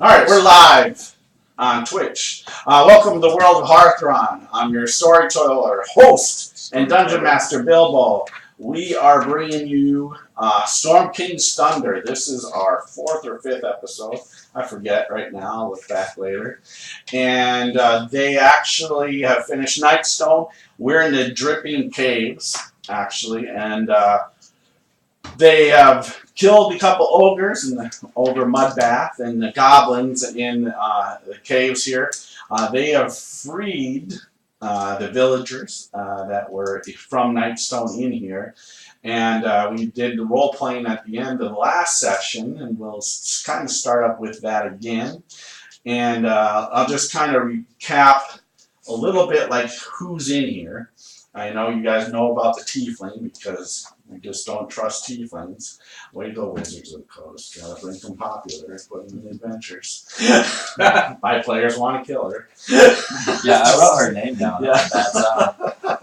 All right, we're live on Twitch. Welcome to the World of Harthron. I'm your storyteller, host, and Dungeon Master Bilbo. We are bringing you Storm King's Thunder. This is our 4th or 5th episode. I forget right now. I'll look back later. And they actually have finished Nightstone. We're in the Dripping Caves, actually, and they have killed a couple ogres in the ogre mud bath and the goblins in the caves here. They have freed the villagers that were from Nightstone in here. And we did the role playing at the end of the last session, and we'll kind of start up with that again. And I'll just kind of recap a little bit like who's in here. I know you guys know about the tiefling because we just don't trust tieflings. Way to go, Wizards of the Coast. Gotta make them popular, put them in adventures. My players want to kill her. Yeah, I wrote her name down. Yeah.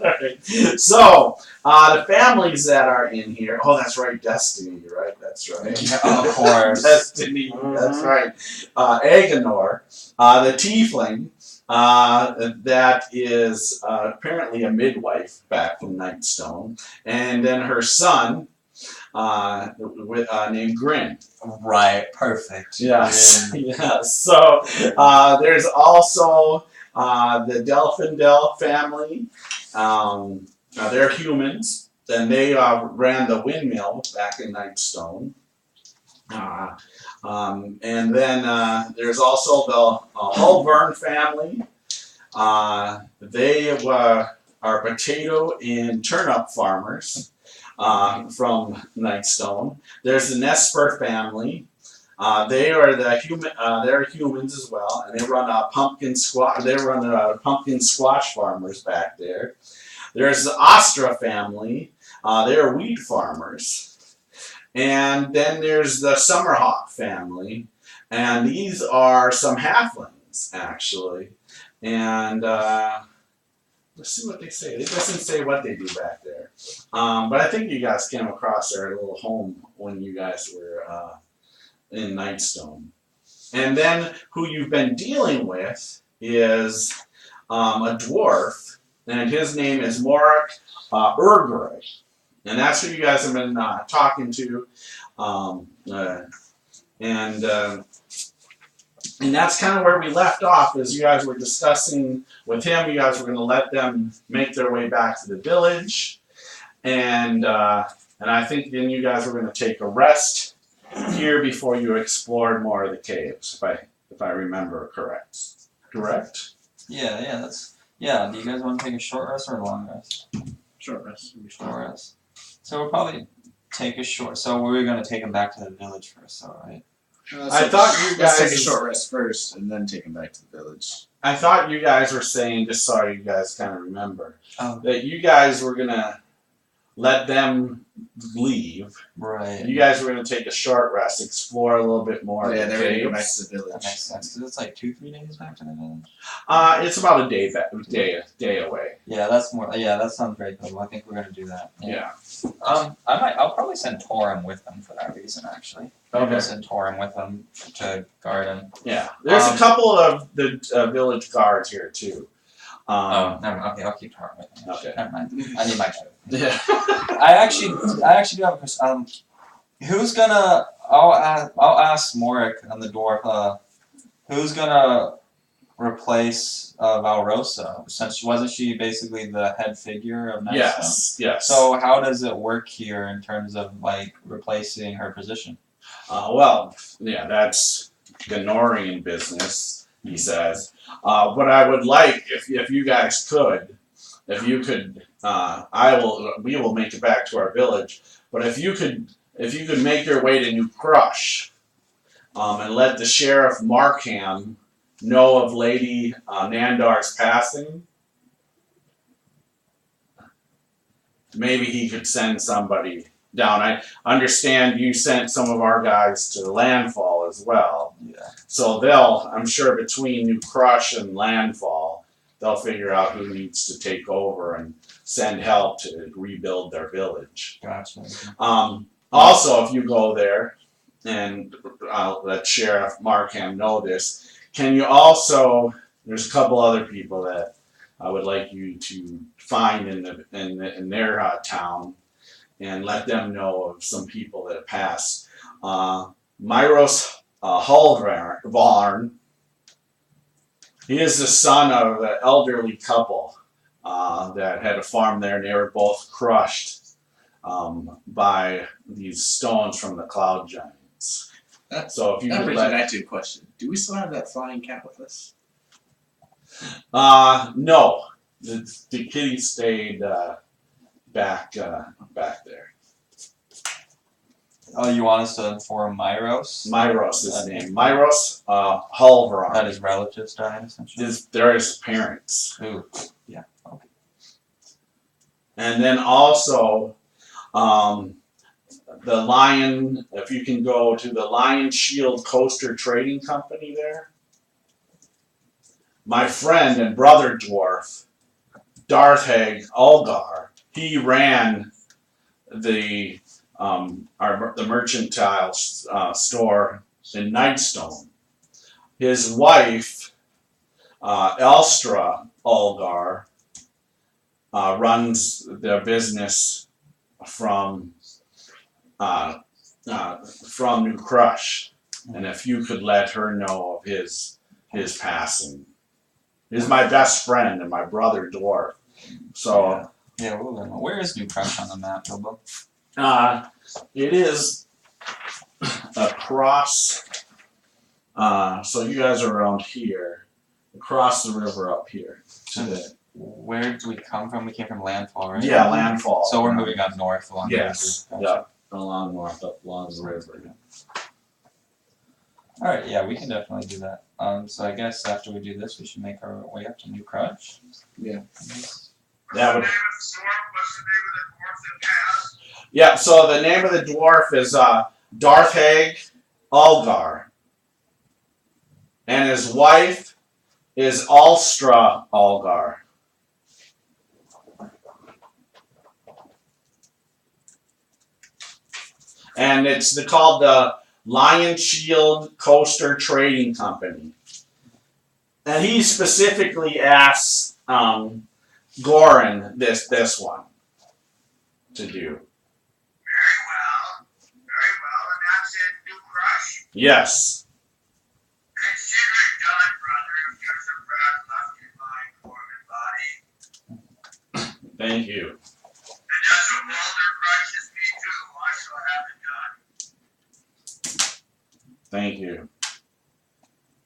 Right. So, the families that are in here. Oh, that's right, Destiny, right? That's right. Yeah, of course. Destiny, that's right. Agenor, the tiefling. That is apparently a midwife back from Nightstone, and then her son, named Grin. Right, perfect. Yes, yes. So there's also the Delphindel family. They're humans, and they ran the windmill back in Nightstone. And then there's also the Hulvern family. They are potato and turnip farmers from Nightstone. There's the Nesper family. They are they're humans as well, and they run a pumpkin squash. They run pumpkin squash farmers back there. There's the Astra family. They're wheat farmers. And then there's the Summerhawk family, and these are some halflings, actually. And let's see what they say. It doesn't say what they do back there. But I think you guys came across their little home when you guys were in Nightstone. And then who you've been dealing with is a dwarf, and his name is Morik Urgrey. And that's who you guys have been talking to. And that's kind of where we left off, as you guys were discussing with him. You guys were going to let them make their way back to the village. And I think then you guys were going to take a rest here before you explored more of the caves, if I remember correct. Correct? Yeah. Do you guys want to take a short rest or a long rest? Short rest. Short rest. So we'll probably take a short. So we're going to take him back to the village first, all right? I thought you guys Let's take a short rest first, and then take him back to the village. I thought you guys were saying, just so you guys kind of remember, Oh. that you guys were going to let them leave. Right. You guys were going to take a short rest, explore a little bit more. Yeah, of the they're going to go back caves. to the village. That makes sense, because it's like 2-3 days back to the village. It's about a day away. Yeah, that's more. Yeah, that sounds very good. I think we're going to do that. Yeah. I'll probably send Torum with them for that reason, actually. Okay. I'll send Torum with them to guard him. Yeah. There's a couple of the village guards here too. Never mind. Okay, I'll keep Torum with me. Okay. Never mind. I need my guy. Yeah. I actually do have a question. Who's gonna? I'll ask Morik and the dwarf. Who's gonna replace Valrosa? Since wasn't she basically the head figure of Nightstone? Yes. So how does it work here in terms of like replacing her position? That's the Norian business, he says. What I would like, if you guys could, we will make it back to our village. But if you could make your way to New Crush, and let the Sheriff Markham know of Lady Nandar's passing, maybe he could send somebody down. I understand you sent some of our guys to Landfall as well. Yeah. So I'm sure between New Crush and Landfall, they'll figure out who needs to take over and send help to rebuild their village. Gotcha. Also, if you go there, and I'll let Sheriff Markham know this. Can you also? There's a couple other people that I would like you to find in their town and let them know of some people that have passed. Myros Harthron. He is the son of an elderly couple that had a farm there, and they were both crushed by these stones from the cloud giants. So if you That could brings me let, back to a question. Do we still have that flying cat with us? no, the kitty stayed back there. Oh, you want us to inform Myros? Myros is his name. Myros Harthron. That his relatives died, essentially. They're his parents. Ooh, yeah. Okay. And then also, the Lion, if you can go to the Lion Shield Coaster Trading Company there. My friend and brother dwarf, Darthag Algar, he ran the the mercantile store in Nightstone. His wife, Elstra Algar, runs the business from New Crush, and if you could let her know of his passing. He's my best friend and my brother dwarf. So Yeah, we'll learn. Where is New Crush on the map, Bilbo? it is across. So you guys are around here, across the river up here. To the, Where did we come from? We came from Landfall, right? yeah, landfall. So we're moving up north along Yes. the river. Yeah. Along north, up along the river. Alright, yeah, we can definitely do that. So I guess after we do this, we should make our way up to New Crush. Yeah. That would. Yeah. So the name of the dwarf is Darthag Algar, and his wife is Alstra Algar. And it's called the Lion Shield Coaster Trading Company. And he specifically asks Goran this one to do. Very well. And that's in New Crush. Yes. Consider it done, brother, if there's a breath left in my morbid body. Thank you. And as a boulder crushes me too, I shall have it done. Thank you.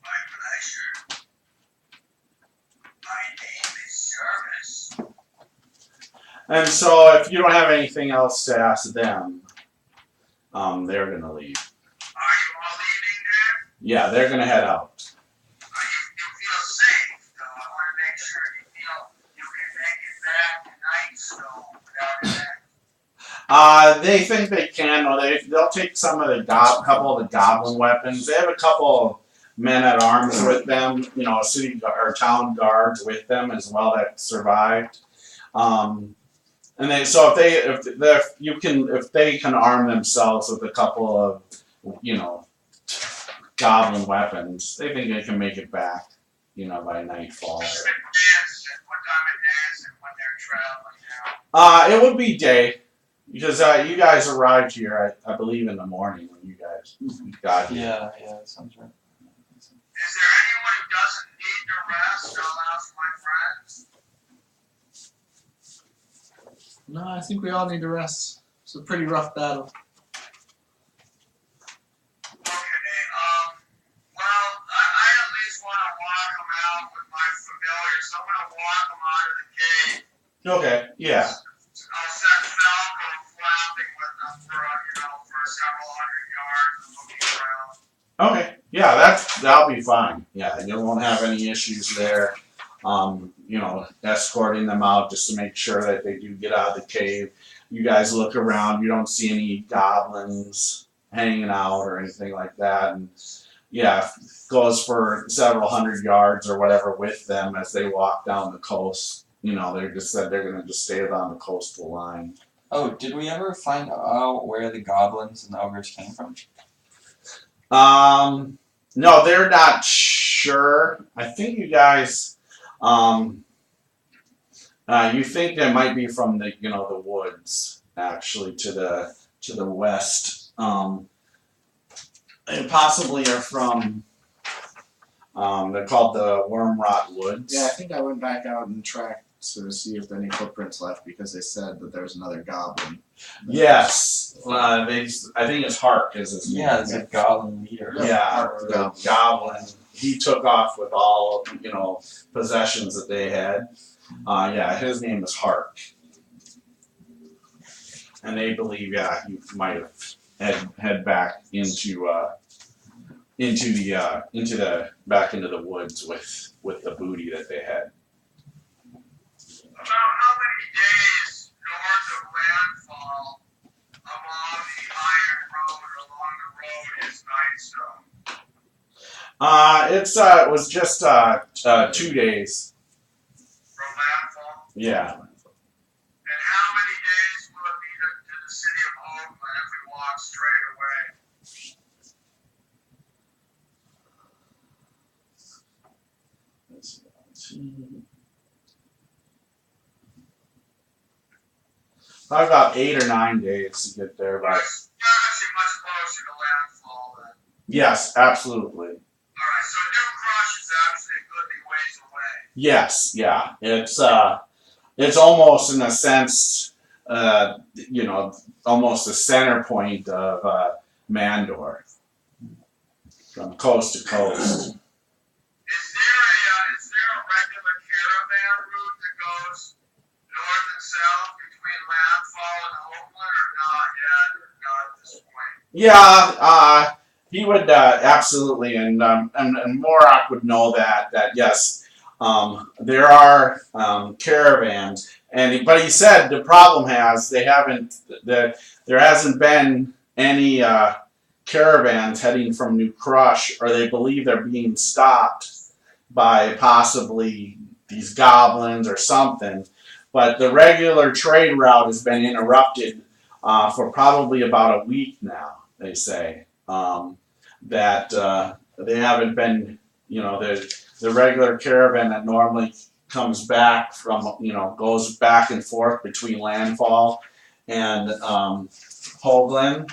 My pleasure. My name is Service. And so if you don't have anything else to ask them, they're going to leave. Are you all leaving then? Yeah, they're going to head out. You feel safe, though. I want to make sure you feel you can make it back to Nightstone without an They think they can. Or they'll take some of the couple of the goblin weapons. They have a couple of men at arms with them. You know, city or town guards with them as well that survived. And if they can arm themselves with a couple of, you know, goblin weapons, they think they can make it back, you know, by nightfall. what time it is and when they're traveling now. It would be day, because you guys arrived here, I believe, in the morning when you guys got here. Yeah, that sounds right. Is there anyone who doesn't need to rest? I'll ask my friends. No, I think we all need to rest. It's a pretty rough battle. Okay, well, I at least want to walk them out with my familiars. I'm going to walk them out of the cave. Okay, yeah. I'll set Falco flapping with them for several hundred yards and looking around. Okay, yeah, that'll be fine. Yeah, you won't have any issues there. You know, escorting them out just to make sure that they do get out of the cave. You guys look around, you don't see any goblins hanging out or anything like that. And yeah, goes for several hundred yards or whatever with them as they walk down the coast. You know, they just said they're gonna just stay on the coastal line. Oh, did we ever find out where the goblins and the ogres came from? No, they're not sure. I think you guys, you think they might be from the the woods actually to the west. They possibly are from. They're called the Wormrot Woods. Yeah, I think I went back out and tracked to see if there any footprints left because they said that there's another goblin. Yes. I think it's Hark is his name. Yeah, it's a goblin leader. Yeah, the goblin. He took off with all possessions that they had. Yeah, his name is Hark, and they believe he might have head back into the woods with the booty that they had. About how many days north of landfall along the iron road or along the road is Nightstone? It was just 2 days. From landfall? Yeah. And how many days will it be to the city of Oakland if we walk straight away? Probably about 8 or 9 days to get there. But It's actually much closer to landfall then. yes, absolutely. Alright, so New Crush is actually a goodly ways away. Yes, yeah. It's almost in a sense, almost the center point of Mandor, from coast to coast. Is there a regular caravan route that goes north and south between landfall and Oakland or not yet, or not at this point? Yeah, he would absolutely, and Morak would know that yes, there are caravans, but he said the problem there hasn't been any caravans heading from New Crush, or they believe they're being stopped by possibly these goblins or something. But the regular trade route has been interrupted for probably about a week now. They say that they haven't been, the regular caravan that normally comes back from, goes back and forth between landfall and Hoagland.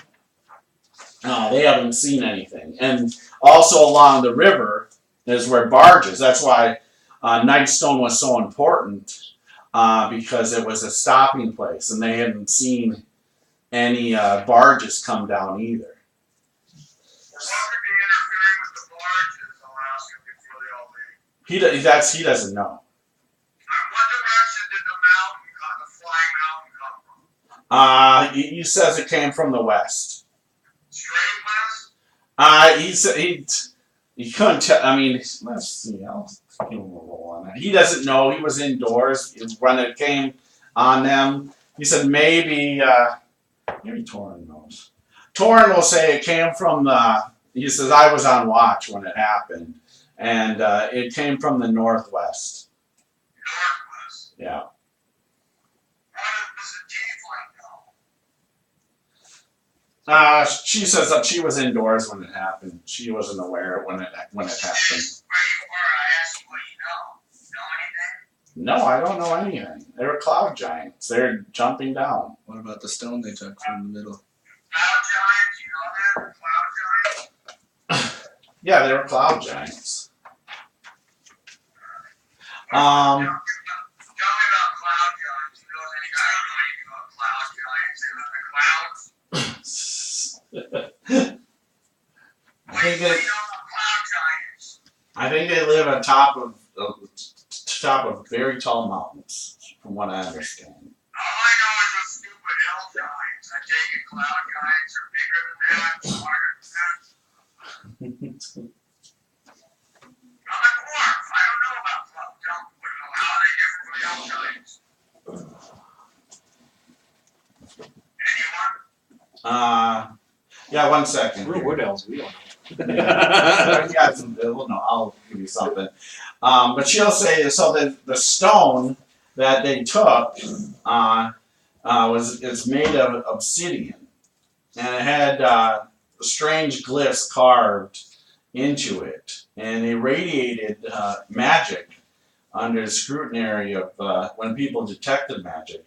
They haven't seen anything. And also along the river is where barges. That's why Nightstone was so important, because it was a stopping place, and they hadn't seen any barges come down either. What could be interfering with the barges? I'll ask him before they all leave. He doesn't know. What direction did the flying mountain come from? He says it came from the west. Straight west? He said he couldn't tell. I mean, let's see. I'll give him a roll on that. He doesn't know. He was indoors when it came on them. He said maybe Torin knows. Torin will say it came from he says I was on watch when it happened, and it came from the northwest. Northwest. Yeah. What does the tiefling know? She says that she was indoors when it happened. She wasn't aware when it happened. Where you were, I asked you what you know. Know anything? No, I don't know anything. They were cloud giants. They're jumping down. What about the stone they took from the middle? Cloud giants, you know that? Cloud giants? Yeah, they were cloud giants. Tell me about cloud giants. You know anything? I don't know anything about cloud giants. They live in the clouds. What do you know about cloud giants? I think they live on top of very tall mountains, from what I understand. All I know is those stupid hill giants. I take it cloud giants are bigger than that, smarter than that. I'm a dwarf. I don't know about cloud giants. How are they different from hill giants? Anyone? Yeah, 1 second. We're wood elves. We don't know. Yeah, well, no, I'll give you something. But she'll say so. The stone that they took it's made of obsidian, and it had strange glyphs carved into it, and they radiated magic under the scrutiny of when people detected magic,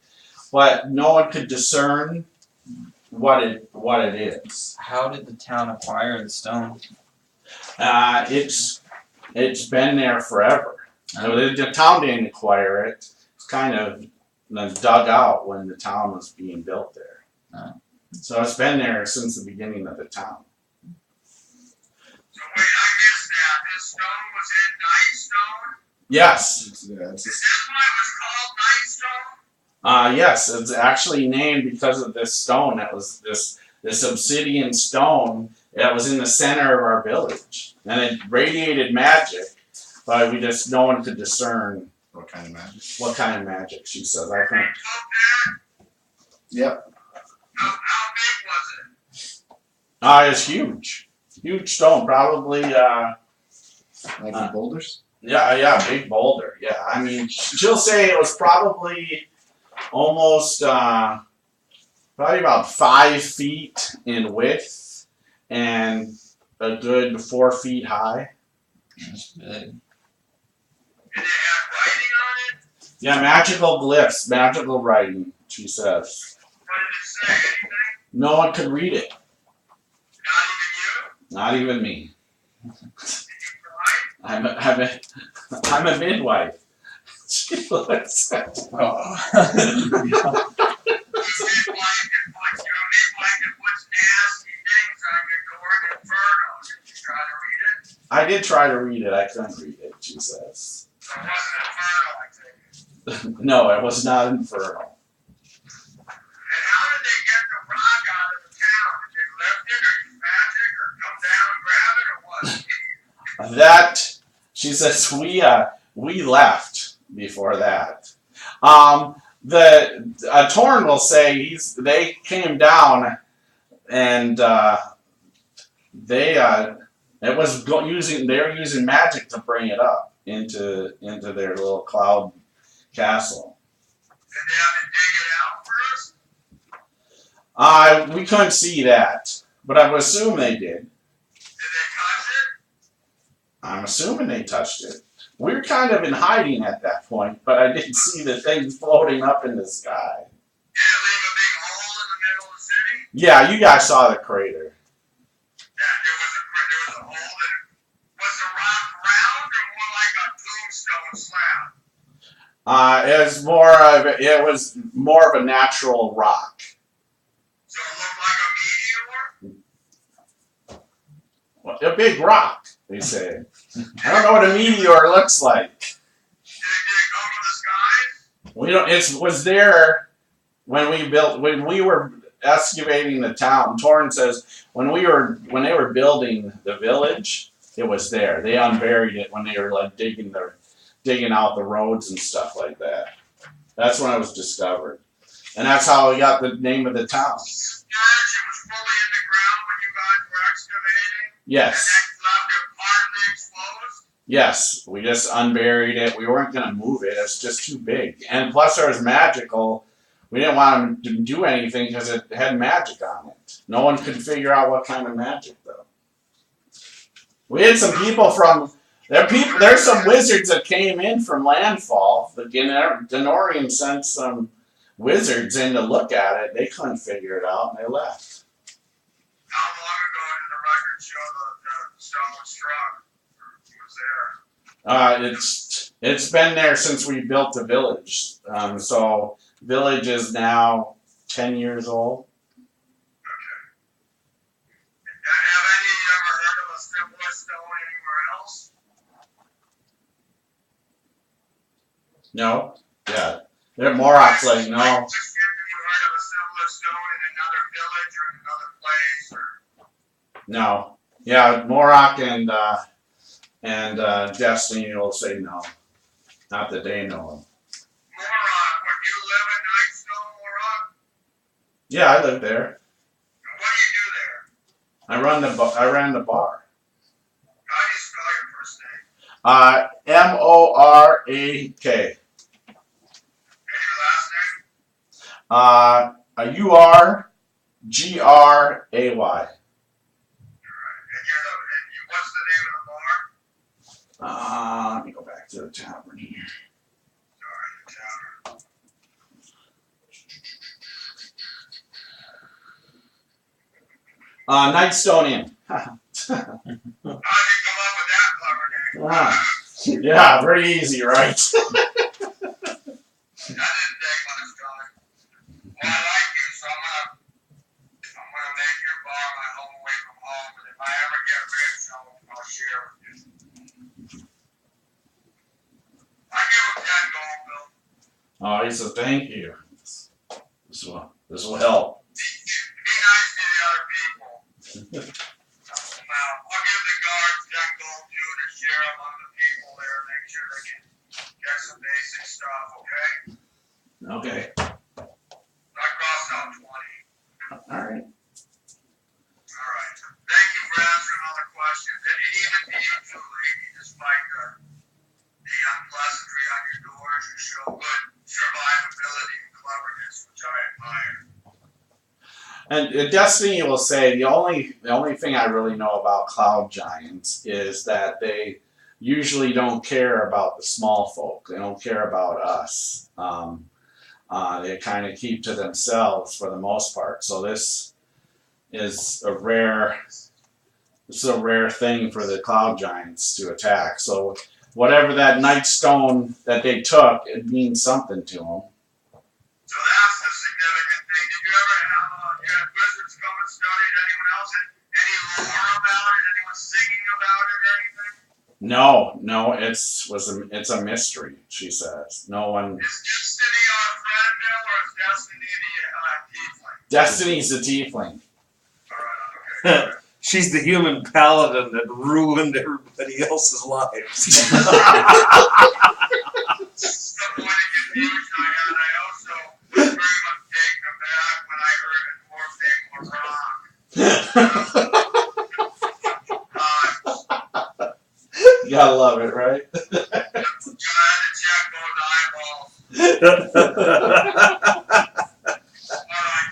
but no one could discern what it is. How did the town acquire the stone? It's been there forever. The town didn't acquire it. It's kind of dug out when the town was being built there. So it's been there since the beginning of the town. So wait, I missed that. This stone was in Nightstone? Yes. It's Is this why it was called Nightstone? Yes, it's actually named because of this stone. That was this obsidian stone that was in the center of our village, and it radiated magic, but no one could discern what kind of magic? what kind of magic. She says, I think. Yep. How big was it? It's huge stone, probably. Like the boulders? Yeah, big boulder. Yeah, I mean, she'll say it was probably almost probably about 5 feet in width and a good 4 feet high. That's big. Did it have writing on it? Yeah, magical glyphs, magical writing, she says. What did it say? Anything? No one could read it, Not even you? not even me. Did you cry? I'm a midwife. She looks at You midwife that puts nasty things on your door in Inferno. Did you try to read it? I did try to read it. I couldn't read it, she says. So it wasn't Inferno, I think. No, it was not infernal. And how did they get the rock out of the town? Did they lift it or use magic or come down and grab it or what? That, she says, we left before that. The Torn will say they came down and they were using magic to bring it up into their little cloud castle. Did they have to dig it out first? We couldn't see that, but I would assume they did. Did they touch it? I'm assuming they touched it. We were kind of in hiding at that point, but I didn't see the things floating up in the sky. Did it leave a big hole in the middle of the city? Yeah, you guys saw the crater. Yeah, there was a hole that was the rock round or more like a tombstone slab? It was more of a natural rock. So it looked like a meteor? A big rock, they say. I don't know what a meteor looks like. Did it go to the skies? We don't. It was there when we were excavating the town. Torrin says when they were building the village, it was there. They unburied it when they were like digging out the roads and stuff like that. That's when it was discovered, and that's how we got the name of the town. It was fully in the ground when you guys were excavating? Yes. And then left it partly exposed? Yes, we just unburied it. We weren't going to move it. It's just too big. And plus, it was magical. We didn't want to do anything because it had magic on it. No one could figure out what kind of magic, though. We had some people from... There's some wizards that came in from Landfall. The Denorian sent some wizards in to look at it. They couldn't figure it out, and they left. How long ago did the record show the stone was strong? Or was there? It's been there since we built the village. So village is now 10 years old. Okay. Have any of you ever heard of a similar stone anywhere else? No? Yeah. They're Moroc's like, no. Have you heard of a similar stone in another village or in another place? Or... No. Yeah, Morak and Destiny will say no. Not that they know of. Morak, would you live in Nightstone, Morak? Yeah, I live there. And what do you do there? I ran the bar. How do you spell your first name? Morak. And your last name? Urgray. back to the tavern here. Nightstone Inn. How'd you come up with that clever name? Ah, yeah, pretty easy, right? That didn't take much time. Well, I like you, so I'm gonna make your bar my home away from home, and if I ever get rich, I'll share with you. I give him 10 gold, Bill. Oh, he said thank you. This will help. Be nice to the other people. Now, I'll give the guards 10 gold too to share among the people there, make sure they can get some basic stuff, okay? Okay. I crossed out 20. All right. All right. Thank you for answering all the questions. And even to you two, lady, despite the unpleasantry on your doors, you show good survivability and cleverness, which I admire. And Destiny will say the only thing I really know about cloud giants is that they usually don't care about the small folk. They don't care about us. They kind of keep to themselves for the most part. So this is a rare thing for the cloud giants to attack. So whatever that Nightstone that they took, it means something to them. So that's the significant thing. Did you ever have you had wizards come and study it? Anyone else? Any lore about it? Anyone singing about it or anything? No, it's a mystery. She says no one. Is Destiny our friend, Bill, or is Destiny the tiefling? Destiny's a tiefling. All right, okay. She's the human paladin that ruined everybody else's lives. The point of confusion I had, I also was very much taken aback when I heard a dwarf named LeBron. You gotta love it, right? I had to check those eyeballs. Alright,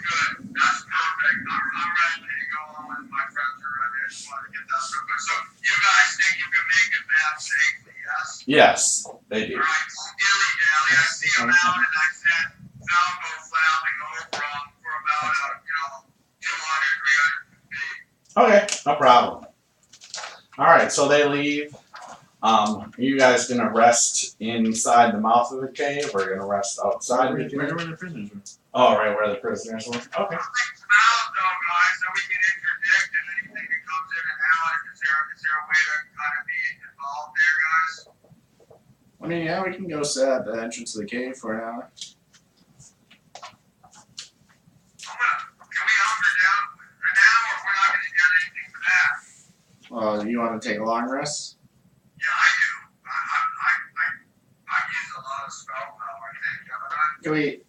good. That's perfect. I'm ready to go on with my friends are ready. I just wanted to get that real quick. So you guys think you can make it back safely, yes? Yes, they do. Alright, don't dilly-dally. I see them out and I said, I'll go flapping over them for about, 200, 300 feet. Okay, no problem. All right, so they leave. You guys gonna rest inside the mouth of the cave, or gonna rest outside of the cave? Where the prisoners were. Oh, right where the prisoners were. Okay. I'll take some out though, guys, so we can interdict and anything that comes in and out. Is there a way to kind of be involved there, guys? I mean, yeah, we can go sit at the entrance of the cave for an hour. Can we hunker down for now, or we're not going to get anything for that? Well, you want to take a long rest? Yeah, I do. I use a lot of spell power, I think, haven't I?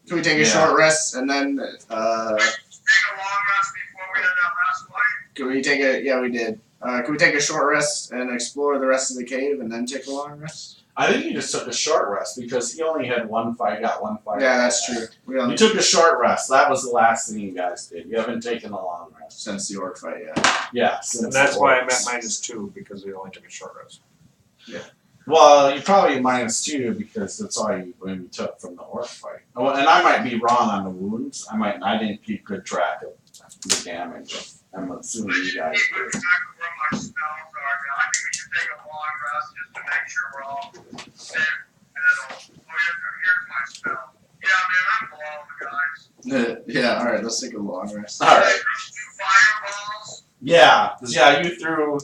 Can we take a Yeah. short rest and then Take a long rest before we did that last fight? can we take a yeah we did. Can we take a short rest and explore the rest of the cave and then take a long rest? I think you just took a short rest because he only had one fight. Got one fight. Yeah, that's true. We You only took a short rest. That was the last thing you guys did. You haven't taken a long rest. since the orc fight, yeah. Yeah. And that's why I'm at -2 because we only took a short rest. Well, you probably -2 because that's all you took from the orc fight. Oh, and I might be wrong on the wounds. I didn't keep good track of the damage. I'm assuming you guys Keep did. track of where my spells are now. I think we should take a long rest just to make sure we're all safe. Here's my spell. Yeah, man, I'm below the guys. Yeah, alright, let's take a long rest. All right. Two fireballs. Yeah. You threw.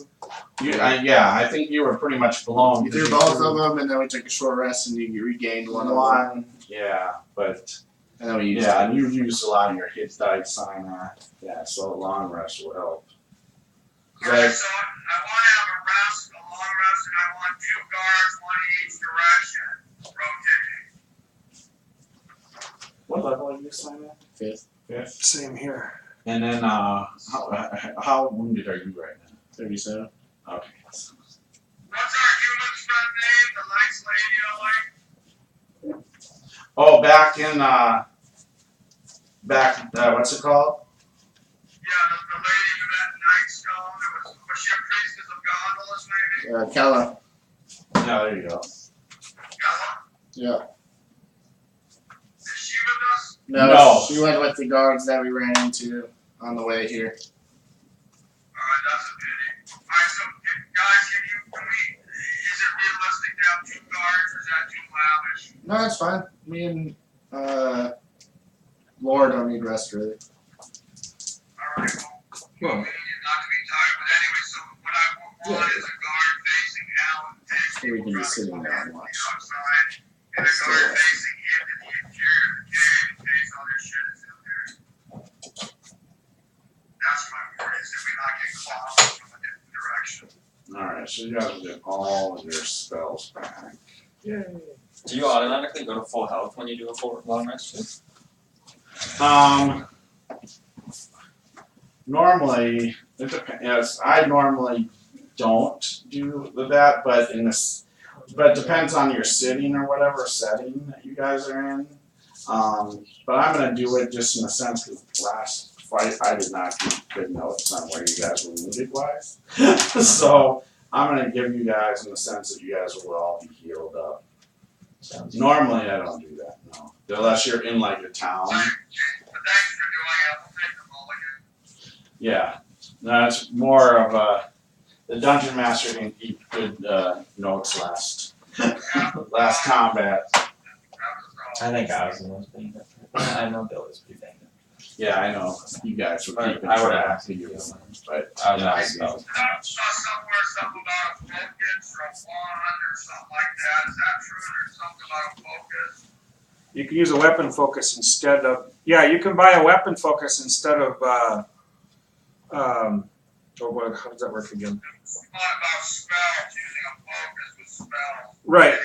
I think you were pretty much blown. You threw both of them and then we took a short rest and you regained one of them. One. Yeah, but. And then we used Yeah, and you used a lot of your hit dice on that. Yeah, so a long rest will help. Alright, so I want to have a rest, a long rest, and I want 2 guards, one in each direction, rotating. What level did you sign at? Fifth. Fifth. Same here. And then, how wounded are you right now? 37. Okay. What's our human friend name, the nice lady I like? Oh, back in, what's it called? Yeah, the lady you met in Nightstone, was she a priestess of Gondolas, maybe? Kella. Yeah, there you go. Yeah. Is she with us? No. She went with the guards that we ran into on the way here. Alright, that's a pity. Alright, so guys, is it realistic to have 2 guards, or is that too lavish? No, it's fine. Me and Laura don't need rest really. Alright, well, we need not to be tired, but anyway, so what I want is a guard facing out and facing We can be sitting there and the watch. outside, and a guard facing into the interior of the cave in case all their shit is in there. That's my worry, is that we not get clobbed from a different direction. Alright, so you guys will get all of your spells back. Do you automatically go to full health when you do a full long rest? Normally, it depends. Yes, I normally don't do that, but but it depends on your sitting or whatever setting that you guys are in. But I'm gonna do it just in a sense because last fight I did not keep good notes on where you guys were wounded wise. So I'm gonna give you guys in the sense that you guys will all be healed up. Normally I don't do that, no. Unless you're in like a town. But thanks for doing it, we'll take the mulligan. Yeah, that's more of the dungeon master can keep good notes last combat. I think I was the most banged up. I know Bill was pretty banged up. Yeah, I know you guys were But keeping I would track ask of you. your wounds, but I was yeah, not I spelled. I saw somewhere something about a focus or a wand or something like that. Is that true? There's something about a focus? You can use a weapon focus instead of. Yeah, you can buy a weapon focus instead of. How does that work again? It's not about spells, using a focus with spells. Right.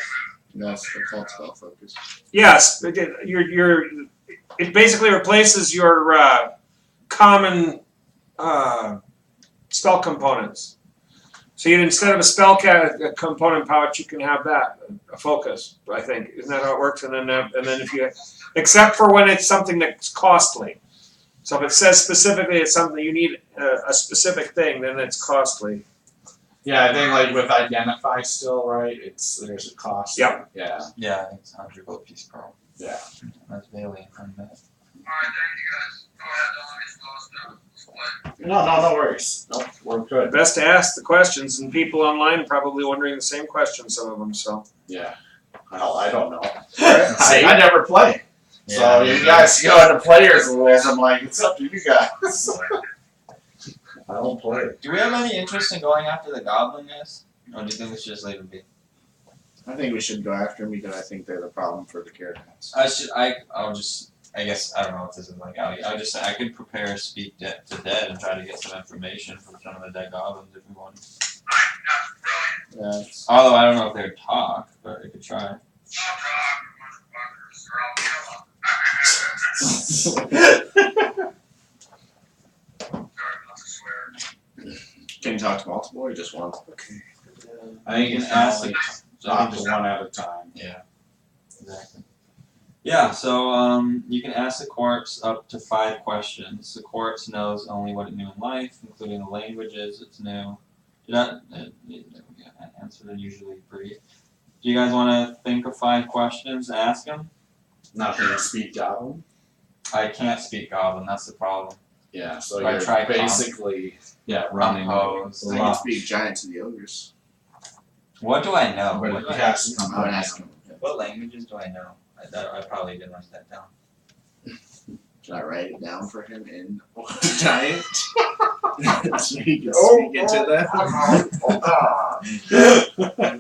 That's the cult spell focus. Yes, it basically replaces your common spell components. So instead of a spell component pouch, you can have that a focus. I think isn't that how it works? And then if you, except for when it's something that's costly. So if it says specifically it's something you need a specific thing, then it's costly. yeah, I think like with identify still, right? There's a cost. Yep. Yeah. Yeah, I think it's 100 gold piece per. Yeah. That's Bailey on that. Alright, thank you guys. Go ahead, don't let me split. No worries. Nope, we're good. Best to ask the questions, and people online probably wondering the same questions. Some of them. So Yeah. Hell, I don't know. See? I never play. So you guys go into players' rules. I'm like, it's up to you guys. I don't play. Do we have any interest in going after the goblin guys? Or do you think we should just leave them be? I think we should go after them because I think they're the problem for the caravans. I guess, I don't know if this is like out. I could prepare speak to dead and try to get some information from some of the dead goblins if we want. That's brilliant. Yeah, it's- Although I don't know if they'd talk, but I could try. I'll talk motherfuckers, or I'll kill them. Sorry not to swear. Can you talk to multiple or just one? I think You you can can ask only the- talk to one at a time. Yeah, exactly. Yeah, so you can ask the corpse up to 5 questions. The corpse knows only what it knew in life, including the languages it's knew. Answers are usually brief. Do you guys want to think of 5 questions to ask them? Nothing to speak goblin. I can't speak goblin, that's the problem. Yeah, so I you're try basically running. Composed. I can speak giant to the ogres. What do I know? But What, it do I has to I'm come gonna out. ask him. what languages do I know? I probably didn't write that down. Should I write it down for him in giant? So he can speak into them.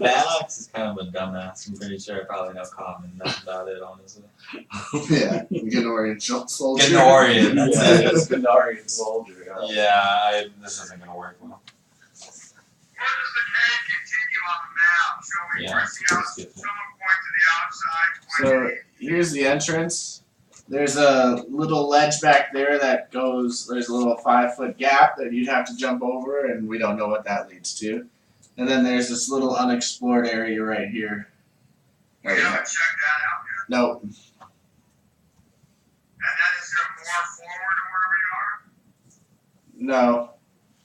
Alex is kind of a dumbass. I'm pretty sure I probably know common. That's about it, honestly. Yeah, Ganorian soldier. Ganorian, that's Yeah, it. it's Gandarian soldier. Yeah, this isn't gonna work well. Where does the cave continue on the map? Show me Yeah, where's the let's outside. get there. Someone point to the outside. So here's the entrance. There's a little ledge back there that goes. There's a little 5-foot gap that you'd have to jump over, and we don't know what that leads to. And then there's this little unexplored area right here. We haven't checked that out yet. Nope. And then is there more forward to where we are? No.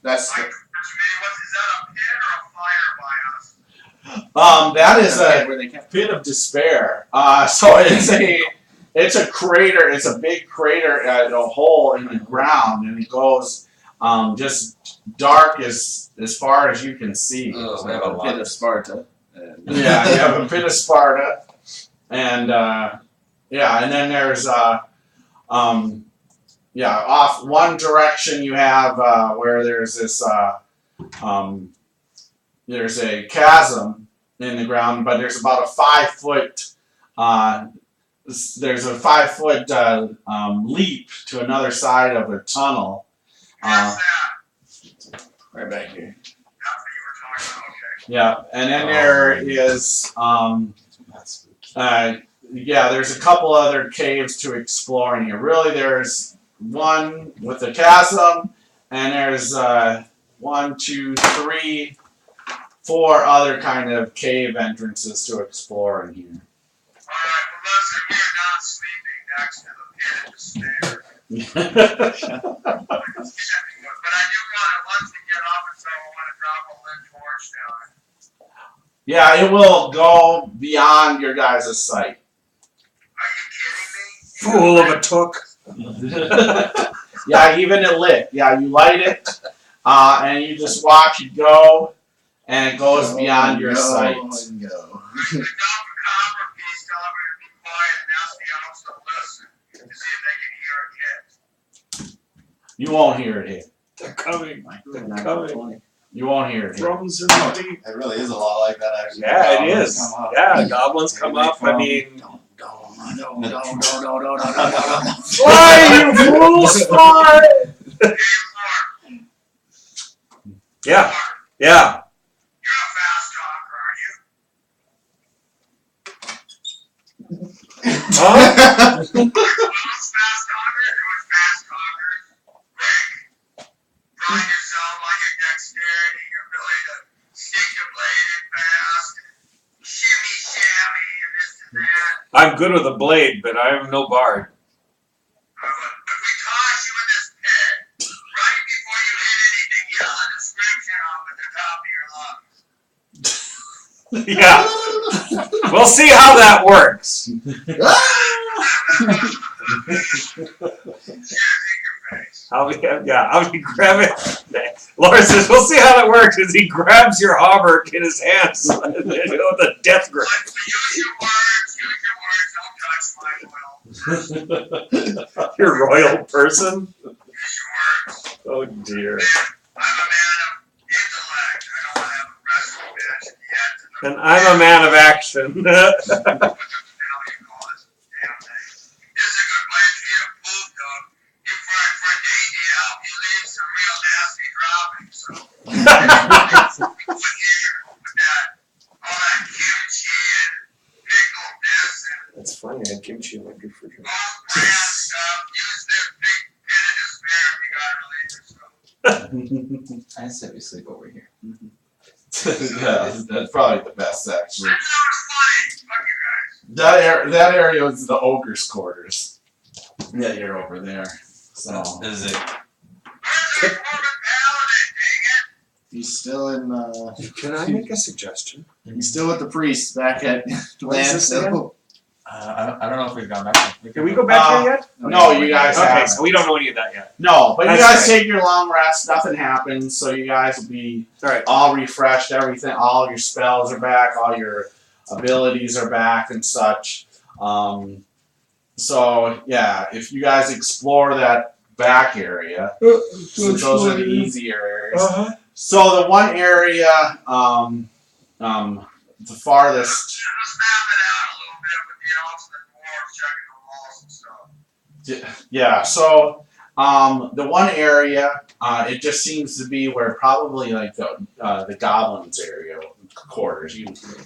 That's Like, to me, is that a pit or a fire by us? That is a where they kept. pit of despair. So it's a crater. It's a big crater, a hole in the ground, and it goes just dark as far as you can see. Oh, We have a pit of Sparta. Yeah, you have a pit of Sparta, and and then there's off one direction you have where there's this there's a chasm in the ground, but there's about a 5 foot there's a 5 foot leap to another side of a tunnel. What's that? Right back here. That's what you were talking about. Okay. Yeah, and then there is there's a couple other caves to explore in here. Really, there's one with a chasm, and there's 1, 2, 3, 4 other kind of cave entrances to explore in here. All right. Well, listen, we are not sleeping next to the pit of despair. But I do want to, once we get off it, so I want to drop a lit torch down. Yeah, it will go beyond your guys' sight. Are you kidding me? Fool of a took. Yeah, even it lit. Yeah, you light it, and you just watch it go, and it goes beyond your sight. Go. If you drop a copper piece, tell everybody to be quiet and ask the elves to listen to see if they can hear a kid. You won't hear it hit. They're coming. They're coming. You won't hear it hit. Drums in the deep. It really is a lot like that, actually. Yeah, it Goblins is. come up. Yeah, goblins come up. I mean, No. why you fools? Fly! Hey, Lord, Yeah, yeah. you're a fast talker, are you? Huh? Who's fast talkers? Who is fast talkers? Rick, pride yourself on your dexterity, your ability to stick your blade in fast, and shimmy shammy, and this and that. I'm good with a blade, but I am no bard. If we toss you in this pit, right before you hit anything, yell a description off at the top of your lungs. Yeah. We'll see how that works. Using your face. I'll be grabbing. Laura says, "We'll see how that works." As he grabs your hauberk in his hands with a death grip. Use your words. Don't touch my will. You're a royal person. Use your words. Oh dear. I'm a man of intellect. I don't want to have a wrestling match yet. And I'm a man of action. What the hell you call this damn thing? This is a good place for you to poop, Doug. You for a dainty elf, you leave some real nasty droppings. So with that, all that kimchi and pickled this and That's funny. I had kimchi in my refrigerator. all brand stuff. Use this big pit of despair if you gotta relieve yourself. I said we sleep over here. Yeah, that's probably the best, actually. I know it's funny. Fuck you guys. That area is the ogre's quarters. Yeah, you're over there. So Is it? Where's that Corbin Paladin, dang it? He's still in. Can I make a suggestion? He's still with the priest back at What is this again? Landfill. I don't know if we've gone back. Can we go back here yet? no, you guys Okay, haven't. so we don't know any of that yet. No, but you That's guys right. take your long rest. Nothing happens, so you guys will be All right. all refreshed. Everything, all your spells are back. All your abilities are back and such. So yeah, if you guys explore that back area, since those are the easier areas. Uh-huh. So the one area, the farthest. Let's map it out a little bit with the elves and the dwarves checking the walls and stuff. Yeah, so the one area, it just seems to be where probably like the goblins area quarters.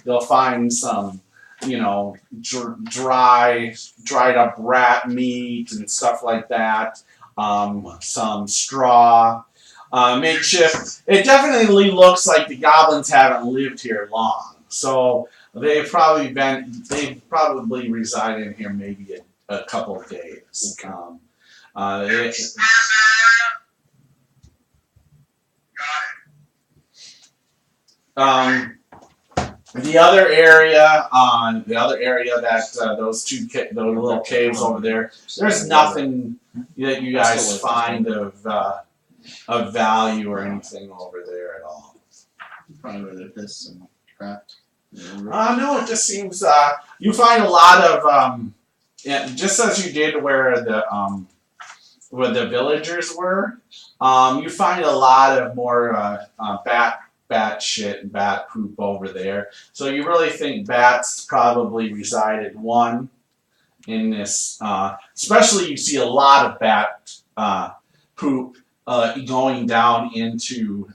You'll find some, dried up rat meat and stuff like that. Some straw, makeshift. It definitely looks like the goblins haven't lived here long. So they've probably resided in here maybe a couple of days. Where's that area? Got it. the other area, that those little caves over there, there's nothing that you guys find of value or anything over there at all. Probably where they piss some crap. No, it just seems you find a lot of yeah, just as you did where the villagers were. You find a lot of more bat shit and bat poop over there. So you really think bats probably resided one in this. Especially you see a lot of bat poop going down into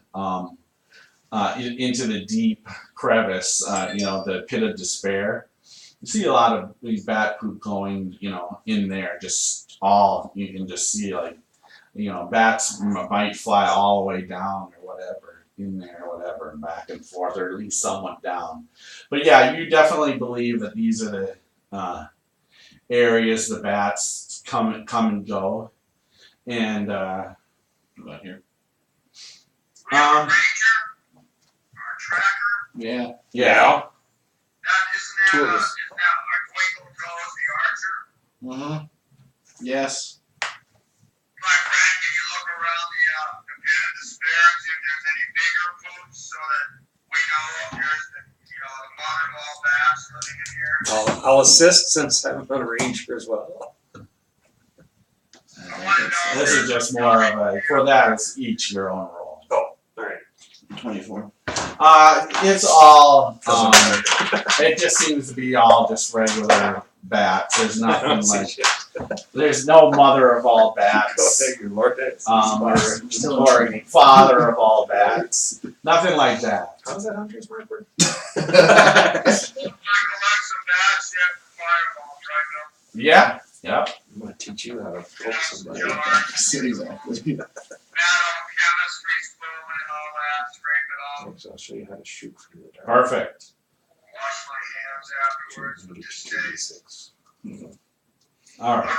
the deep crevice. The pit of despair. You see a lot of these bat poop going, in there. Just all you can just see, like, bats might fly all the way down or whatever in there, or whatever, and back and forth, or at least somewhat down. But yeah, you definitely believe that these are the areas the bats come and go. And about here. We have a ranger, our tracker. Yeah. Yeah. Isn't that our Twinkle Toes the archer? Mm-hmm. Yes. My friend, can you look around the pit of despair and see if there's any bigger poops so that we know if there's the mother of all bats living in here? I'll assist since I'm a ranger as well. This is just more of a, for that, it's each your own role. Oh, alright. 24. It's all, it just seems to be all just regular bats. There's nothing like, there's no mother of all bats. Thank you, Lord. Or father of all bats. Nothing like that. How's that hunter's mark work? I collect some bats yet for fireballs, right now. Yeah, yep. I'm gonna teach you how to poke somebody. Exactly. Chemistry spoon and all that, scrape it off, So I'll show you how to shoot through the dark. Perfect. wash my hands afterwards with this taste. Alright.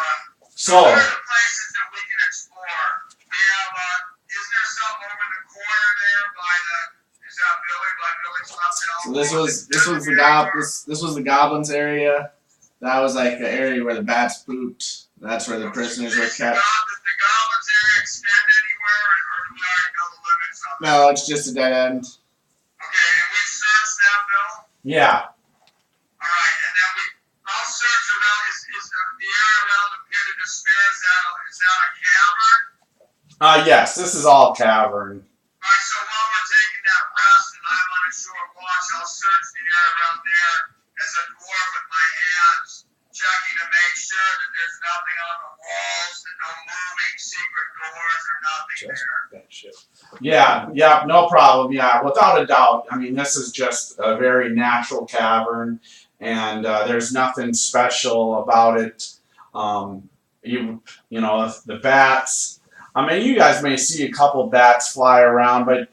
So, What are the places that we can explore? We have, is there something over in the corner there by is that Billy's left So this was the goblins area. That was like the area where the bats pooped. That's where the prisoners were kept. Does the goblins area extend anywhere, or do we already know the limits of it? No, it's just a dead end. Okay, and we searched that, Bill? yeah. Alright, and then I'll search around, is the area around the pit of despair, is that a cavern? Yes, this is all cavern. Alright, so while we're taking that rest and I'm on a short watch, I'll search the area around there as a dwarf with my hands, checking to make sure that there's nothing on the walls, and no moving secret doors or nothing there. That shit. Yeah, no problem. Yeah, without a doubt. I mean, this is just a very natural cavern, and there's nothing special about it. The bats. I mean, you guys may see a couple bats fly around, but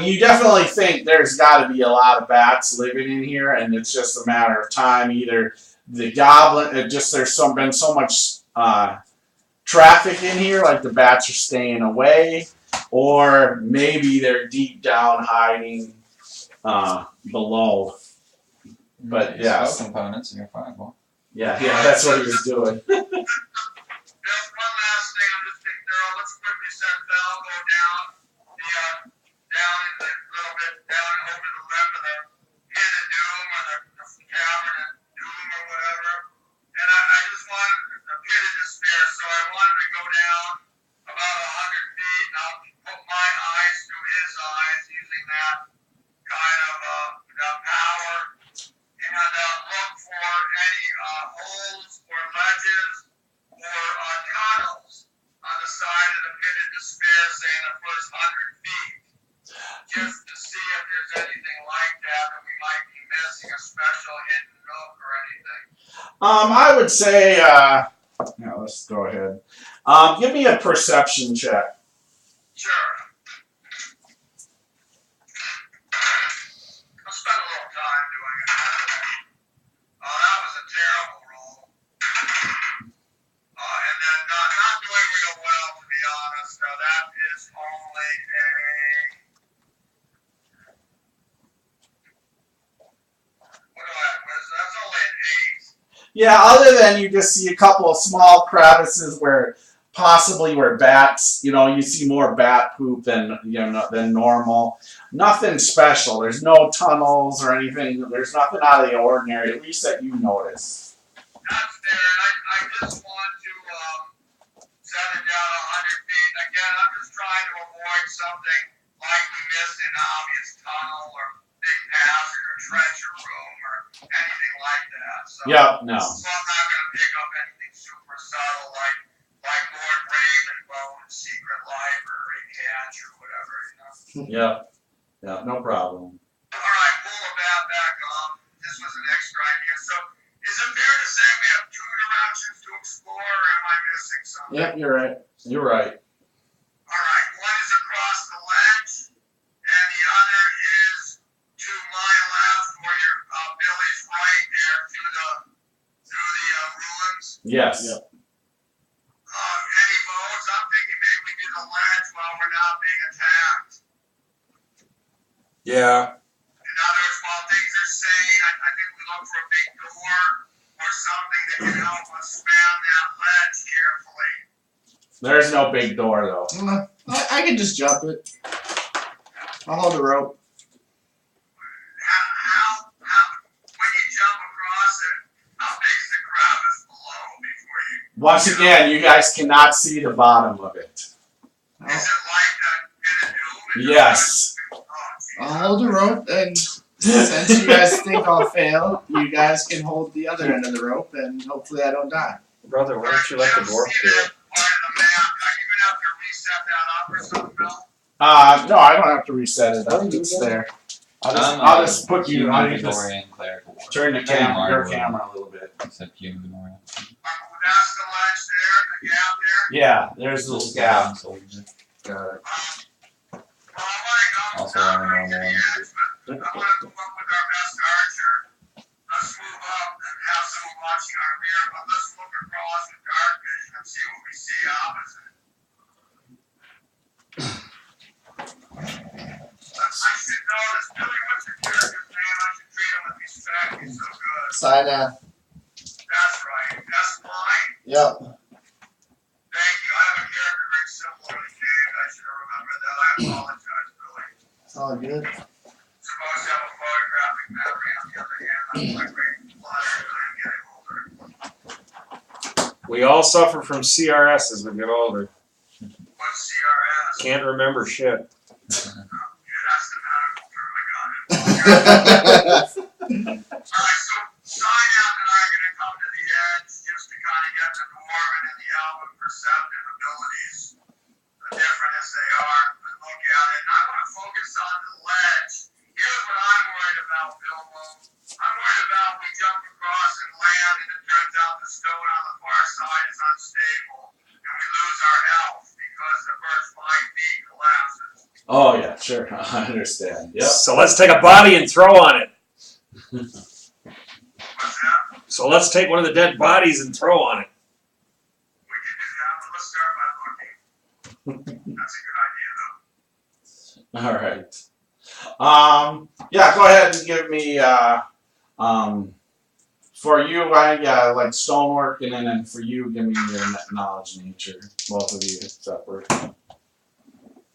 you definitely think there's got to be a lot of bats living in here, and it's just a matter of time. Either the goblin, there's been so much traffic in here, like the bats are staying away, or maybe they're deep down hiding below. But yeah, Components in your fireball. yeah, that's what he was doing. Bill, one last thing, I'm just thinking, let's quickly send Falco down in the little bit down over the lip of the pit of doom or the cavern of doom or whatever. And I just wanted the pit of despair, so I wanted to go down about 100 feet and I'll put my eyes through his eyes using that kind of power and look for any holes or ledges or tunnels on the side of the pit of despair, say in the first 100 feet. Just to see if there's anything like that we might be missing, a special hidden nook or anything. I would say, let's go ahead. Give me a perception check. Sure. I'll spend a little time doing it. Oh, that was a terrible roll. And then not doing real well, to be honest. That is only a Yeah, other than you just see a couple of small crevices where possibly where bats, you see more bat poop than normal. Nothing special. There's no tunnels or anything. There's nothing out of the ordinary, at least that you notice. That's fair. I just want to set it down 100 feet. Again, I'm just trying to avoid something like we missed an obvious tunnel or big passage or treasure room or anything like that. So, Yep, no. So I'm not going to pick up anything super subtle like Lord Ravenbone's secret library catch or whatever, Yep. Yeah, no problem. All right, pull the bat back on. This was an extra idea. So, is it fair to say we have two directions to explore, or am I missing something? Yep, you're right. You're right. All right, one is across the ledge, and the other is to my left, where your Billy's right there through the ruins. Yes. Yep. Any votes? I'm thinking maybe we do the ledge while we're not being attacked. Yeah. In other words, while things are sane, I think we look for a big door or something that can help us span that ledge carefully. There's no big door, though. I can just jump it. I'll hold the rope. How when you jump across it, how big's the crevice below before you? Once again, you guys cannot see the bottom of it. Is it like the Doom? Yes. I'll hold the rope, and since you guys think I'll fail, you guys can hold the other end of the rope, and hopefully I don't die. Brother, why don't you let the dwarf do it? Part of the map. Are you gonna have to reset that up or something, Bill? No, I don't have to reset it. It's there. I'll just put you. I'll just turn the your camera a little bit. Except human or That's the ledge there, the gap there. Yeah, there's a little gap. Well, I want to go Also, down I right to don't the edge, but I want to move up with our best archer. Let's move up and have someone watching our rear, but let's look across with dark vision and see what we see opposite. I should know this. Billy, what's your character's name? I should treat him with respect. He's so good. Sinai. That's right. That's mine. Yep. Thank you. I have a character very similarly named. I should have remembered that. I apologize, Billy. It's all good. Supposed to have a photographic memory. On the other hand, I'm like lots of time getting older. We all suffer from CRS as we get older. What's CRS? Can't remember shit. Yeah, that's the medical term. I got it. All right, so sign out and I are going to come to the edge just to kind of get the dwarven and the elven perceptive abilities, different as they are, and look at it. And I want to focus on the ledge. Here's what I'm worried about, Bilbo. I'm worried about we jump across and land, and it turns out the stone on the far side is unstable, and we lose our health because the first 5 feet collapses. Oh yeah, sure. I understand. Yep. So let's take a body and throw on it. What's that? So let's take one of the dead bodies and throw on it. We can do that, but let's start by looking. That's a good idea, though. All right. Yeah, go ahead and give me. For you, I like stonework, and then for you, give me your knowledge nature. Both of you separate.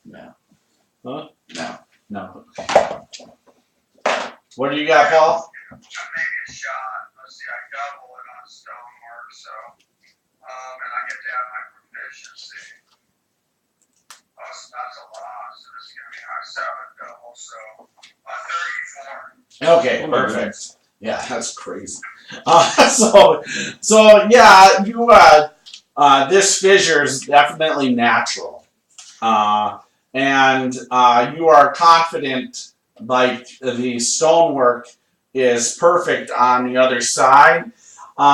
No. Huh? No. No. What do you got, Paul? Maybe a shot. Let's see, I double it on stonework, so, and I get to have my proficiency. Oh, so that's a lot, so this is gonna be our 7 double, so, 34. Okay, perfect. Yeah, that's crazy. So yeah, you this fissure is definitely natural, and you are confident like the stonework is perfect on the other side, and I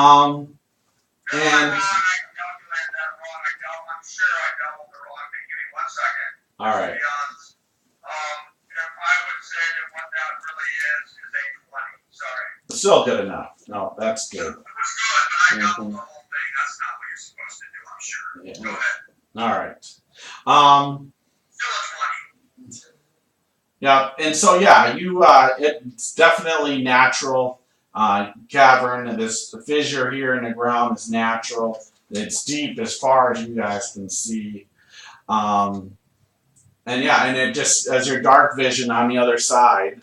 calculated that wrong. I'm sure I doubled the wrong thing. Give me 1 second. all right. To be honest. I would say that what that really is 820. Sorry. Still good enough. No, that's good. It was good, but I doubled the whole thing. That's not what you're supposed to do, I'm sure. Yeah. Go ahead. All right. Still a 20. Yeah, and so yeah, you it's definitely natural. cavern. This fissure here in the ground is natural. It's deep as far as you guys can see. And yeah, and it just as your dark vision on the other side.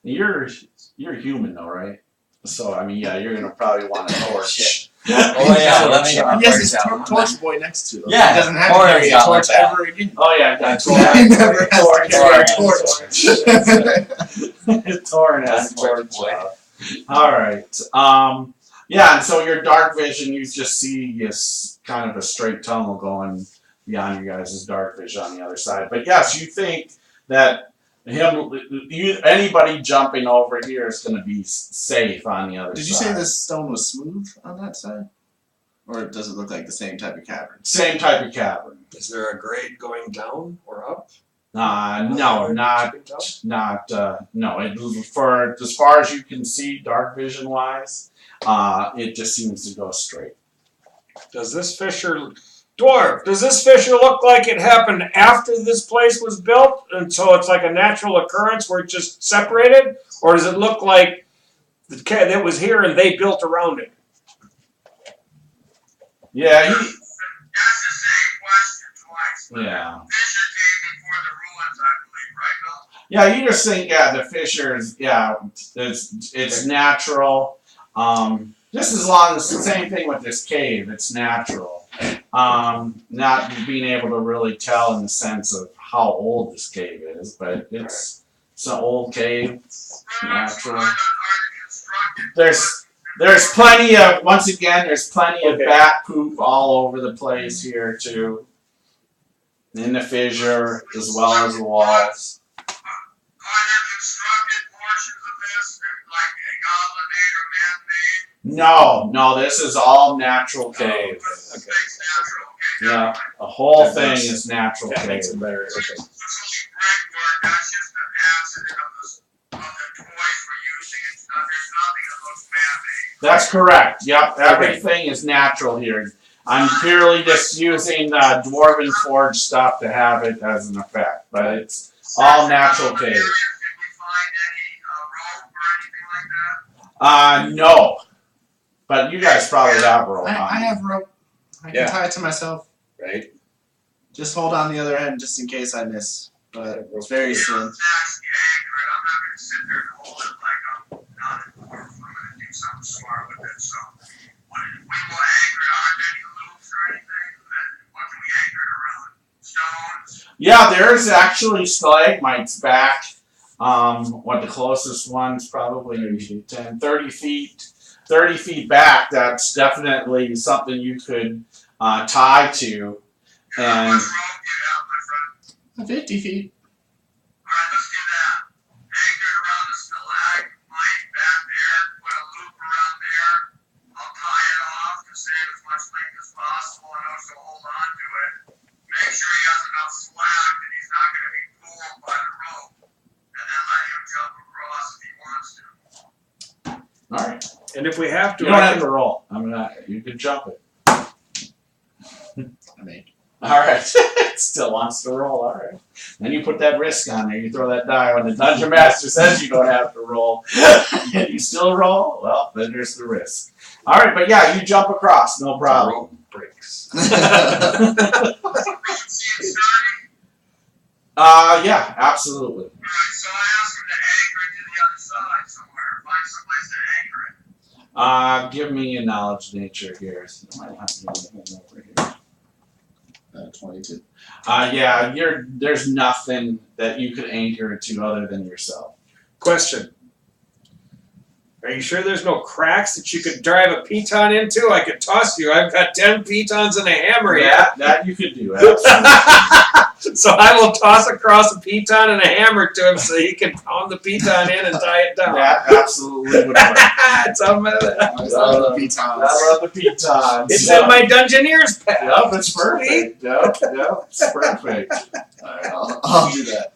You're human though, right? So I mean, yeah, you're gonna probably want a torch. Oh yeah, let me get my He has torch his out. torch boy next to him. Yeah, He doesn't have to Tor's carry a got torch like that. ever again. Oh yeah, got He never has to carry a torch. Torn has a torch. All right. Yeah, and so your dark vision, you just see is kind of a straight tunnel going beyond you guys' dark vision on the other side. But yes, you think that anybody jumping over here is going to be safe on the other side. Did you say this stone was smooth on that side? Or does it look like the same type of cavern? Same type of cavern. Is there a grade going down or up? No, not. No. For as far as you can see, dark vision wise, it just seems to go straight. Does this fissure look like it happened after this place was built, and so it's like a natural occurrence where it just separated, or does it look like it was here and they built around it? Yeah. That's the same question twice. Yeah. Fisher came before the ruins, I believe, right, Bill? Yeah, you just think, the fissures, it's natural. Just as long as the same thing with this cave, it's natural. Not being able to really tell in the sense of how old this cave is, but it's an old cave, natural. There's plenty of, once again, there's plenty of bat poop all over the place here too. In the fissure, as well as the walls. Are there constructed portions of this, like goblin-made or man-made? No, this is all natural cave. It's natural, okay. Yeah, the whole thing is natural That cave. makes it better. Okay. This will be brickwork, that's just an accident of the toys we're using. There's nothing that looks man-made. That's correct. Yep, everything is natural here. I'm purely just using dwarven forge stuff to have it as an effect, but it's all natural cave. Did we find any rope or anything like that? No, but you guys probably have rope. I have rope. I can Yeah. tie it to myself. Right. Just hold on the other end just in case I miss. But it's very You slim. don't actually anchor it. I'm not going to sit there and hold it like I'm not a dwarf. I'm going to do something smart with it. So we will anchor it. Aren't there any loops or anything? What can we anchor it around? Stones? Yeah, there's actually stalagmites back. What the closest one's probably 30 feet. 30 feet back, that's definitely something you could tie to. How And much rope do you have, my friend? 50 feet. Alright, let's do that. Anchor it around the stalagmite back there. Put a loop around there. I'll tie it off to save as much length as possible. I know she'll hold on to it. Make sure he has enough slack that he's not going to be pulled by the rope. And then let him jump across if he wants to. all right, And if we have to, you don't have to roll. You can jump it. I mean, All right, it still wants to roll. All right, then you put that risk on there. You throw that die when the dungeon master says you don't have to roll. And you still roll. Well, then there's the risk. All right, but yeah, you jump across, no problem. rope breaks. Rope seems sturdy. Yeah, absolutely. Alright, so I asked him to anchor it to the other side somewhere. Find someplace to anchor it. Give me a knowledge nature here. So I might have to go over here. 22. Yeah, there's nothing that you could anchor it to other than yourself. Question. Are you sure there's no cracks that you could drive a piton into? I could toss you. I've got 10 pitons and a hammer here. That you could do. Absolutely. So I will toss across a piton and a hammer to him so he can pound the piton in and tie it down. That absolutely would work. It's on my list. I love the pitons. I love the pitons. It's in my Dungeoneer's pack. Yep, it's perfect. Yep, it's perfect. Alright, I'll do that.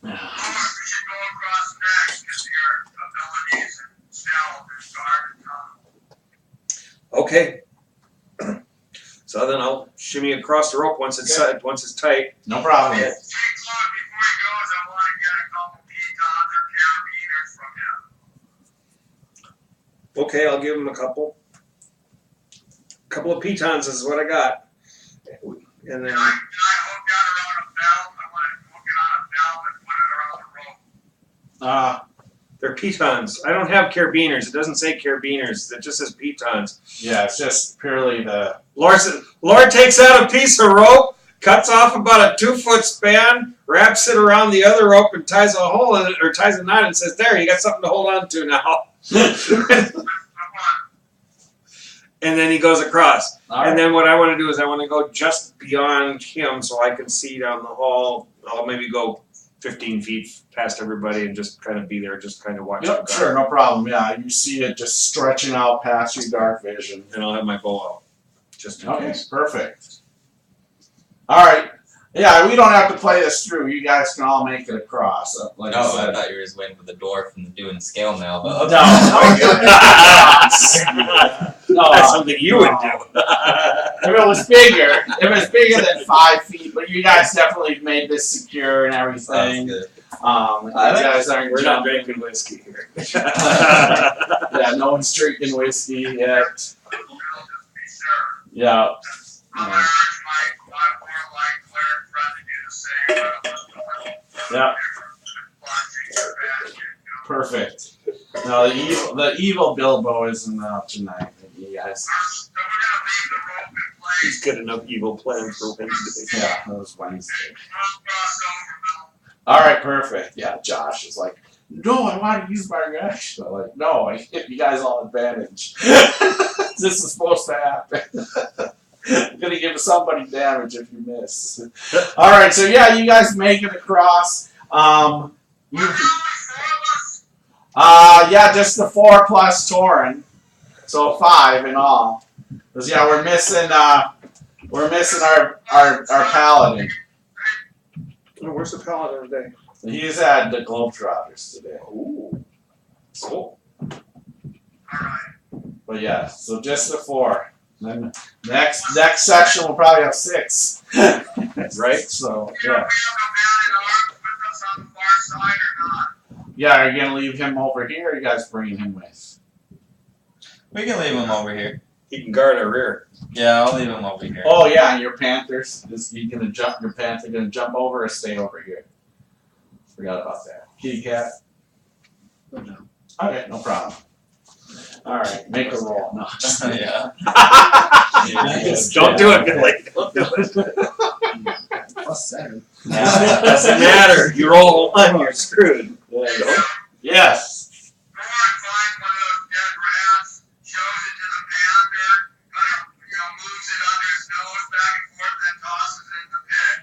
Or we should go across next because your abilities and stealth and guard and tunnel. Okay. So then I'll shimmy across the rope once it's tight. No problem. Take look, before he goes, I want to get a couple pitons or carabiners from him. Okay, I'll give him a couple. Couple of pitons is what I got. And then Can I hook that around a belt? I want to hook it on a belt and put it around the rope. they're pitons. I don't have carabiners. It doesn't say carabiners. It just says pitons. Yeah, it's just purely the. Lord takes out a piece of rope, cuts off about a 2-foot span, wraps it around the other rope, and ties a hole in it, or ties a knot, and says, "There, you got something to hold on to now." And then he goes across. And then what I want to do is I want to go just beyond him so I can see down the hall. I'll maybe go 15 feet past everybody and just kind of be there, just kind of watching. Yep, sure, no problem. Yeah, you see it just stretching out past your dark vision. And I'll have my bow out, just in Okay, case. perfect. All right. Yeah, we don't have to play this through. You guys can all make it across. Like No, I I said. thought you were just waiting for the door from doing scale mail, but No, no, That's something you would do. If it was bigger than 5 feet, but you guys definitely made this secure and sounds everything. good. You guys aren't We're not jumping. drinking whiskey here. Yeah, no one's drinking whiskey yet. I'll just be sure. Yeah. I'm gonna urge my warlike cleric friend to do the same. Yeah. Perfect. No, the evil Bilbo isn't out tonight. You guys. So we're gonna leave the rope in place. He's got enough evil plans for Wednesday. Yeah, that was Wednesday. Don't cross over, Bill. All right, perfect. Yeah, Josh is like, no, I want to use my reaction. I'm like, no, I give you guys all advantage. This is supposed to happen. I'm gonna give somebody damage if you miss. All right, so yeah, you guys make it across. We're the only 4 of us. Yeah, just the 4 plus Torin, so 5 in all. Cause yeah, we're missing our paladin. Oh, where's the paladin today? He's at the Globetrotters today. Ooh. Cool. Alright. But yeah, so just the 4. Then next section we'll probably have 6. Right? So Do we have a man in arms with us on the far side or not? yeah, are you gonna leave him over here or are you guys bringing him with? We can leave him over here. He can guard our rear. Yeah, I'll leave him over here. Oh yeah, and your Panthers. Is he gonna jump your Panther gonna jump over or stay over here? Forgot about that. Kitty cat? Okay, no problem. Alright, make a roll. No. Yeah. Don't do it, Billy. Don't do it. +7. Doesn't matter. You roll a 1, you're screwed. Yes. Go on, find one of those dead rats, shows it to the panther, kind of, moves it under his nose back and forth, then tosses it in the pit.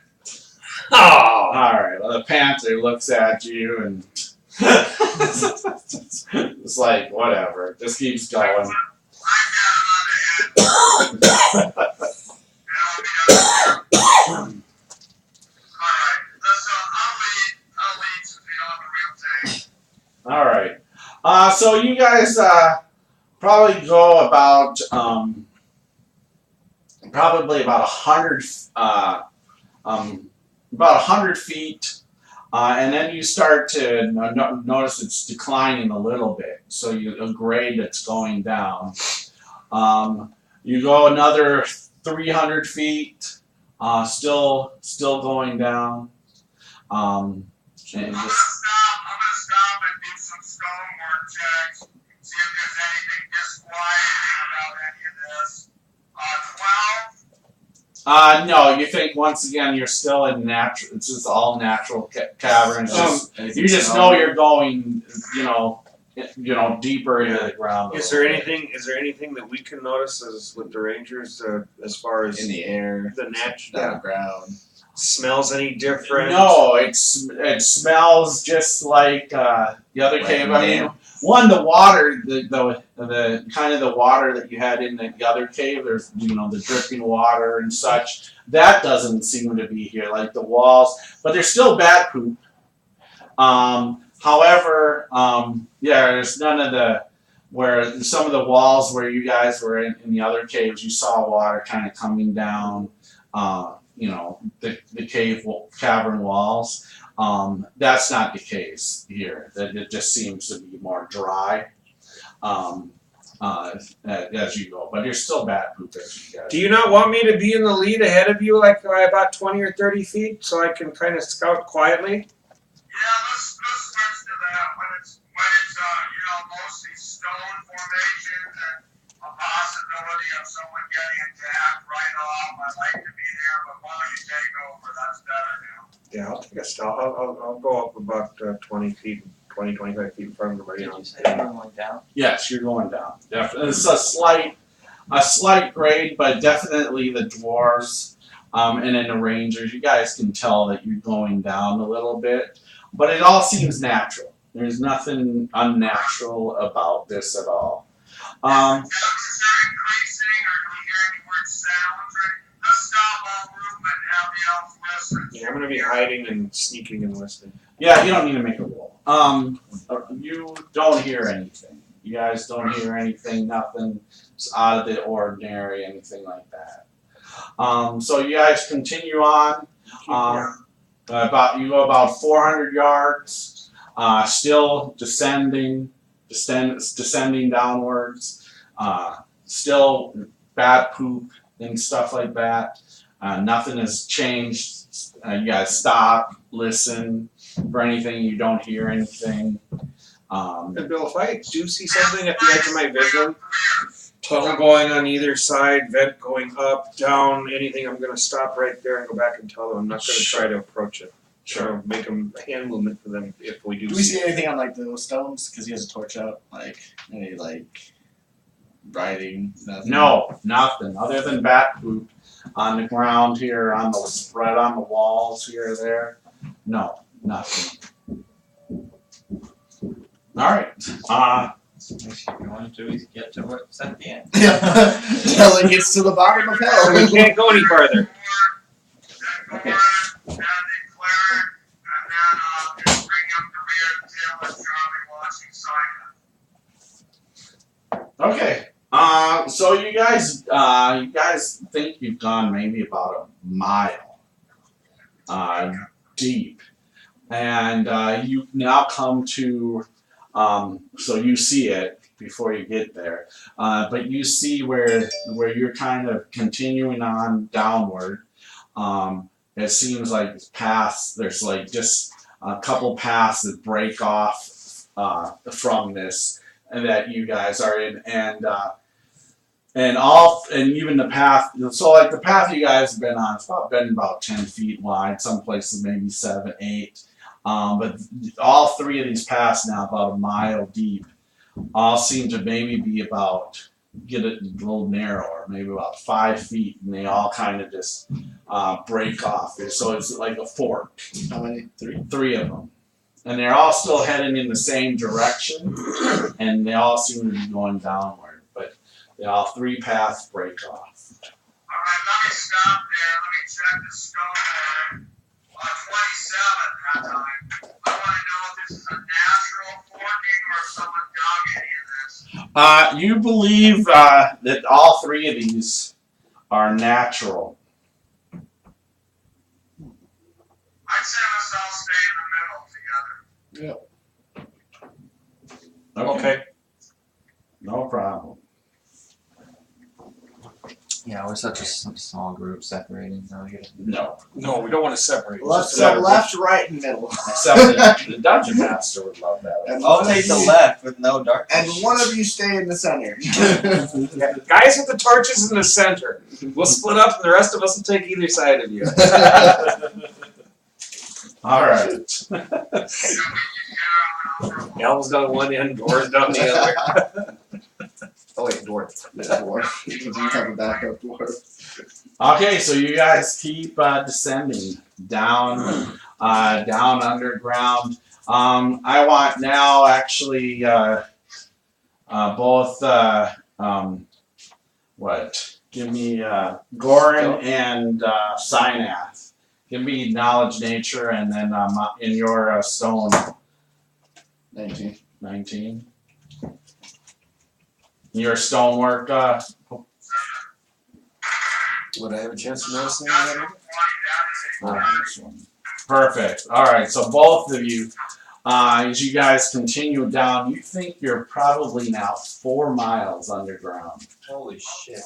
Oh. Alright, well, the Panther looks at you and it's like, whatever. Just keeps going. I pat him on the head. And I'll be done. Alright, I'll lead since we don't have a real tank. Alright. So you guys probably go about probably about 100 feet, and then you start to notice it's declining a little bit. So a grade that's going down. You go another 300 feet, still going down. I'm gonna stop and do some stonework checks, see if there's anything disquieting about any of this. 12. No, you think once again you're still in natural. It's just all natural caverns. You just know you're going, deeper into the ground. Is there anything that we can notice as with the Rangers as far as In the air, the down natural the ground. smells any different? No, it smells just like the other Like cave. I mean, damp. the water, the kind of the water that you had in the other cave. There's the dripping water and such. That doesn't seem to be here. Like the walls, but there's still bat poop. However, there's none of where some of the walls where you guys were in the other caves, you saw water kind of coming down. The cavern walls. That's not the case here. That it just seems to be more dry. as you go, but there's still bat poop as you guys. Do you not want me to be in the lead ahead of you, like by about 20 or 30 feet, so I can kind of scout quietly? Yeah, let's switch to that when it's mostly stone formations and a possibility of someone getting attacked right off. I'd like to be there, but why don't you take over? That's better now. Yeah, I'll take a scout. I'll go up about 20 feet, 20, 25 feet in front of everybody Did else. you say you were going down? Yes, you're going down. Definitely, it's a slight grade, but definitely the dwarves, and then the rangers. You guys can tell that you're going down a little bit, but it all seems natural. There's nothing unnatural about this at all. Is there increasing, or do we hear any weird sounds? Let's stop all movement and have the elves listen. Yeah, I'm gonna be hiding and sneaking and listening. Yeah, you don't need to make a roll. You don't hear anything. You guys don't hear anything. Nothing's out of the ordinary, anything like that. So you guys continue on. You go about 400 yards. Still descending downwards. Still bat poop and stuff like that. Nothing has changed. You guys stop, listen for anything. You don't hear anything. And Bill, if I do see something at the edge of my vision, tunnel going on either side, vent going up, down, anything, I'm gonna stop right there and go back and tell them. I'm not gonna try to approach it. Sure. Make a hand movement for them if we do. Do we see anything on like those stones? Because he has a torch out, like any like writing. Nothing. No, nothing other than bat poop on the ground here, on the spread on the walls here or there. No, nothing. All right. If you want to get to what's at the end. Yeah. Until it gets to the bottom of We hell. can't go any farther. And the cleric, and then just bring up the rear of the tail as Charlie watching Simon. Okay. So you guys think you've gone maybe about a mile deep, and you now come to. So you see it before you get there, but you see where you're kind of continuing on downward. It seems like paths. There's like just a couple paths that break off from this, and that you guys are in, and even the path. So like the path you guys have been on, it's been about 10 feet wide. Some places maybe 7, 8. But all three of these paths now about a mile deep, all seem to maybe be get it a little narrower, maybe about 5 feet, and they all kind of just break off. So it's like a fork. How many? 3. 3 of them. And they're all still heading in the same direction, and they all seem to be going downward, but they all 3 paths break off. Alright, let me stop there. Let me check the stone there. 27 that time. I want to know if this is a natural forking or if someone dug any of this. You believe that all 3 of these are natural. I'd say let's all stay in the middle together. Okay. No problem. Yeah, we're such a small group separating. No. No, we don't want to separate. Left, so left, right, and middle. Except the Dungeon Master would love that. And I'll take the left with no dark. And one of you stay in the center. Yeah, guys with the torches in the center. We'll split up, and the rest of us will take either side of you. All right. Elves down one end, doors down the other. Oh wait, dwarf. Dwarf. He doesn't have a backup dwarf. Okay, so you guys keep descending down underground. I want now actually both Give me Goran and Synath. Give me knowledge, nature, and then in your stone. 19. 19. Your stonework. Would I have a chance to notice Perfect. All right. So both of you As you guys continue down, you think you're probably now 4 miles underground. Holy shit.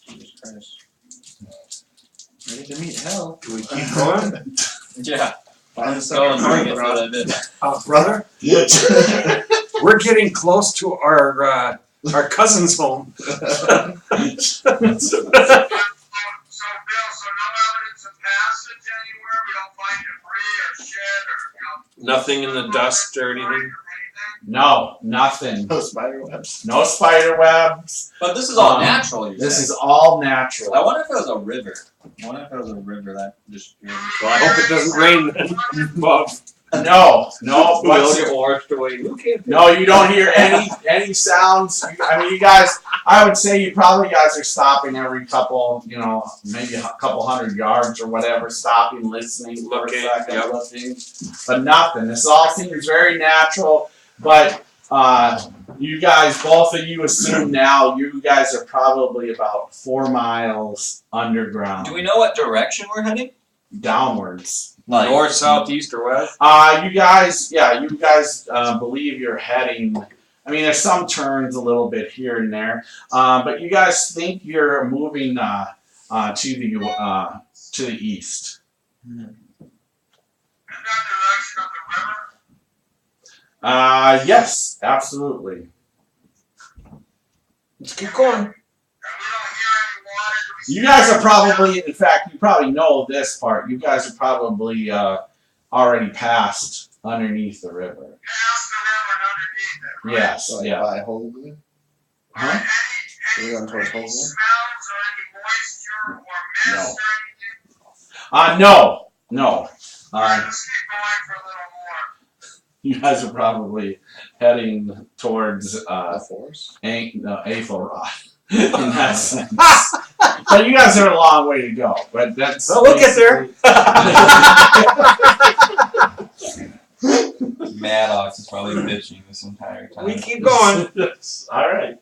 Jesus Christ. Ready to meet hell. Do we keep going? Yeah. Find the Go and bring it, bro. what I did. Brother, we're getting close to our cousin's home. So, Bill, so no evidence of passage anywhere? We don't find debris or shit or, Nothing in the dust or anything. No, nothing. No spider webs. No spider webs. But this is all Um, natural, you're This saying. is all natural. I wonder if it was a river. I wonder if it was a river that just. Well, I hope it doesn't rain then, Bob. No, no. We'll what's- get washed away. Who can't No, you don't hear any sounds. I mean, you guys. I would say you probably guys are stopping every couple, maybe a couple 100 yards or whatever, stopping, listening, Looking, for a second, yep. looking, but nothing. This all seems very natural. But you guys, both of you, assume now you guys are probably about 4 miles underground. Do we know what direction we're heading? Downwards. Like north, south, east, or west? You guys believe you're heading. I mean, there's some turns a little bit here and there, but you guys think you're moving to the east. in that direction of the river? Yes, absolutely. Let's keep going. And we don't hear any water? Do we see You guys are any probably, in fact, you probably know this part. You guys are probably already past underneath the river. past the river and underneath it, right? Yes, Like yeah. by Holy. Huh? Any, Are we going towards any Holy? smells or any moisture or mist or anything? No. Alright, let's keep going for a little more. You guys are probably heading towards The force. Aethelrod in that sense. But you guys are a long way to go. But that's Well, we'll get there. Maddox is probably bitching this entire time. We keep going. All right.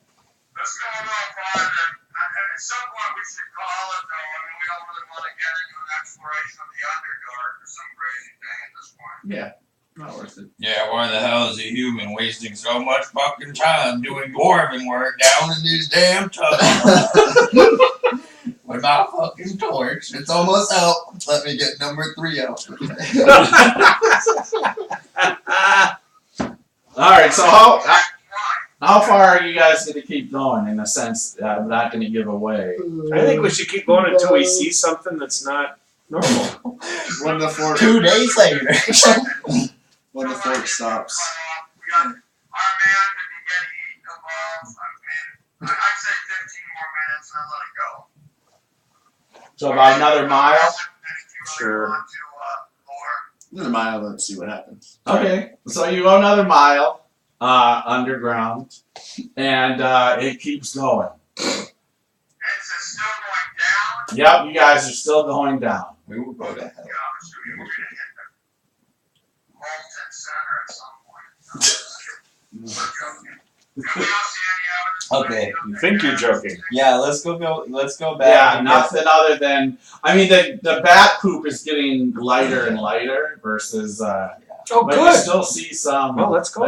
Let's go a little farther. At some point we should call it though. I mean, we don't really want to get into an exploration of the Underdark or some crazy thing at this point. Yeah. Not worth it. Yeah, why the hell is a human wasting so much fucking time doing dwarven work down in these damn tunnels? With my fucking torch. It's almost out. Let me get number 3 out. All right. So how far are you guys going to keep going? In a sense, I'm not going to give away. I think we should keep going until we see something that's not normal. When the force. 2 days later. When the force stops. We got our man to be getting eaten above. I'd say 15 more minutes and then let it go. So about another mile. If you really Sure. want to lure. Another mile. Let's see what happens. Okay. So you go another mile underground, and it keeps going. It's still going down. Yep. You guys are still going down. We will go to hell. Yeah, I'm assuming we're going to hit the molten center at some point. We're joking. And we don't see any evidence. Okay, You think you're joking. Yeah, let's go back. Yeah, and nothing other than, I mean, the bat poop is getting lighter and lighter versus, Oh, but you good. still see some. Well, let's go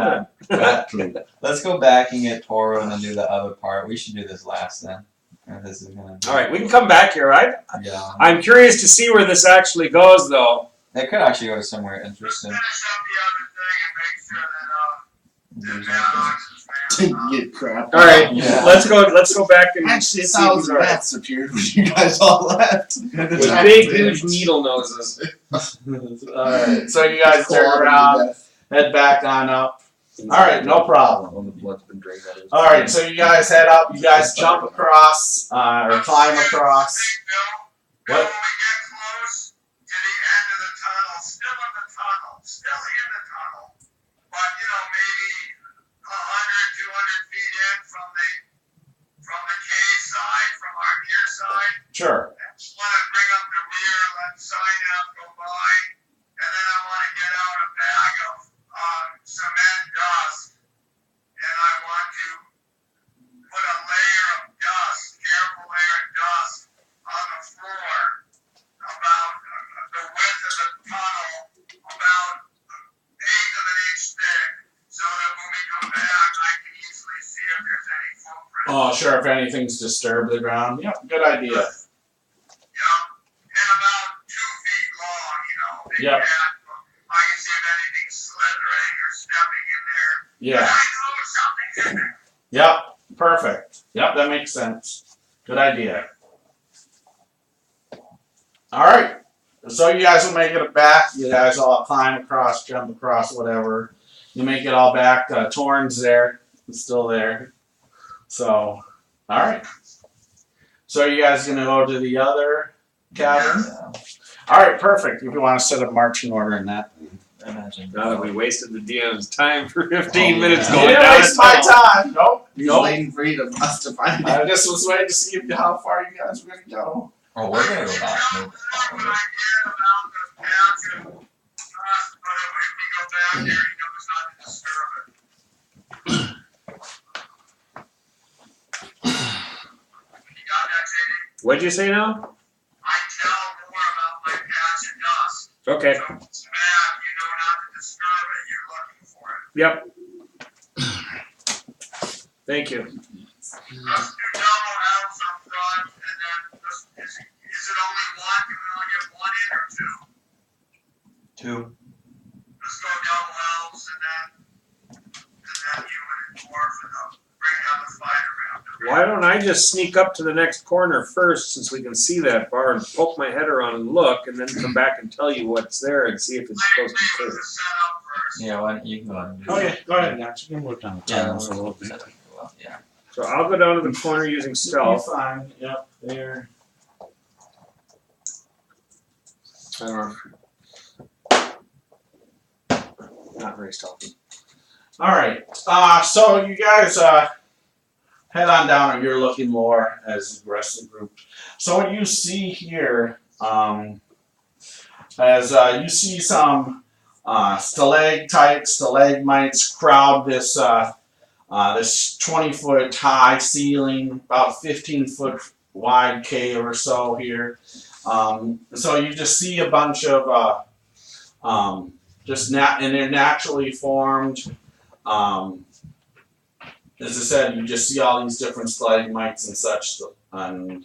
bat poop. Let's go back and get Toro and then do the other part. We should do this last then. If this is gonna be, All right, we can come back here, right? Yeah. I'm curious to see where this actually goes, though. It could actually go to somewhere Let's interesting. finish up the other thing and make sure There's that Maddox's Get crap. All right, Yeah. let's go back and Actually, see who's 1,000 right. bats appeared when you guys all left. With big, huge needle noses. Alright, so you guys turn around, head back on up. Alright, no problem. All the blood's been drained out of his Alright, so you guys head up, you guys jump across, or climb across. Bill, What? when we get close to the end of the tunnel, still in the tunnel, but maybe 100, 200 feet in from the cave side, from our near side. Sure. Just want to bring up the rear, let sign out go by, and then I want to get out a bag of cement dust, and I want to put a layer of dust, careful layer of dust, on the floor Oh, sure. If anything's disturbed the ground. Yep. Good idea. Yeah, and about 2 feet long, you know. And Yep. I can see if anything's slithering or stepping in there. Yeah. I know something's in there. Yep. Perfect. Yep. That makes sense. Good idea. All right. So you guys will make it back. You guys all climb across, jump across, whatever. You make it all back. Torn's there. It's still there. So, all right. So you guys gonna go to the other cabin? All right, perfect. If you want to set a marching order in that. I imagine. Now that we wasted the DM's time for 15 Oh, minutes yeah. going You didn't down waste a my tunnel. time. Nope. He's Nope. waiting for you to us to find I it. just was waiting to see how far you guys were gonna go. Oh, we're gonna go back. I have an idea about the patch and us, but if we go back there, he knows not to disturb it. You got that, JD? What'd you say now? I tell more about my patch and dust. Okay. So if it's bad, you know not to disturb it. You're looking for it. Yep. Thank you. Just do double elves up front, and then is it only one? Can we only get one in or two? 2. Let's go double elves, and then you and dwarf, and bring another fighter around. Why don't I just sneak up to the next corner first, since we can see that far, and poke my head around and look, and then come back and tell you what's there and see if it's supposed to be Let's true. set up first. Yeah, why don't you go ahead and do Okay, go ahead. Now you can work down the Yeah, tunnels a little bit. well, yeah. So I'll go down to the corner using stealth. You're fine. Yep. There. I don't know. Not very stealthy. All right. So you guys head on down, and you're looking more as the rest of the group. So what you see here, as you see some stalactites, stalagmites crowd this this 20-foot high ceiling, about 15-foot wide cave or so here. So you just see a bunch of and they're naturally formed. As I said, you just see all these different stalagmites and such, and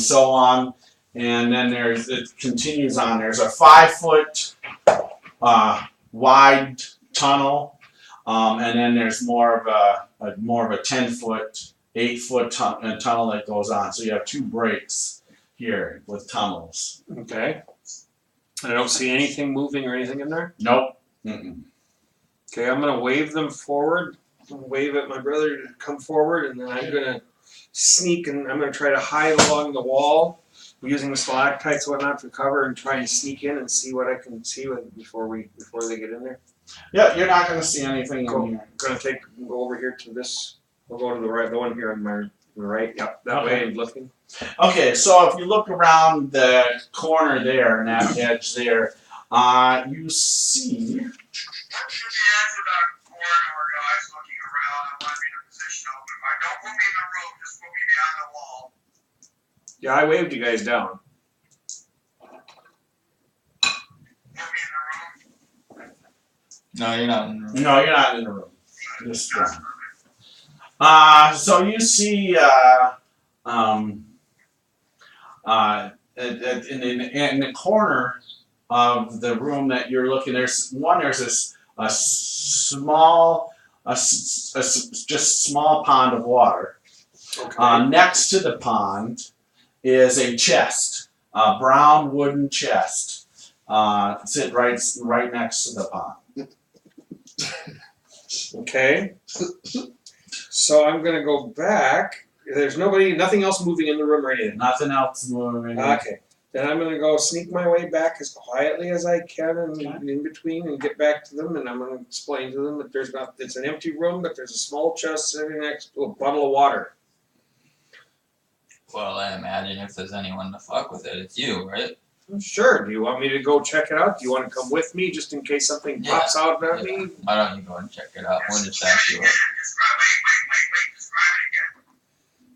so on. And then it continues on. There's a 5-foot wide tunnel, and then there's more of a 10-foot, 8-foot tunnel that goes on. So you have 2 breaks here with tunnels. Okay. I don't see anything moving or anything in there. Nope. Mm-mm. Okay, I'm gonna wave them forward. I'm gonna wave at my brother to come forward, and then I'm gonna sneak and I'm gonna try to hide along the wall, using the stalactites and whatnot for cover, and try and sneak in and see what I can see before they get in there. Yeah, you're not going to see anything in here. Gonna go over here to this. We'll go to the right, the one here on the right. Yep, that way and looking. Okay, so if you look around the corner there, and that edge there, you see. Should be after that corridor, guys, looking around. I want to be in a position to open fire. Don't put me in the room, just put me behind the wall. Yeah, I waved you guys down. Put me in the room. No, you're not in the room. No, you're not in the room. Just, so you see, in the corner of the room that you're looking, there's this small, just small pond of water. Okay. Next to the pond is a chest, a brown wooden chest. Sit right next to the pond. Okay. So I'm gonna go back. There's nothing else moving in the room or anything. Nothing else moving. Okay. Then I'm gonna go sneak my way back as quietly as I can and in between and get back to them, and I'm gonna explain to them that it's an empty room, but there's a small chest sitting next to a bottle of water. Well, I imagine if there's anyone to fuck with it, it's you, right? Sure. Do you want me to go check it out? Do you want to come with me just in case something pops out at me? Why don't you go and check it out? We'll just ask you. Wait. Describe it again.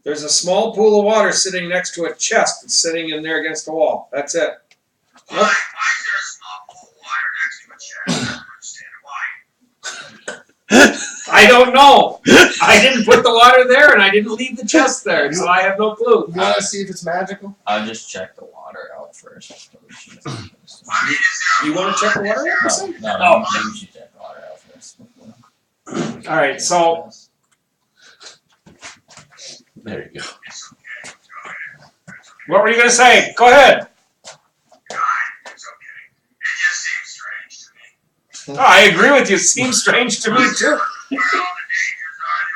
There's a small pool of water sitting next to a chest that's sitting in there against the wall. That's it. Why is there a small pool of water next to a chest? I don't understand why. I I don't know. I didn't put the water there, and I didn't leave the chest there, so I have no clue. You want to see if it's magical? I'll just check the water out first. You want to check the water? No, you should check the water out first. All right, so There you go. what were you gonna say? Go ahead. It's okay. It just seems strange to me. Oh, I agree with you. It seems strange to me too. Where all the dangers are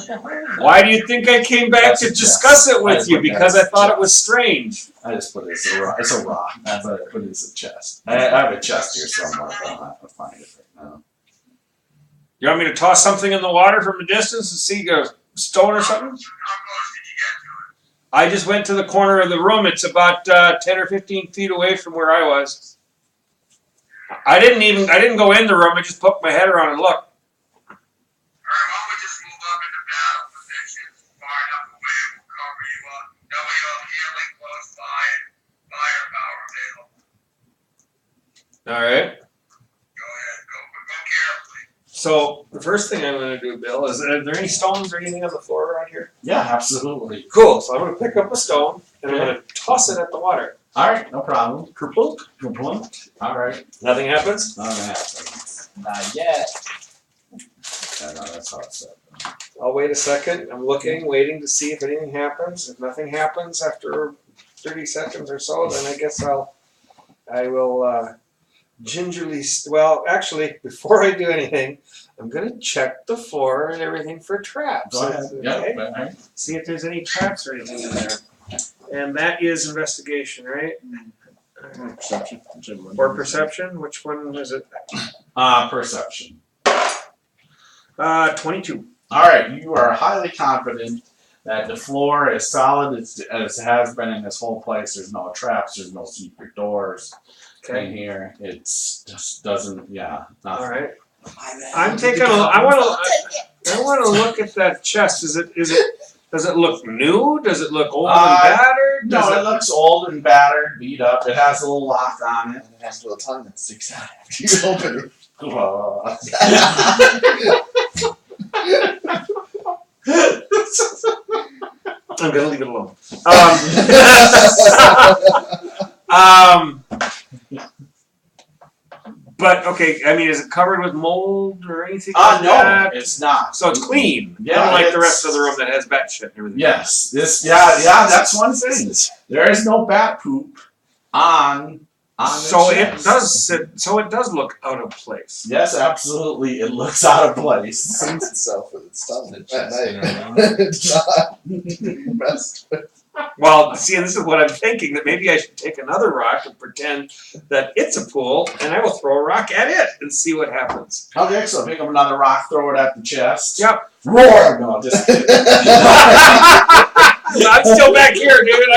the old-fashioned way. Why do you think I came back to discuss it with you? Because I thought it was strange. I just put it as a rock. It's a rock. But I put it as a chest. I have a chest here somewhere, but I'm not gonna find it right now. You want me to toss something in the water from a distance and see a stone or something? How close did you get to it? I just went to the corner of the room. It's about 10 or 15 feet away from where I was. I didn't go in the room. I just poked my head around and looked. Alright, why don't we just move up into battle position? Far enough away, we'll cover you up. That way you'll have healing close by and firepower available. All right. Go ahead, go carefully. So the first thing I'm going to do, Bill, is are there any stones or anything on the floor around here? Yeah, absolutely. Cool. So I'm going to pick up a stone and I'm going to toss it at the water. All right, no problem. Kerplunk. All right. Nothing happens. Not gonna happen. Not yet. Yeah, no, that's how it's set. I'll wait a second. I'm looking, waiting to see if anything happens. If nothing happens after 30 seconds or so, then I guess I will gingerly. Well, actually, before I do anything, I'm gonna check the floor and everything for traps. Go ahead. Okay? Yep. All right. See if there's any traps or anything in there. And that is investigation, right? Perception. Or perception? Which one is it? Perception. 22. All right, you are highly confident that the floor is solid as it has been in this whole place. There's no traps. There's no secret doors in Okay. here. It's just doesn't. Yeah. Nothing. All right. I'm taking. I want to look at that chest. Is it? Does it look new? Does it look old and battered? No, Does it looks old and battered, beat up. It has a little lock on it. And it has a little tongue that sticks out after you open it. I'm gonna leave it alone. But okay, I mean, is it covered with mold or anything like No, that? it's not. So it's clean. Yeah, Unlike the it's- rest of the room that has bat shit and everything. Yes, that's one thing. There is no bat poop on So the it chest. does. So it does look out of place. Yes, absolutely. It looks out of place. Sings itself with its tongue at Chest night. in a room. It's not best. Well, see, this is what I'm thinking. That maybe I should take another rock and pretend that it's a pool, and I will throw a rock at it and see what happens. Okay, so pick up another rock, throw it at the chest. Yep. Roar! No, just kidding. I'm still back here, dude.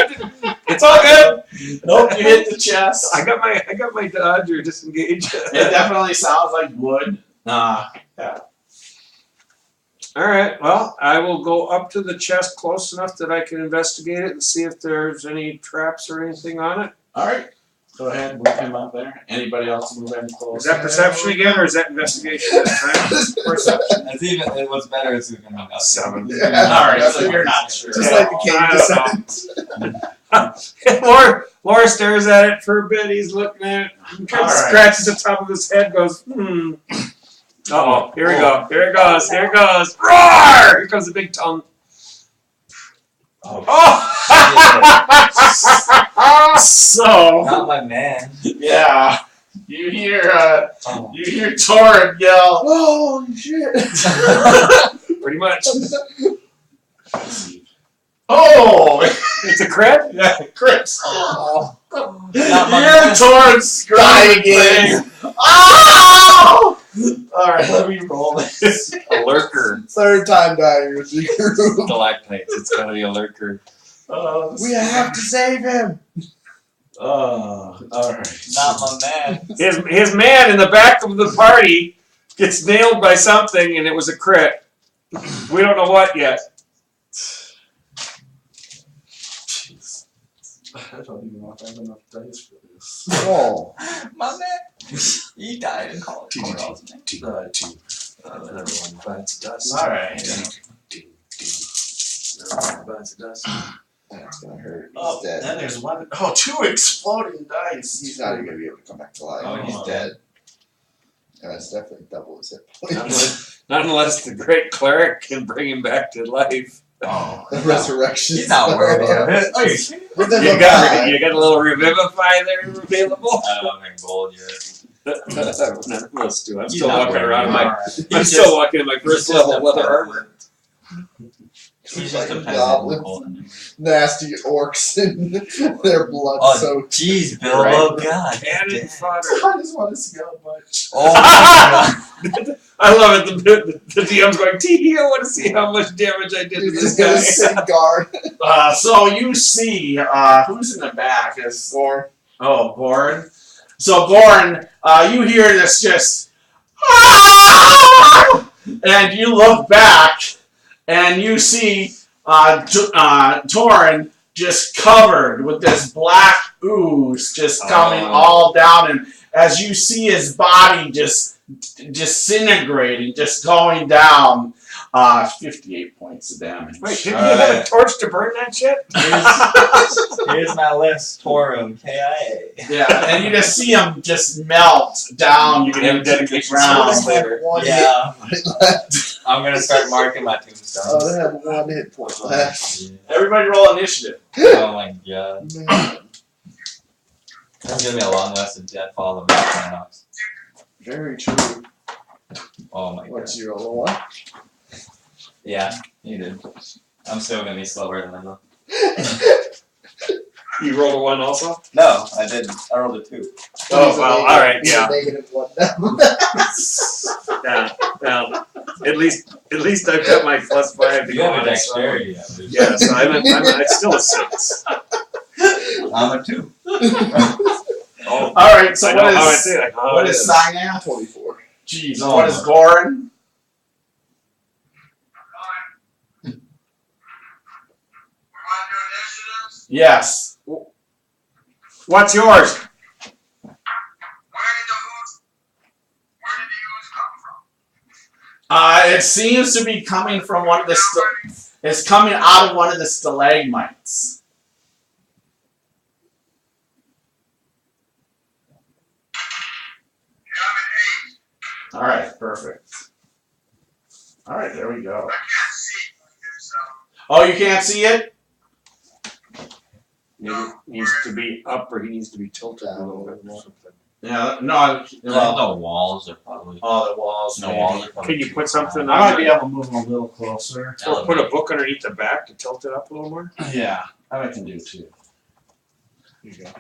It's all good. Nope, you hit the chest. I got my dodge or disengage. It definitely sounds like wood. All right. Well, I will go up to the chest close enough that I can investigate it and see if there's any traps or anything on it. All right. Go ahead, move him up there. Anybody else move in close? Is that perception again, or is that investigation this time? Perception. It's even. What's better is zooming out. 7. All right, so you're not sure. Just like the cave descent. Laura stares at it for a bit. He's looking at it. Kind of All right. scratches the top of his head. Goes, Uh-oh. Here we go. Here it goes. Here it goes. Roar! Here comes the big tongue. Oh! So, Not my man. yeah, you hear Oh. Torrin yell. Oh shit! Pretty much. Oh, It's a crit? yeah, Chris. Oh. Not You my hear man. Torrin scream Die again. Oh! All right, let me roll this. A lurker. Third time dying with you. Stalactites. It's gonna be a lurker. We have to save him. All right. Not my man. His man in the back of the party gets nailed by something, and it was a crit. We don't know what yet. Jeez. I don't even know if I have enough dice for this. Oh. My man. He died in college. Two. Another one bites dust. All right. Ding, ding. Another one bites dust. That's gonna hurt. He's Oh, dead. then there's one. Oh, 2 exploding dice. He's not even gonna be able to come back to life. Oh, He's no. dead. That's definitely double his hit Not points. unless, not unless the great cleric can bring him back to life. Oh, The resurrection. he's not worthy of it. Are you kidding? But then You look got, back. you got a little revivify there available? I don't have any gold yet. None of us do. I'm He's still not walking worthy around of my. it. Alright. I'm still walking in my first level leather armor. He's Like just a a peasant goblin. with golden. Nasty orcs and their blood Oh, soaked. jeez, Bilbo, God. Cannon damn. fodder. I just want to see how much. Oh, my God. I love it. The DM's going, tee, I want to see how much damage I did to He's this just gonna guy. sit guard. So you see, who's in the back? Is Or Goran. So Goran, you hear this just, "Ah!" and you look back, and you see Torin just covered with this black ooze just coming all down, and as you see his body just disintegrating, just going down. 58 points of damage. Wait, didn't you have a torch to burn that shit? Here's my list. Torum, KIA. Yeah, and you just see him just melt down You can have into the dedication ground. service later. one Yeah, hit point left. I'm gonna start marking my tombstones. Oh, they have one hit point left. Everybody roll initiative. Oh my God. Man, That's gonna be a long list of deadfall of Knox. very true. Oh my God. What's your other one? Yeah, you did. I'm still gonna be slower than him though. You rolled a 1 also? No, I didn't. I rolled a 2. Oh, well, alright, yeah. -1 now. Yeah. At least I've got my +5 to You go have a on. dexterity. Yeah, so it's still a 6. I'm a 2. Oh, All right, so I know how it's what is Signath? 24. Jeez, Oh what is my. Goran? We want to do initiatives? Yes. What's yours? Where did the ooze come from? It seems to be coming from one of the. It's coming out of one of the stalagmites. You have an 8. All right, perfect. All right, there we go. I can't see it, so. Oh, you can't see it? Maybe it needs to be up or he needs to be tilted a little bit more. Yeah, no. Well, the walls are probably. Oh, the walls. No maybe. walls are probably. Can you put something I on might be able to move them a little closer. Or put a book underneath the back to tilt it up a little more? Yeah, I can do too. There you go.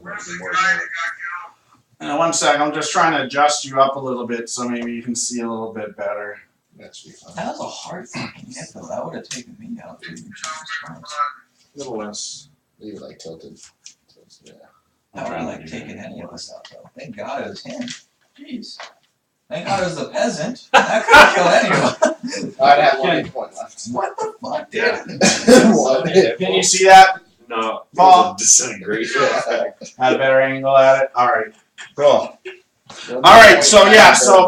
Where's the guy that got killed? One sec, I'm just trying to adjust you up a little bit so maybe you can see a little bit better. That should be fine. That was a hard fucking hit though. That would have taken me out too. Jesus Christ. A little less. Leave it like tilted. Yeah. That would have like taken any of us out though. Thank God it was him. Jeez. Thank God it was the peasant. That couldn't kill anyone. I'd have 1 hit point left. What the fuck, dude? Yeah. One hit Can you see that? No, Paul. disintegration. effect. Had a better angle at it? Alright, cool. 1 Alright, so point yeah, left. so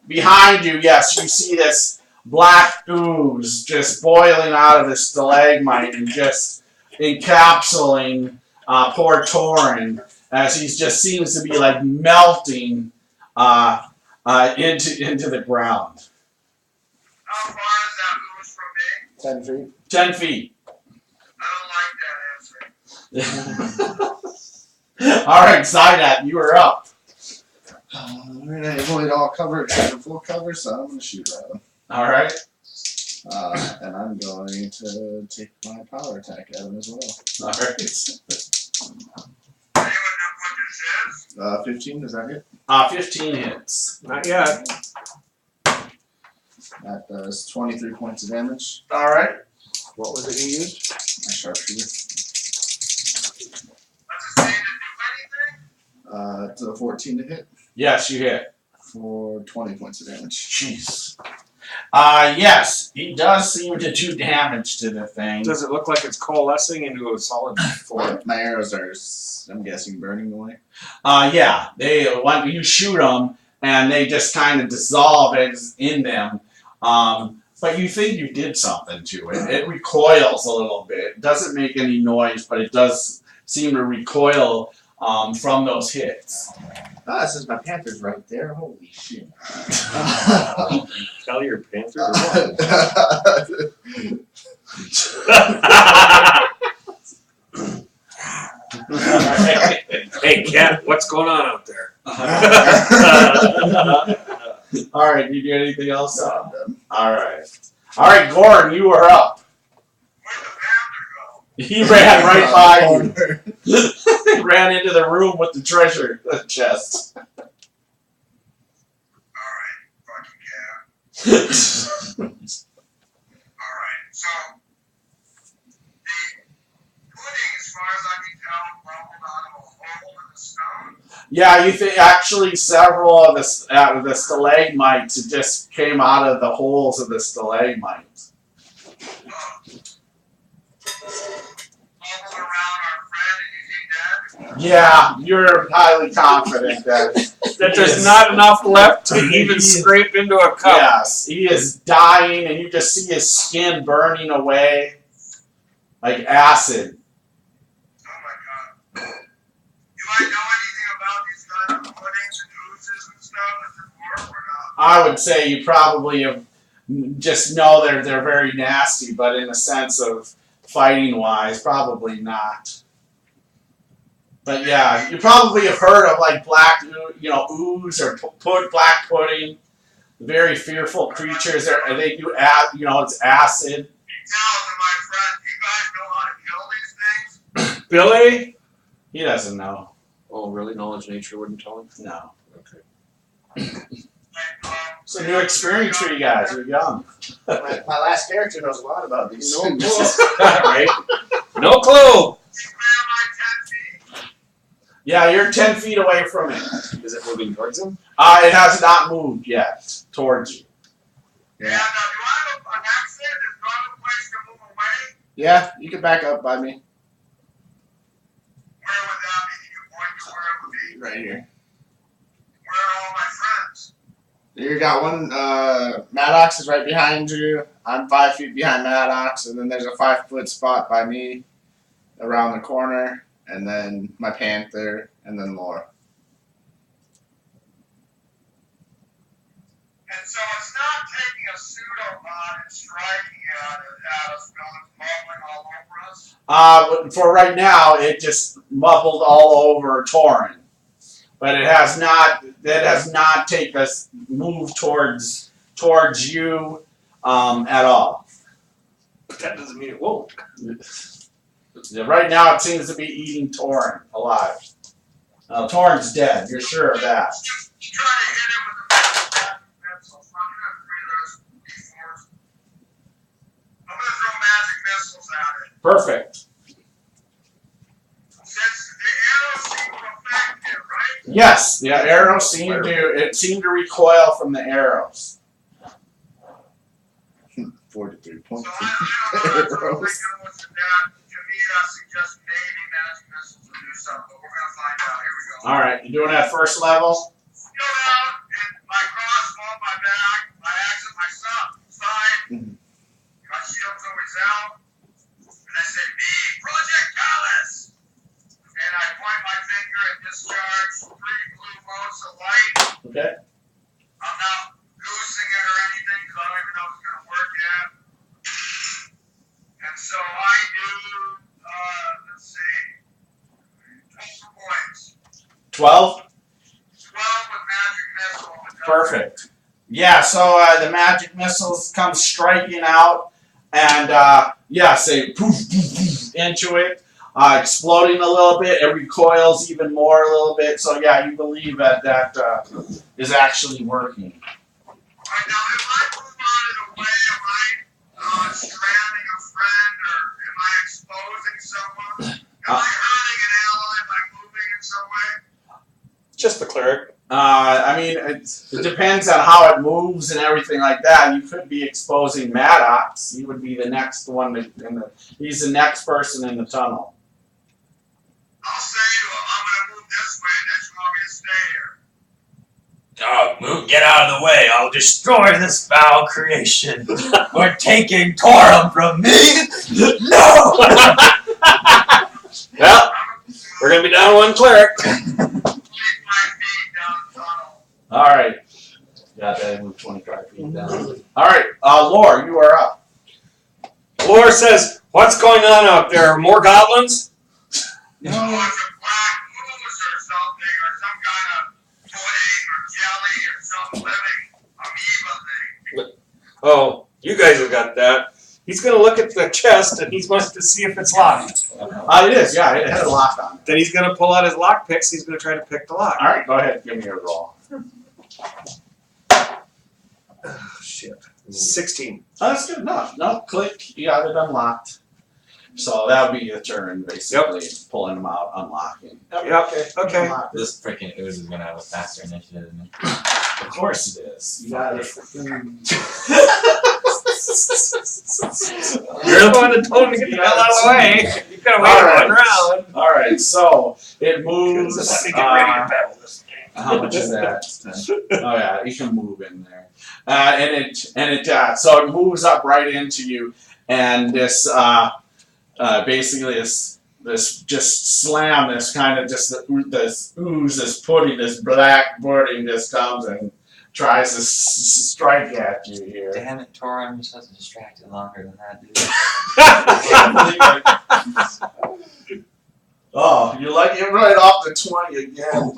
behind you, yes, you see this black ooze just boiling out of the stalagmite and just encapsulating poor Torin as he just seems to be like melting into the ground. How far is that ooze from me? 10 feet. 10 feet. I don't like that answer. Alright, Zydat, you are up. Alright, I avoid all cover except for full cover, so I'm going to shoot at him. Alright. And I'm going to take my power attack at him as well. Alright. Anyone know what this is? 15, does that hit? 15 hits. Not yet. That does 23 points of damage. Alright. What was it you used? My sharpshooter. Does it say to do anything? It's a 14 to hit Yes, you hit. for 20 points of damage. Jeez. Yes, he does seem to do damage to the thing. Does it look like it's coalescing into a solid form? My arrows are, I'm guessing, burning away. Yeah, when you shoot them, and they just kind of dissolve in them. But you think you did something to it. It recoils a little bit. It doesn't make any noise, but it does seem to recoil from those hits. Ah, this is my panther's right there. Holy shit. Tell your panther or what? Hey, cat, what's going on out there? All right, you do anything else? No, I'm done. All right, Gordon, you are up. Where'd the panther go? He ran right by you. Ran into the room with the treasure chest. Alright, fucking cat. Alright, so the pudding, as far as I can tell, rumbled out of a hole in the stone. Yeah, you think actually several of the stalagmites just came out of the holes of the stalagmites. Bubbled around our friend and is he dead? Yeah, you're highly confident that That there's not enough left to even scrape into a cup. yes, he is dying, and you just see his skin burning away like acid. Oh my god. Do I know anything about these kind of puddings and oozes and stuff? Does it work or not? I would say you probably have just know they're very nasty, but in a sense of fighting wise, probably not. But yeah, you probably have heard of like black, ooze or black pudding. Very fearful creatures. They do, it's acid. Now, to my friend, you guys know how to kill these things? Billy? He doesn't know. Oh, really? Knowledge nature wouldn't tell him? No. Okay. Like, It's a new experience for you guys. You're young. My last character knows a lot about these No things. clue. Right? No clue. you grab my 10 feet. Yeah, you're 10 feet away from it. Is it moving towards him? It has not moved yet towards you. Yeah, now, do I have an accent? Is there a place to move away? Yeah, you can back up by me. Where would that be? You can point to where it would be. Right here. Where are all my friends? You got one, Maddox is right behind you. I'm 5 feet behind Maddox, and then there's a 5-foot spot by me around the corner, and then my panther, and then Laura. And so it's not taking a pseudobot and striking at us, Bill. It's mumbling all over us. For right now, it just mumbled all over Torin. But it has not taken us move towards you at all. But that doesn't mean it won't. Right now, it seems to be eating Torin alive. Torin's dead. You're sure of that? Try to hit it with a missile. I'm gonna have 3 of those D4s. I'm gonna throw magic missiles at it. Perfect. Since the arrows seem effective, right? Yes, the arrows seemed to recoil from the arrows. 43 So points. I don't know. That's all I know is that to me that suggests maybe magic missiles will do something, but we're gonna find out. Here we go. All right, you doing that first level? Go out and my crossbow, my back, my axe at my side. Mhm. My shield's always out. And I say, me, Project Callus! And I point my finger and discharge 3 blue bolts of light. Okay. I'm not goosing it or anything because I don't even know if it's going to work yet. And so I do, let's see, 12 points. 12? 12 with magic missile. Perfect. Yeah, so the magic missiles come striking out, and say poof, poof, poof into it, exploding a little bit. It recoils even more a little bit. So yeah, you believe that is actually working. Alright, now if I move on it away, am I stranding a friend or am I exposing someone? Am I hurting an ally by moving in some way? Just the cleric. I mean, it depends on how it moves and everything like that. You could be exposing Maddox. He would be the next one he's the next person in the tunnel. I'll say to him, I'm gonna move this way unless you want me to stay here. Oh, get out of the way. I'll destroy this foul creation. We're taking Torum from me? No! Well, we're gonna be down one cleric. 25 feet down the tunnel. All right. Got that. Move 25 feet down. All right, Lore, you are up. Lore says, "What's going on out there? More goblins?" No, it's a black ooze or something, or some kind of pudding or jelly or some living amoeba thing. Oh, you guys have got that. He's gonna look at the chest and he wants to see if it's locked. It is. Yeah, it had a lock on it. Then he's gonna pull out his lock picks. He's gonna try to pick the lock. All right, go ahead. Give me a roll. Oh, shit. 16. Oh, that's good enough. No, click. You got it unlocked. So that would be your turn, basically. Pulling them out, unlocking. Yep. Okay. Unlock. This freaking ooze is gonna have a faster initiative than me. Of course it is. You got it. You're the one that told me to get the hell out of the way. You could have waited one round. All right, so it moves. Let me get ready to battle this thing. How much is that? Oh yeah, you can move in there, so it moves up right into you, and this basically this just slam, this kind of just this ooze, this pudding, this black pudding just comes and tries to strike at you here. Damn it, Torum, you're supposed to distract it longer than that, dude. Oh, you like it right off the 20 again.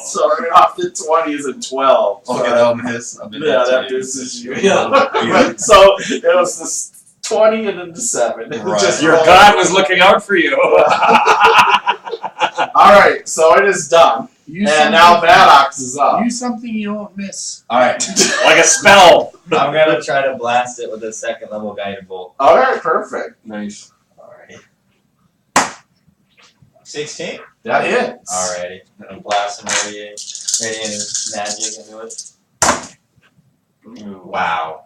So right off the 20 is a 12. So Okay, that'll miss. yeah, that misses you. Yeah. So it was this 20 and then the 7. Right. Just Your rolled. god was looking out for you. Alright, so it is done. And now Maddox is up. Use something you won't miss. Alright. Like a spell. I'm gonna try to blast it with a second level guided bolt. Alright, perfect. Nice. Alrighty. 16? That hits. Alrighty. I'm blasting radiant magic into it. Ooh, wow.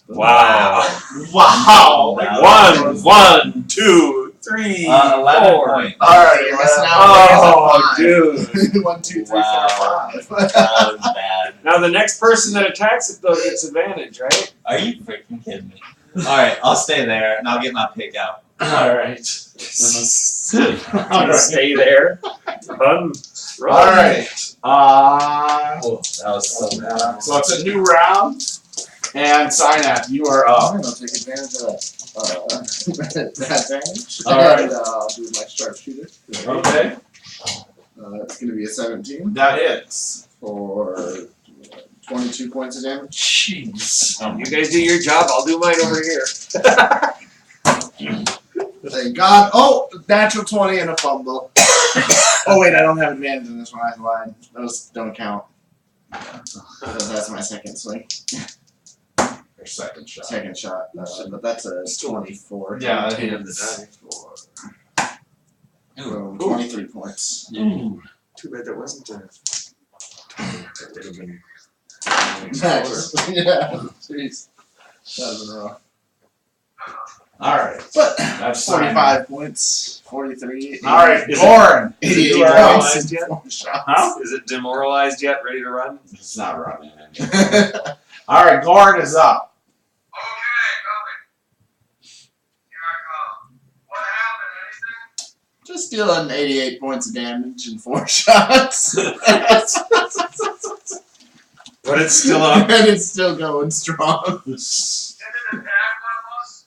Wow. Wow. Wow. 1, 2, 3, 11 4. points. Alright, You're missing well, out. Oh, dude. 1, 2, 3, 4, Wow. 5. That was bad. Now the next person that attacks it though gets advantage, right? Are you freaking kidding me? Alright, I'll stay there and I'll get my pick out. Alright. I'm gonna stay there. Run. Alright. Oh, that was so bad. So it's a new round. And Synap, you are up. I'm gonna take advantage of that advantage. Alright. And I'll do my sharpshooter. Okay. It's gonna be a 17 That hits. for 22 points of damage. Jeez. You guys do your job. I'll do mine over here. Thank God. Oh, natural 20 and a fumble. Oh wait, I don't have advantage in this one. I lied. Those don't count. Because that's my second swing. Your second shot. Second shot. But that's a 24. Yeah, that 22 hits. So 23 points. Ooh. Too bad that wasn't a. That would have been. Nice. Yeah. Jeez. That was rough. Alright. But That's 45 points. 43. Alright, Is it- Goran. 88 You are up. points. yet? 4 shots. Huh? Is it demoralized yet? Ready to run? It's not running. Alright, Goran is up. Okay, coming. Here I come. What happened? Anything? Just dealing 88 points of damage in 4 shots. But it's still up. And it's still going strong. Did it attack one of us?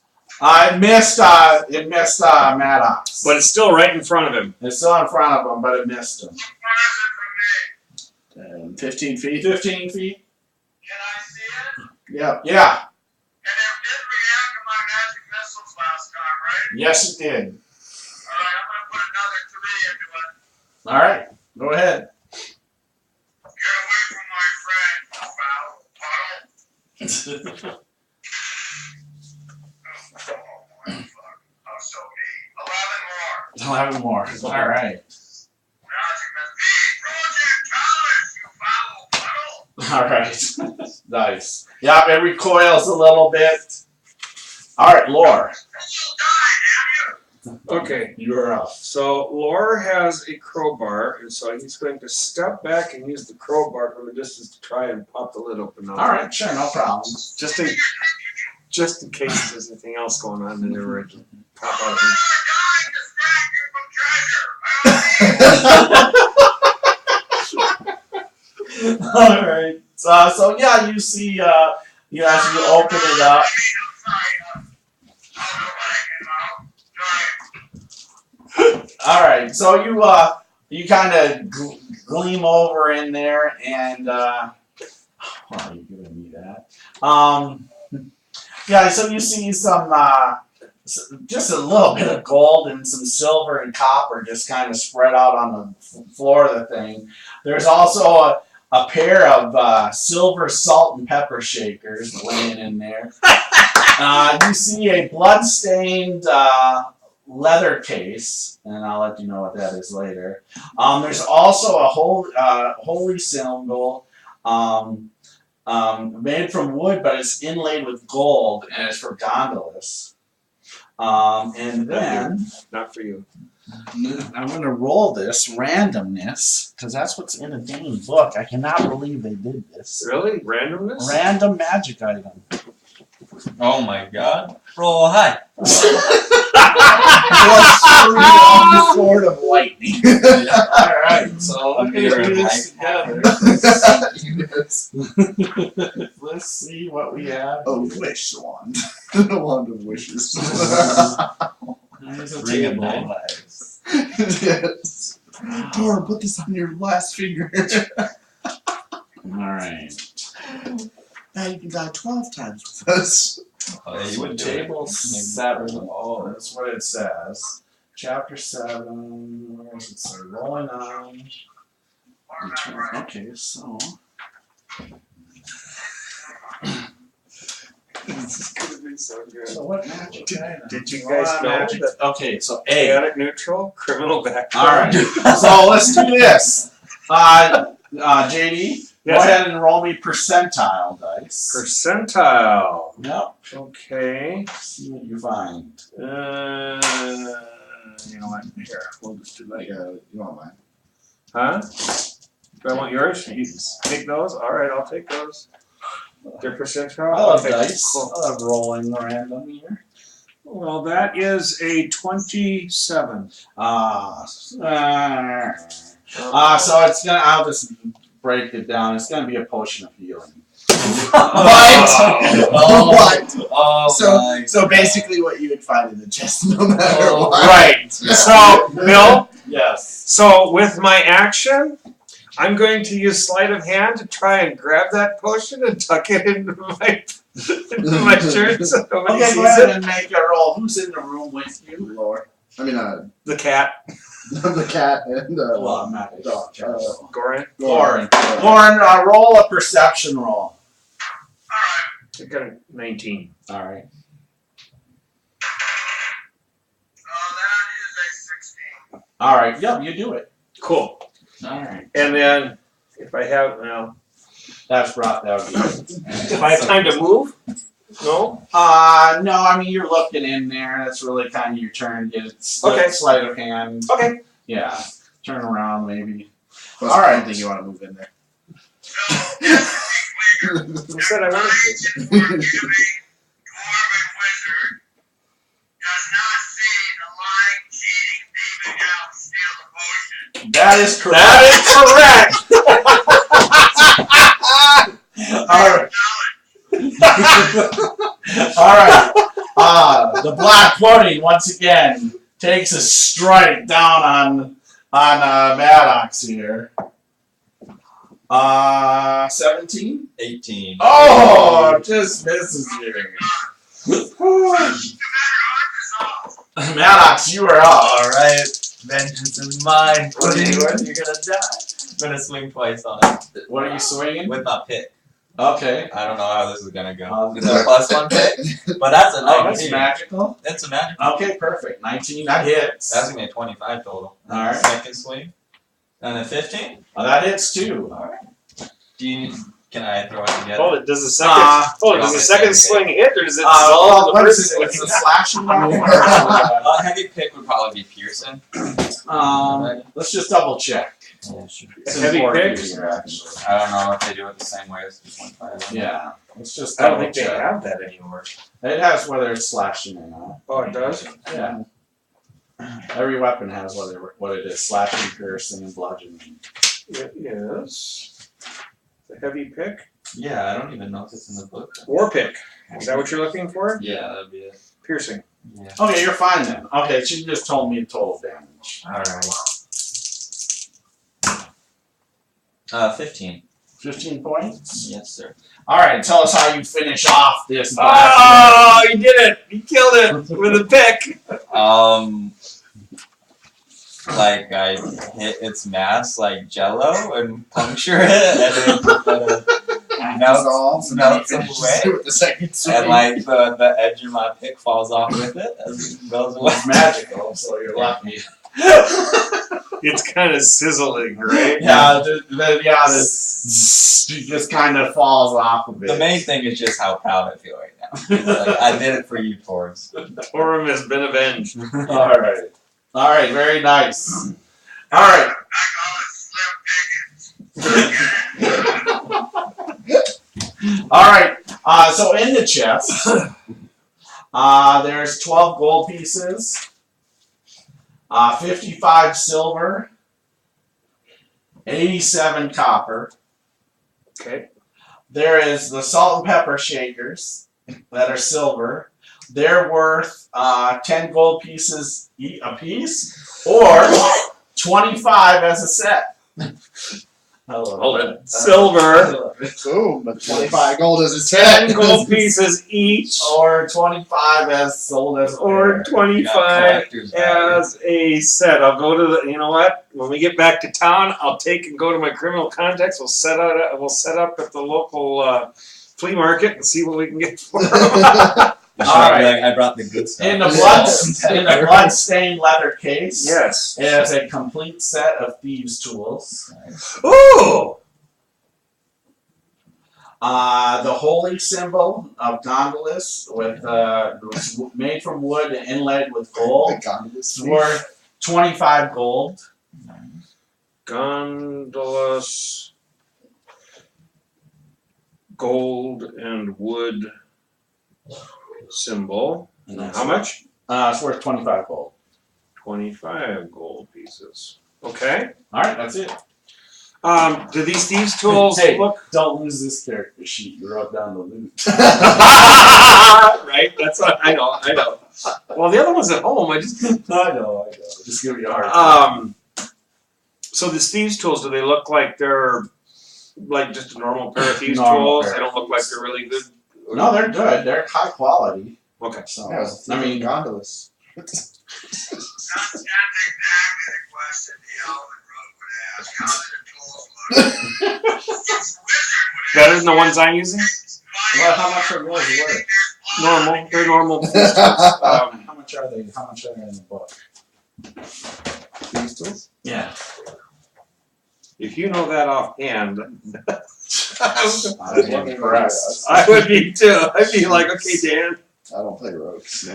It missed Maddox. But it's still right in front of him. It's still in front of him, but it missed him. Where is it from me? 15 feet. 15 feet? Can I see it? Yep. Yeah. And it did react to my magic missiles last time, right? Yes, it did. Alright, I'm gonna put another 3 into it. Alright, go ahead. Get away from my friend, you foul puddle. Oh my fuck. Oh, so 8. 11 more. 11 more. Alright. Magic missile. Project All right. Nice. Yeah, it recoils a little bit. All right, Lore. Okay. You're up. So Lore has a crowbar, and so he's going to step back and use the crowbar from a distance to try and pop the lid open. All right, sure, no problem. Just in case there's anything else going on in there, it pop out of it. All right. So yeah, you see, you as you open it up. All right. So you kind of gleam over in there, and wow, you're giving me that. Yeah. So you see some. Just a little bit of gold and some silver and copper just kind of spread out on the floor of the thing. There's also a pair of silver salt and pepper shakers laying in there. You see a blood-stained leather case, and I'll let you know what that is later. There's also a holy symbol made from wood, but it's inlaid with gold, and it's for gondolas. And then Not for you. I'm going to roll this randomness because that's what's in a dang book. I cannot believe they did this. Really? Randomness? Random magic item. Oh my god. Roll high. Plus 3 on the sword of lightning. Alright, so A mirror do of this light. together. Let's see what we have. A wish wand. A wand of wishes. There's a Ring of table. nine lives. Yes. Dora, put this on your last finger. Alright. Now you can die 12 times with us. Oh, yeah, you wouldn't do it. Table 7. Oh, that's what it says. Chapter 7. Where does it say? Rolling on. Okay, so. This is gonna be so good. So what magic item? Did you Roll guys on know magic- that Okay, so A. chaotic neutral, criminal background? Alright. So let's do this. JD, go Yes. ahead and roll me percentile dice. Percentile. Yep. Okay. See what you find. You know what? Here, we'll just do that. You want mine? Huh? Do I want yours? You take those? Alright, I'll take those. Their percentile? I love Okay, dice. cool. I love rolling random here. Well, that is a 27. So it's gonna. I'll just break it down. It's gonna be a potion of healing. What? Oh, What? Oh my So basically what you would find in the chest no matter Oh, what. Right. So, Bill, Yes. so with my action, I'm going to use sleight of hand to try and grab that potion and tuck it into my shirt so nobody Okay, go sees ahead it. and make a roll. Who's in the room with you? Lord. I mean, The cat, the cat and Well, I'm not a dog. Goran. Lauren. Lauren, roll a perception roll. I got a 19. All right. That is a 16. All right. Yep, you do it. Cool. All right. And then if I have That's right. That would be it. if I have time to move, no. No, I mean you're looking in there. That's really kind of your turn. Get it. Okay. Sleight of hand. Okay. Yeah. Turn around, maybe. Plus, All right. I don't think you want to move in there. Who said I wanted to? Forgiving dwarven wizard does not see the lying, cheating demon elf steal the potion. That is correct. That is correct. All right. All right. The Black Pudding once again takes a strike down on Maddox here. 17. 18. Oh, just misses you. Maddox, you are up. Alright. Vengeance is mine. Pudding. You're gonna die. I'm gonna swing twice on it. What are you swinging? With my pick. Okay. I don't know how this is gonna go. Um, It's a +1 pick, but that's a Oh, that's 19. magical. That's a magic. Okay, perfect. 19, that hits. That's gonna be a 25 total. Alright. Second swing. And a 15? Oh, that hits too. Alright. Do you Can I throw it together? Hold it. Does the second? you Does want the me to second say swing hit, or does it well, dissolve the what is first it? swing? It's a slashing weapon. Heavy pick would probably be piercing. Let's just double check. Yeah, sure. It's Heavy important pick? here, actually. I don't know if they do it the same way as 2.5. Yeah, let's just I don't double think they check. have that anymore. It has whether it's slashing or not. Oh, it does. Yeah. Every weapon has what it is: slashing, piercing, and bludgeoning. Yes. The heavy pick. Yeah, I don't even know if it's in the book. War pick. Is that what you're looking for? Yeah, that'd be it. Piercing. Yeah. Okay, you're fine then. Okay, she just told me total damage. Alright. 15. 15 points. Yes, sir. All right, tell us how you finish off this. Oh, he did it! He killed it with a pick. Like I hit its mass like Jello and puncture it, and then melts away. With the second swing. And like the edge of my pick falls off with it as it goes away. It's magical, so you're lucky. It's kind of sizzling, right? Yeah, this just kind of falls off of it. The main thing is just how proud I feel right now. Like, I did it for you, Torbs. Torum has been avenged. All right, very nice. All right. I call it slim pickings. All right. So in the chest, there's 12 gold pieces, 55 silver, 87 copper. Okay. There is the salt and pepper shakers that are silver. They're worth 10 gold pieces a piece, or 25 as a set. Hold it. Silver. Boom, but 25 gold is a 10 10. gold pieces each. Or 25 as sold as a Or pair. 25 collector's value. as a set. I'll go to the. You know what? When we get back to town, I'll take and go to my criminal contacts. We'll set up at the local flea market and see what we can get for them. All right. Like, I brought the good stuff. In the blood-stained leather case, Yes. it has a complete set of thieves' tools. Ooh. The holy symbol of Gondolas was made from wood and inlaid with gold. It's worth 25 gold. Gondolas, gold and wood symbol. And that's How much? It's worth 25 gold. 25 gold pieces. Okay. All right, that's it. Do these thieves' tools Hey, look don't lose this character sheet. You wrote down the loot. right? That's what I know. I know. Well, the other one's at home. I just I know. Just give me a hard time. So the thieves' tools, do they look like they're like just a normal pair of thieves' Normal tools? pair They of don't look like they're really good. No, they're good. They're high quality. Okay. So, Yeah, it's I mean, gondolas. That's exactly the question the Alvin Road would ask. How did the tools look? Which wizard would Better ask than the ones I'm using? well, how much are yours worth? Normal. They're normal thieves' tools. How much are they? How much are they in the book? These tools? Yeah. If you know that offhand, I'd be impressed. I would be too. I'd be like, okay, Dan. I don't play rogues.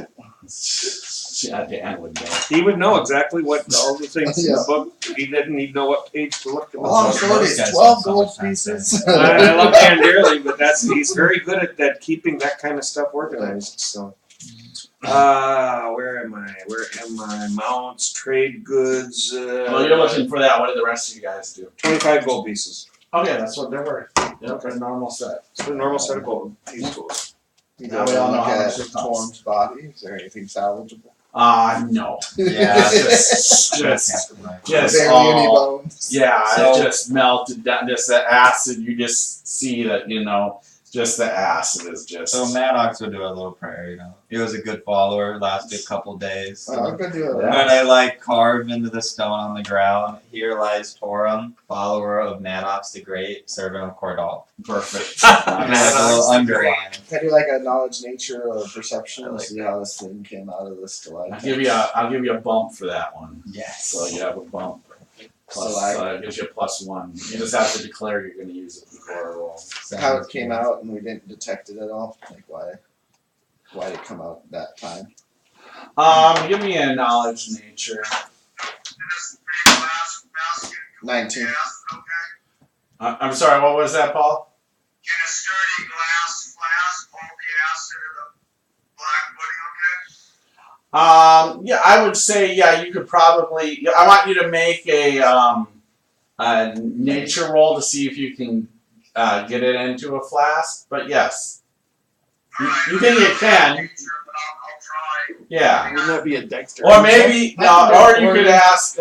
Yeah, Dan would know. He would know exactly what all the things in Yeah. the book. He didn't even know what page to look at. Long story Those guys is 12 spend so gold much time pieces. I love Dan dearly, but he's very good at that, keeping that kind of stuff organized. So, where am I? Where am I? Mounts, trade goods. Well, you're looking for that. What do the rest of you guys do? 25 gold pieces. Okay, that's what they're worth. Yep, a normal set. It's a normal set of gold piece tools. You Now we all know look how at much it costs. Torm's body. Is there anything salvageable? No. Yeah. just Barely all, any bones. yeah, So- it just melted down. Just the acid, you just see that, just the acid is just. So Maddox would do a little prayer, He was a good follower, lasted a couple days. I'm gonna do it. Yeah. When I carve into the stone on the ground, here lies Torum, follower of Maddox the Great, servant of Cordal. Perfect. Like a little underline. Can I do like a knowledge, nature, or perception I to like see how this thing came out of this delight? I'll give you a bump for that one. Yes. So you have a bump. Gives you a +1. You just have to declare you're going to use it before a roll. How it came out and we didn't detect it at all? Like why did it come out that time? Give me a knowledge nature. 19. I'm sorry, what was that, Paul? Can a sturdy glass flask hold the acid of the black pudding, okay? Yeah, I would say, yeah, you could probably. I want you to make a nature roll to see if you can get it into a flask. But yes, you think you can? But I'll try. Yeah, Wouldn't that be a Dexter? or maybe no, or you could ask,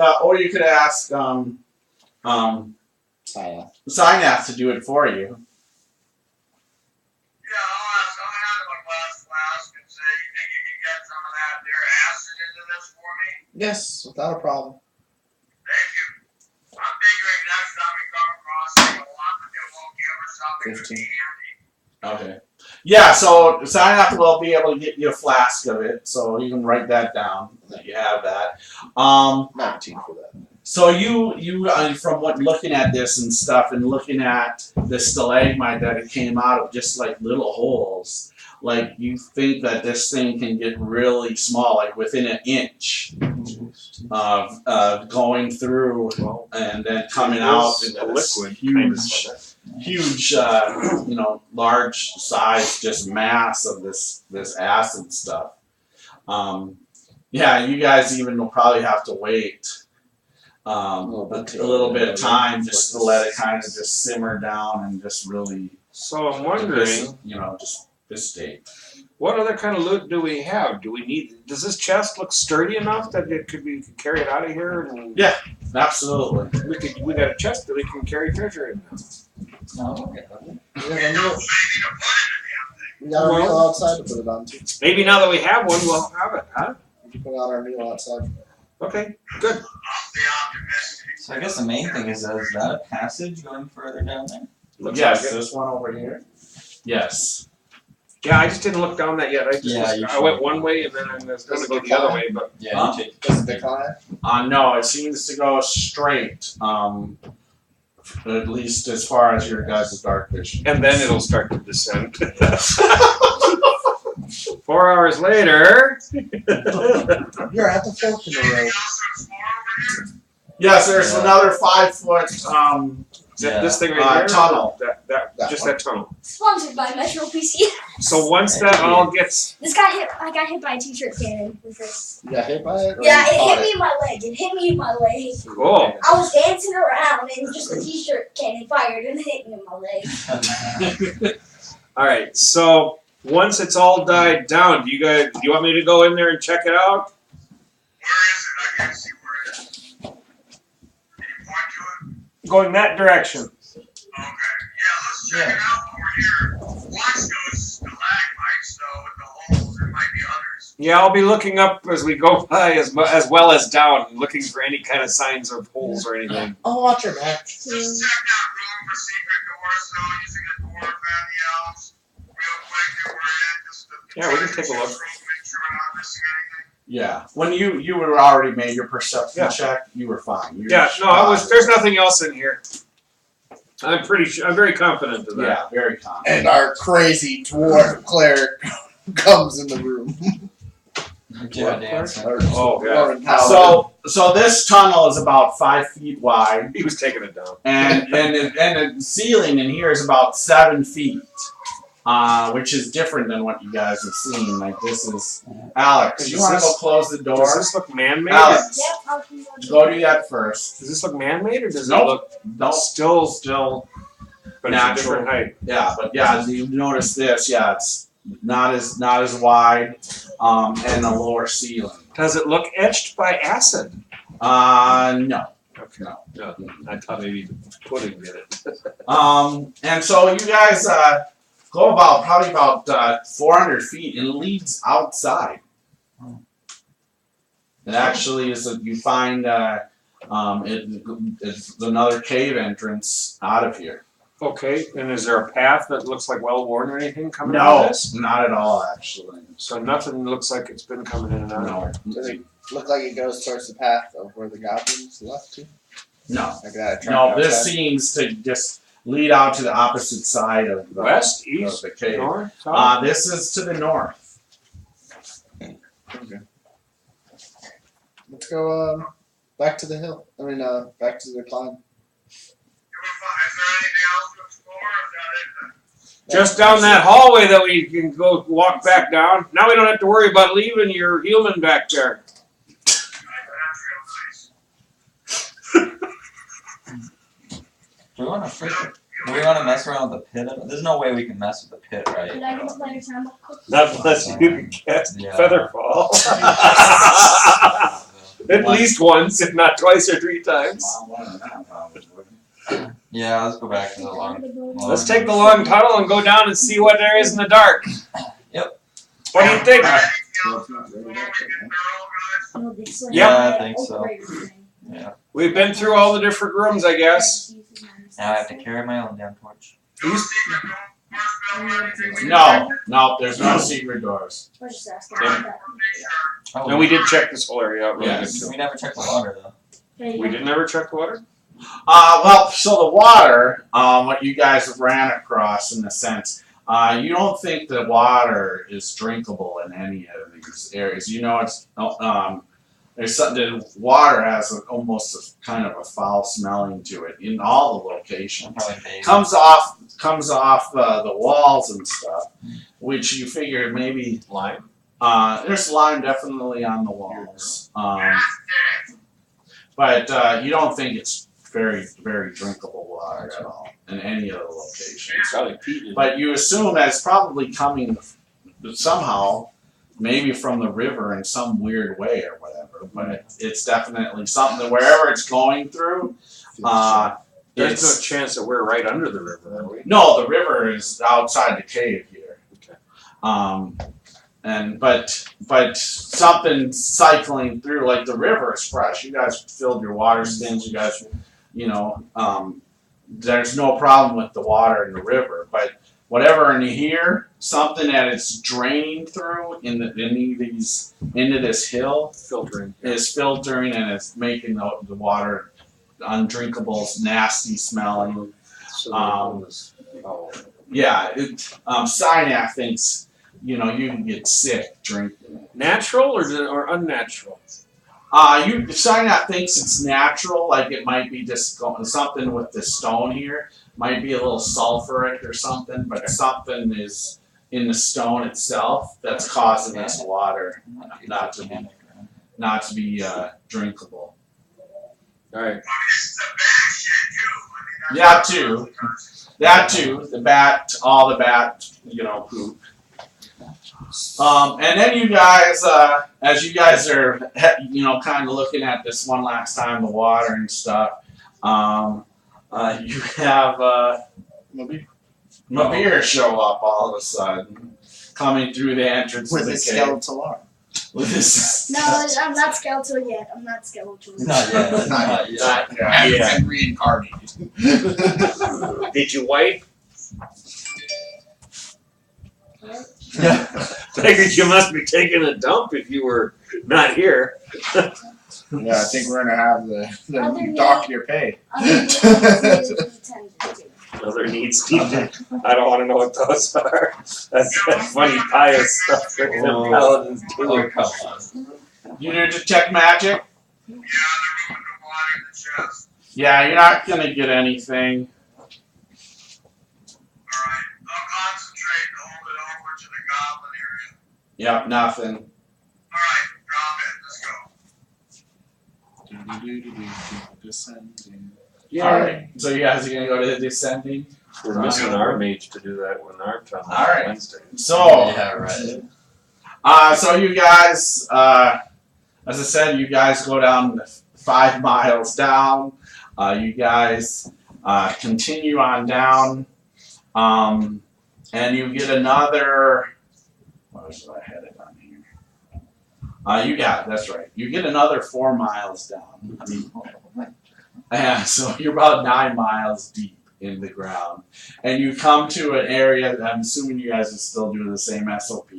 Synath to do it for you. Yeah, I'll hand him a glass flask and say, you think you can get some of that there acid into this for me? Yes, without a problem. Thank you. I'm figuring next time we come across it, a lot of it won't give us something to 15. be handy. Okay. Yeah, so Synath will be able to get you a flask of it, so you can write that down that you have that. 19 for that. So you from what looking at this and stuff and looking at the stalagmite that it came out of, just like little holes, like you think that this thing can get really small, like within an inch of going through and then coming out into this huge, large size, just mass of this acid stuff. Yeah, you guys even will probably have to wait a little bit of time just to let it kind of just simmer down and just really. So I'm wondering, just this state. what other kind of loot do we have? Do we need? Does this chest look sturdy enough that we could carry it out of here? And Yeah, absolutely. we got a chest that we can carry treasure in now. No, okay. We got our meal outside to put it on too. Maybe now that we have one, we'll have it, huh? We can put out our meal outside. Okay, good. I'll be optimistic. So I guess the main thing is that a passage going further down there? Looks Yes, like it. this one over here. Yes. Yeah, I just didn't look down that yet. You I went one way and then I was going to go the other way, but Yeah, Huh? you take. Does it decline? No, it seems to go straight. At least as far as your guys' dark vision. and then it'll start to descend. 4 hours later. You're at the fork in the Anything road. else to explore over here? Yes, there's Yeah. another 5-foot This thing right here? tunnel. That just one. that tunnel. Sponsored by Metro PC. So once that all gets. I got hit by a t-shirt cannon with this. You got hit by it? Or Yeah, you it caught hit me in my leg. It hit me in my leg. Cool. I was dancing around and just a t-shirt cannon fired and hit me in my leg. Alright, so once it's all died down, do you want me to go in there and check it out? Where is it? I can't see where it is. Can you point to it? Going that direction. Okay. Yeah, let's check it out over here. Watch those stalagmites, though, with the holes. There might be others. Yeah, I'll be looking up as we go by as well as down, looking for any kind of signs of holes or anything. Oh, watch your back. Just check that room for secret doors, though, using the dwarf and the elves. Real quick, if we're in, just to Yeah, we can take a look. Make sure we're not missing anything. Yeah. When you were already made your perception Yeah. check, you were fine. You Yeah, were no, fine. there's nothing else in here. I'm pretty sure, I'm very confident of that. Yeah, very confident. And our crazy dwarf cleric comes in the room. Yeah, dancing. Oh, yeah. So this tunnel is about 5 feet wide, He was taking it down. and the ceiling in here is about 7 feet, which is different than what you guys have seen. Like this is Alex. You want to go close the door? Does this look man-made? Alex, Yep, I'll keep on. go do that first. Does this look man-made, or does Nope. it look Nope. still? But it's a Natural. different height. Yeah, but yeah, you notice this. Yeah, it's not as wide, and a lower ceiling. Does it look etched by acid? No. Okay. No. I thought maybe the pudding did it. And so you guys go probably about 400 feet, and it leads outside. It actually is. You find it's another cave entrance out of here. Okay, and is there a path that looks like well-worn or anything coming out of No, this? not at all. Actually, So nothing looks like it's been coming in and out. no. Does it look like it goes towards the path of where the goblins left to? No. Like that. No, this seems to just lead out to the opposite side of the West, of east, the cave. north, south. This is to the north. Let's go back to the hill. I mean, back to the climb. Is there anything else to explore? Is that it? Just down that hallway that we can go walk back down. Now we don't have to worry about leaving your human back there. That's real nice. Do we want to mess around with the pit? There's no way we can mess with the pit, right? Did I get to play your time? Not unless you can cast Yeah. Featherfall. At least once, if not twice or three times. Yeah, let's go back to the long. Let's take the long tunnel and go down and see what there is in the dark. Yep. What do you think? Anything else to explore? We get thorough, guys? Yeah, I think so. Yeah. We've been through all the different rooms, I guess. Now I have to carry my own damn torch. No secret doors, Bill, or anything? No, there's no secret doors. I was just asking Yeah. about that. Oh, And we did check this whole area out really Yes. good too. We never checked the water though. We didn't ever check the water? Well, so the water, what you guys ran across in a sense, you don't think the water is drinkable in any of these areas. You know, it's there's something. The water has almost a kind of a foul smelling to it in all the locations. Probably baby. Comes off the walls and stuff, which you figure maybe Lime. there's lime definitely on the walls, but you don't think it's very drinkable water at all in any of the locations. Probably peat. But you assume that's probably coming somehow, maybe from the river in some weird way or whatever. But it's definitely something wherever it's going through. There's no It's, chance that we're right under the river, are we? no, the river is outside the cave here. Okay. But something cycling through, like the river is fresh. You guys filled your water skins. You guys, there's no problem with the water in the river. But whatever in here, something that it's draining through into this hill Filtering. is filtering and it's making the water undrinkable, nasty smelling. So oh. Yeah, Sinaf thinks you can get sick drinking it. Natural or unnatural? Sinaf thinks it's natural, like it might be just something with the stone here. Might be a little sulfuric or something, but something is in the stone itself that's causing this water not to be drinkable. All right. I mean, this is a bad shit, too. I mean, Yeah, that's too. That too. The bat, all the bat, poop. And then you guys, as you guys are, kind of looking at this one last time, the water and stuff, you have Mabir show up all of a sudden, coming through the entrance With to a the cave. skeletal arm. With his No, I'm not skeletal yet. I'm not skeletal. Not yet. Not yet. Yeah. And reincarnated. Did you wipe? Yeah. Figured you must be taking a dump if you were not here. Yeah, I think we're gonna have the Other dock your pay. Other needs needed. I don't want to know what those are. That's funny pious stuff that them paladins do. Oh, come on. You need to detect magic? Yeah, they're moving the water in the chest. Yeah, you're not gonna get anything. Alright, I'll concentrate and hold it over to the goblin area. Yep, nothing. Alright, drop it, let's go. Descending. Alright, so you guys are gonna go to the descending? We're missing our mage to do that when our time on Alright. Wednesday. So, Yeah, right. so you guys, as I said, you guys go down 5 miles down. You guys continue on down, and you get another. Where should I had it on here? That's right. You get another 4 miles down. And so you're about 9 miles deep in the ground, and you come to an area. I'm assuming you guys are still doing the same SOP.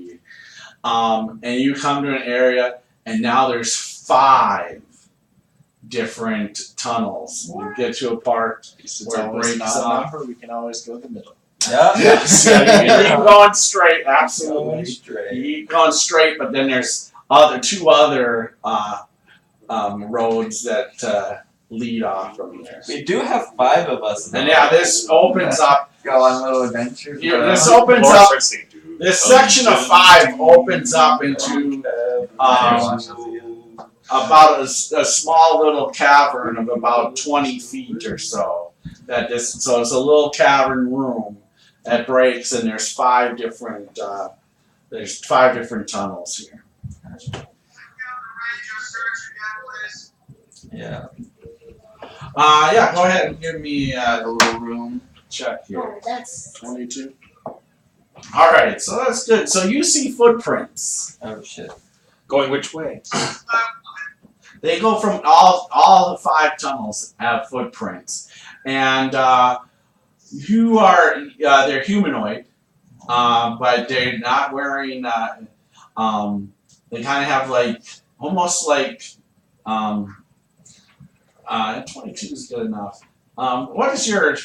And you come to an area, and now there's 5 different tunnels. You get to a part It's where it always breaks not up. enough, or we can always go the middle. Yeah. Yes, yeah, you can keep going straight, Going absolutely. straight. You keep going straight, but then there's two other roads that lead off from there. We do have 5 of us. And yeah, this opens up. Go on little adventures. This opens Lord up. starts singing, This section of 5 opens up into about a small little cavern of about 20 feet or so. So it's a little cavern room that breaks, and there's 5 different tunnels here. Yeah. Yeah, go ahead and give me the little room check here. Oh, that's 22. All right, so that's good. So you see footprints. Oh shit. Going which way? They go from all the 5 tunnels have footprints, and you are they're humanoid, but they're not wearing. They kind of have like almost like 22 is good enough. What is your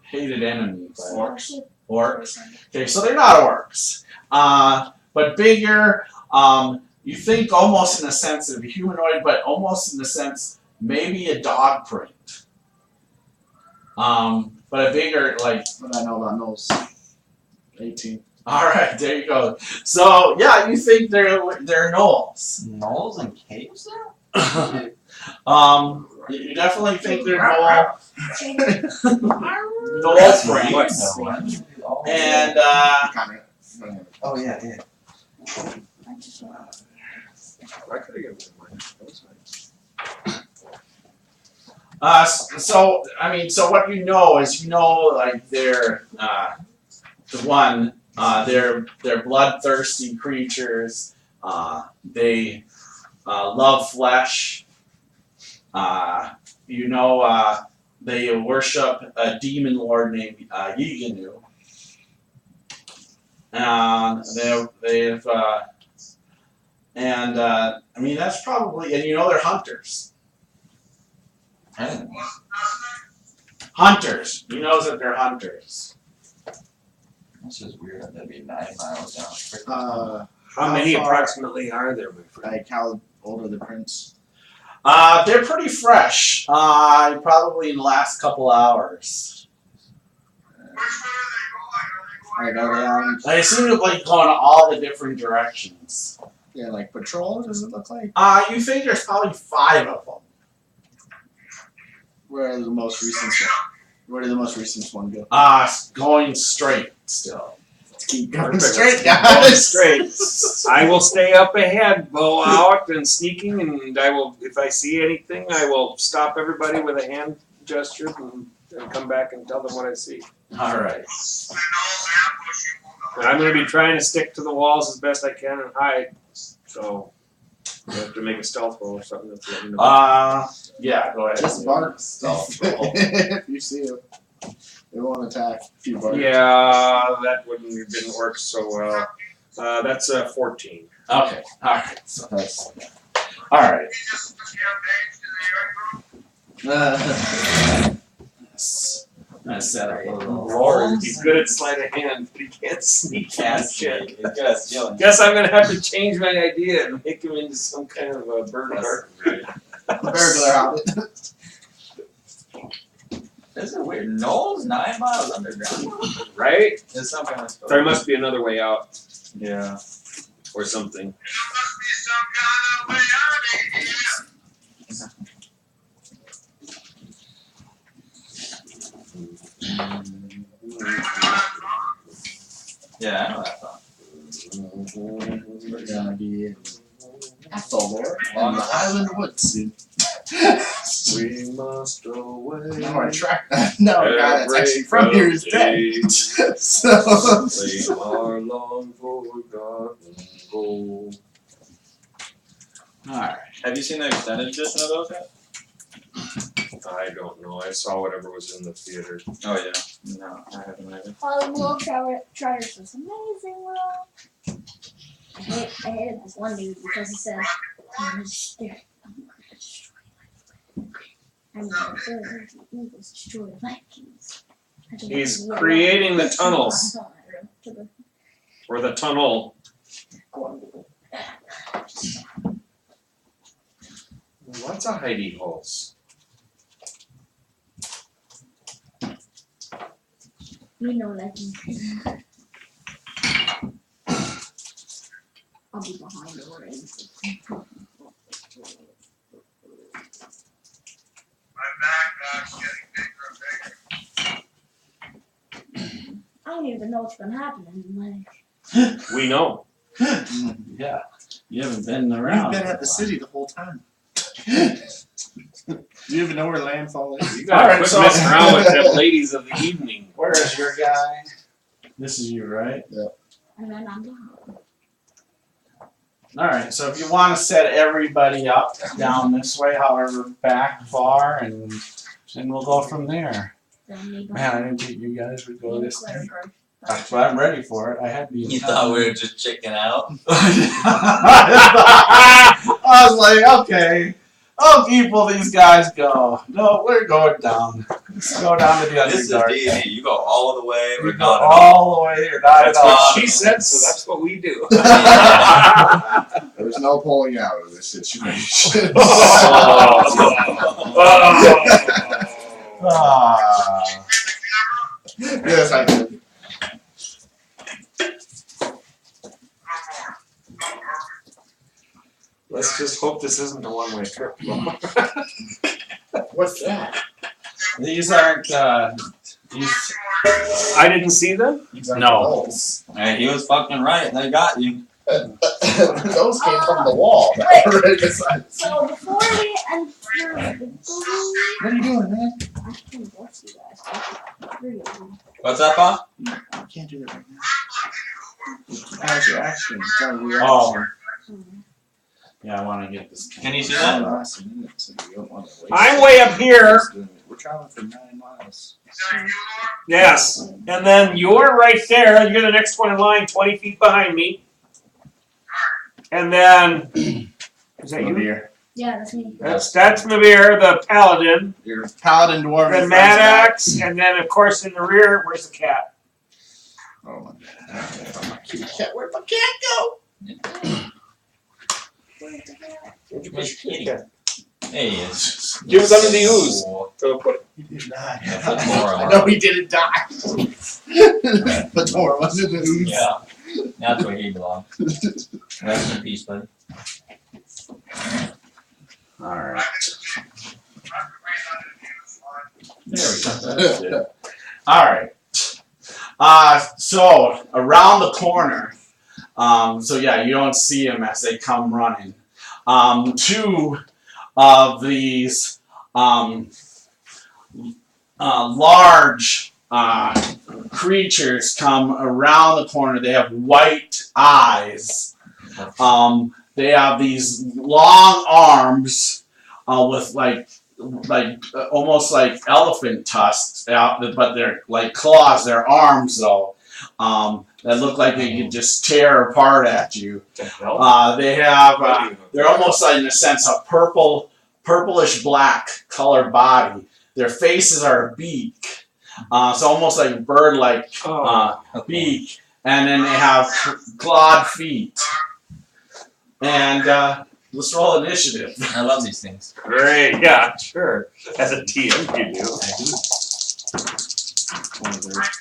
hated enemy? worship. Orcs. Okay, so they're not orcs, but bigger. You think almost in a sense of a humanoid, but almost in the sense maybe a dog print. But a bigger like. What do I know about those? 18. All right, there you go. So yeah, you think they're gnolls. Knolls and caves there? You definitely think they're gnoll prints. And Oh yeah, yeah. I could have given mine. That was nice. so so what you know is like they're they're bloodthirsty creatures. They love flesh. They worship a demon lord named Yiganu. That's probably, and they're hunters. Hunters. You know that they're hunters. That's just weird. That'd be 9 miles down. How many far- approximately are there, my friend? Like, how old are the prints? They're pretty fresh. Probably in the last couple hours. Like, are they on, They seem to like going all the different directions. yeah, like patrol, does it look like? You think there's probably 5 of them. Where are the most recent one? Where did the most recent one go? Going straight still. Let's keep going Perfect. straight, Going guys. straight. I will stay up ahead, bow out and sneaking, and I will, if I see anything, I will stop everybody with a hand gesture and come back and tell them what I see. All right. And I'm going to be trying to stick to the walls as best I can and hide. So you have to make a stealth roll or something to let me know. Yeah, go ahead. Just bark. Stealth roll. If you see it, they won't attack if you bark. Yeah, that didn't work so well. That's a 14. Okay. All right. So that's all right. I set up a little. Lord, he's good at sleight of hand, but he can't sneak past check. He's good at stealing. Guess I'm gonna have to change my idea and make him into some kind of a burglar. Burglar hobbit. This is weird. Knolls 9 miles underground. Right? There's some kind of story. There must be another way out Yeah. or something. Yeah, I know that song. We're gonna be solo on the Highland Woods soon. We must away. No, I tracked that. No, a guy that's actually from here is dead. So. They are long forgotten gold. All right. Have you seen the extended edition of those yet? I don't know. I saw whatever was in the theater. Oh yeah. No, I haven't either. Will Trotters was amazing, Will. I hated this one dude because he said he was there. I mean, the Eagles destroy the Vikings. He's creating the tunnels. Or the tunnel. Lots of hidey holes. You know, like, I'll be behind the orange. My backpack's getting bigger and bigger. I don't even know what's gonna happen anymore. We know. Yeah. You haven't been around. You've been at the city the whole time. Do you even know where landfall is? You gotta Alright, quit so- messing around with the ladies of the evening. Where is your guy? This is you, right? And then I'm behind. Alright, so if you want to set everybody up down this way, however back far, and we'll go from there. Then me Man, I behind. didn't think you guys would go Me this clear thing. first. That's why I'm ready for it. I had the You thought we were just checking out? I was like, okay, I'll keep all these guys go. No, we're going down. Let's go down to the This is Underdark. D&D. You go all the way We or go not at all. all the way or not That's at all. what she said, so that's what we do. There's no pulling out of this situation. Ah. Yes, I did. Let's just hope this isn't a one-way trip. What's that? These aren't, these, I didn't see them? These are No. holes. Hey, he was fucking right. They got you. Those came from the wall. Wait. Right beside. So before we enter the What are you doing, man? I can bless you guys. Three of them. What's that, Bob? You can't do that right now. How's your action? It's not a real Oh. action. yeah, I want to get this. Can you see It's that? not last a minute, so you don't want to waste I'm it. way up here. We're traveling for 9 miles. Yes. And then you're right there. You're the next one in line, 20 feet behind me. And then, is that you? Here. Yeah, that's me. That's Navir, the paladin. Your paladin dwarf. Then Maddox, and then of course in the rear, where's the cat? Oh my god. My cute cat. Where'd my cat go? Where's the cat? Where'd you Where's put your Kitty? cat? There he is. He was under the ooze. Oh, So put it. He did not. Yeah, put more on. I know he didn't die. But Tor wasn't the ooze. Yeah. That's where he belongs. Rest in peace, buddy. Alright. There we go. There That's it. Alright. So around the corner, so yeah, you don't see them as they come running. Two of these large creatures come around the corner. They have white eyes. They have these long arms with like almost like elephant tusks, but they're like claws. They're arms though. That look like they could just tear apart at you. They have they're almost like in a sense a purplish black colored body. Their faces are a beak. So almost like a bird-like beak, and then they have clawed feet. And let's roll initiative. I love these things. Great, yeah, sure. As a TM, you do.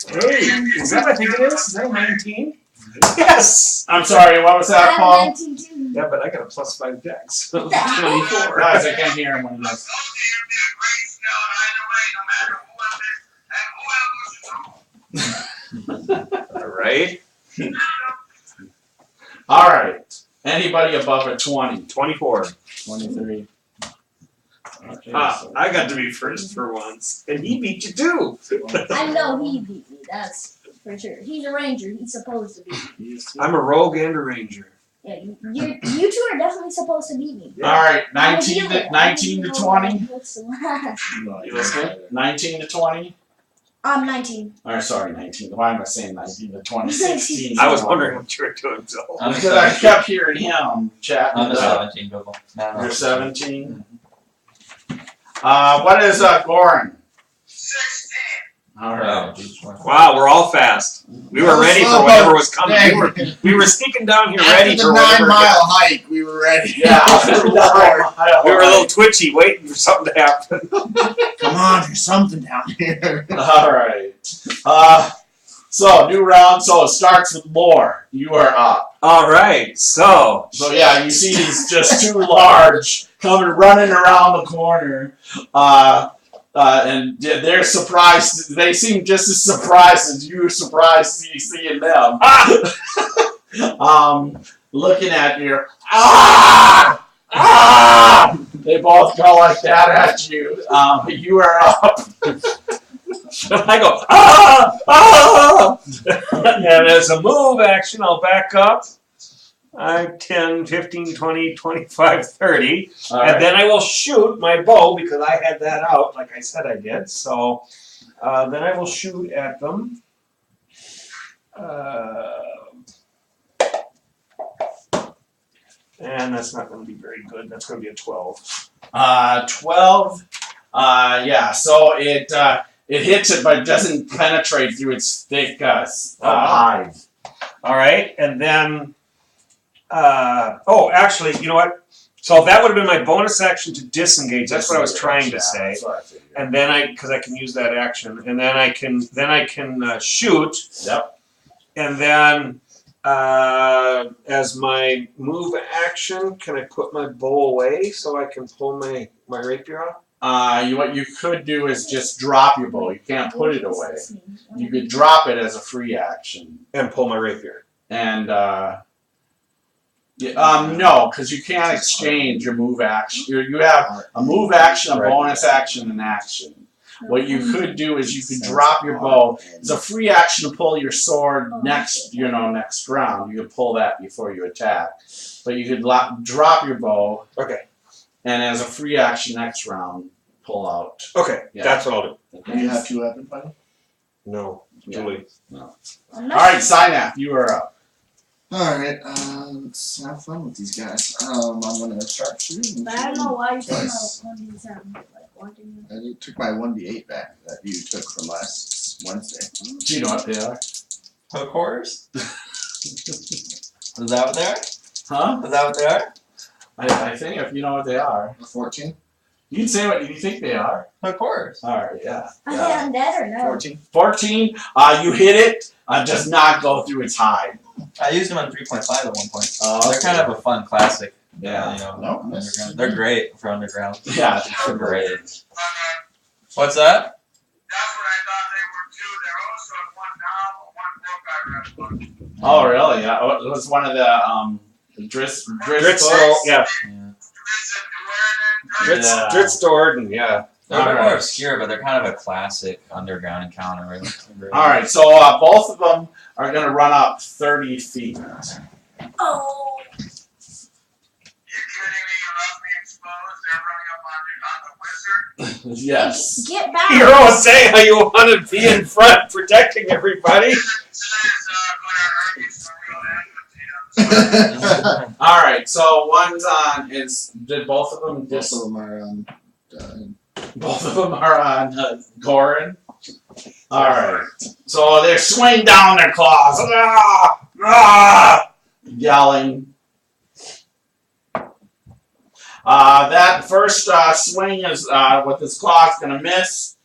Hey, is that what I think it is? Is that 19? Yes! I'm sorry, what was that, Paul? 19 too. Yeah, but I got a +5 dex. So 24. Guys, I can't hear him when he does. Alright. Alright. Anybody above a 20? 24. 23. Okay, so- I got to be first for once. And he beat you too. I know he beat me, that's for sure. He's a ranger, he's supposed to beat me. I'm a rogue and a ranger. Yeah, you two are definitely supposed to beat me. Alright, I'm a 19 healer. to, 19 to 20? What's the last? You listening? 19 to 20? 19. Or sorry, 19. Why am I saying 19 to 20? 16. I was wondering what you were doing, so. I'm Because I 17. kept hearing him chatting I'm it a up. 17 people. No, You're 17? What is Goran? 16. All Oh, right. geez. Wow, we're all fast. We were ready for whatever was coming. We were sneaking down here ready After for the whatever. 9-mile hike, we were ready. Yeah. We were a little twitchy, waiting for something to happen. Come on, there's something down here. All right. So new round. So it starts with Lore. You are up. All right, so So yeah, you see these just two large coming running around the corner. And they're surprised. They seem just as surprised as you were surprised seeing them. Looking at you. Ah! Ah! They both go like that at you. You are up. I go, ah! Ah! And as a move action, I'll back up. 10, 15, 20, 25, 30. All And right. then I will shoot my bow because I had that out like I said I did. So then I will shoot at them. And that's not going to be very good. That's going to be a 12. 12. Yeah. So it hits it, but it doesn't penetrate through its thick hide. All right. And then, actually, you know what? So that would have been my bonus action to disengage. That's what I was trying to say. That's what I figured. And then because I can use that action, and then I can shoot. Yep. And then as my move action, can I put my bow away so I can pull my rapier off? What you could do is just drop your bow. You can't put it away. You could drop it as a free action. And pull my rapier. And no, because you can't exchange your move action. You have a move action, a bonus action, and action. What you could do is you could drop your bow. It's a free action to pull your sword next round. You could pull that before you attack. But you could drop your bow. Okay. And as a free action next round, pull out. Okay. Yeah. That's what I'll do. Do you have 2 weapons, buddy? No. Yeah. Too late. All right, Synaph, you are up. Alright, let's have fun with these guys. I'm gonna start shooting. But I don't know why you're talking Twice. about 1d7. Like, why didn't you? I took my 1d8 back that you took from last Wednesday. Do you know what they are? Hook horrors? Is that what they are? Huh? Is that what they are? I think if you know what they are. A 14? You can say what you think they are. Hook horrors. All right, yeah. Are they undead or no? 14. 14, you hit it, does not go through its hide. I used them on 3.5 at one point. Oh, They're kind of a fun classic. Yeah. You know, No, underground. They're great for underground. Yeah. They're great. What's that? That's what I thought they were too. They're also in one novel, one book I read. Oh, really? Yeah. It was one of the Dritz Dritz, yeah. Yeah. Dritz Orden, yeah. They're a bit Alright. more obscure, but they're kind of a classic underground encounter. Really. All right, so both of them are going to run up 30 feet. Oh. You kidding me? You left me exposed. They're running up on the wizard. Yes. Get back. You're all saying how you want to be in front protecting everybody. This is going to earn you some real enmity. All right, so one's on. Did both of them? Most of them are on. Both of them are on Goran. All right, so they swing down their claws, ah, ah, yelling. That first swing is with his claws going to miss.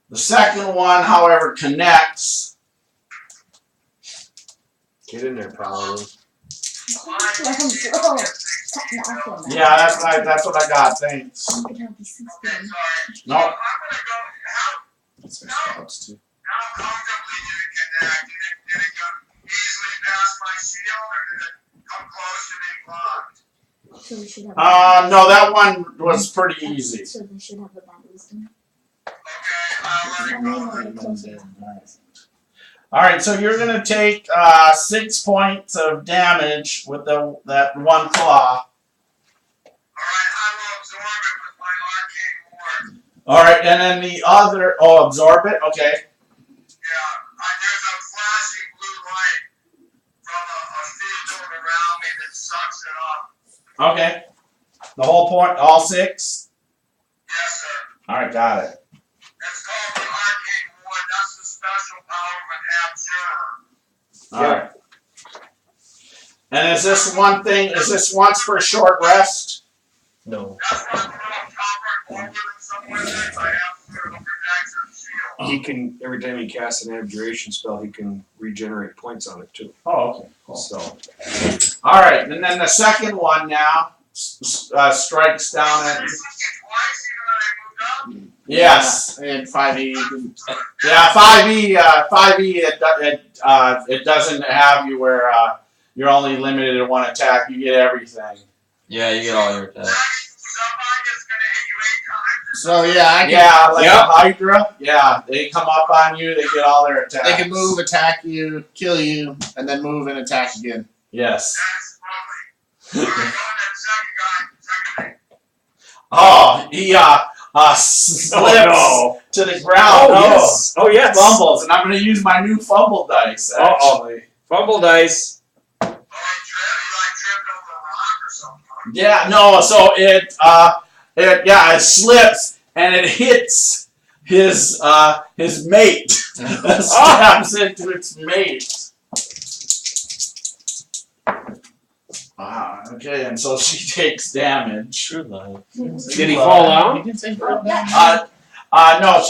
The second one, however, connects. Get in there, probably. Yeah, that's what I got. Thanks. Okay, sorry. No. I'm going to go. That's their spouts, too. How comfortably did it connect? Did it go easily past my shield, or did it come close to being blocked? So we should have. No, that one was pretty easy. So they should have a bad wisdom. Okay, I'll let it go. All right, so you're gonna take 6 points of damage with that one claw. Alright, I will absorb it with my arcane ward. All right, and then the other, absorb it. Okay. Yeah, there's a flashing blue light from a field around me that sucks it up. Okay. The whole point, all 6. Yes, sir. Alright, got it. That's called the Arcade Ward. That's the special power of an abjurer. Alright. And is this one thing, is this once for a short rest? No. That's why I'm a little covered over than some wizards. I have to protect their shield. He can, every time he casts an abjuration spell, he can regenerate points on it too. Oh, okay, cool. So, Alright, and then the second one now strikes down at. Twice, even though they moved up. Yes. And 5e. Yeah, 5e, it doesn't have you where you're only limited to one attack. You get everything. Yeah, you get all your attacks. Somebody's gonna hit you 8 times. So yeah, I can, Yeah, like a Hydra. Yeah, they come up on you, they get all their attacks. they can move, attack you, kill you, and then move and attack again. Yes. That's lovely. Alright, go on that second guy. Second thing. Oh, he slips to the ground. yes. Oh, yes. Fumbles, and I'm going to use my new fumble dice, actually. Fumble dice. Oh, he tripped over a rock or something. Yeah, no, so it slips, and it hits his mate. Stabs into its mate. Okay, and so she takes damage. True love. Did he fall down? No,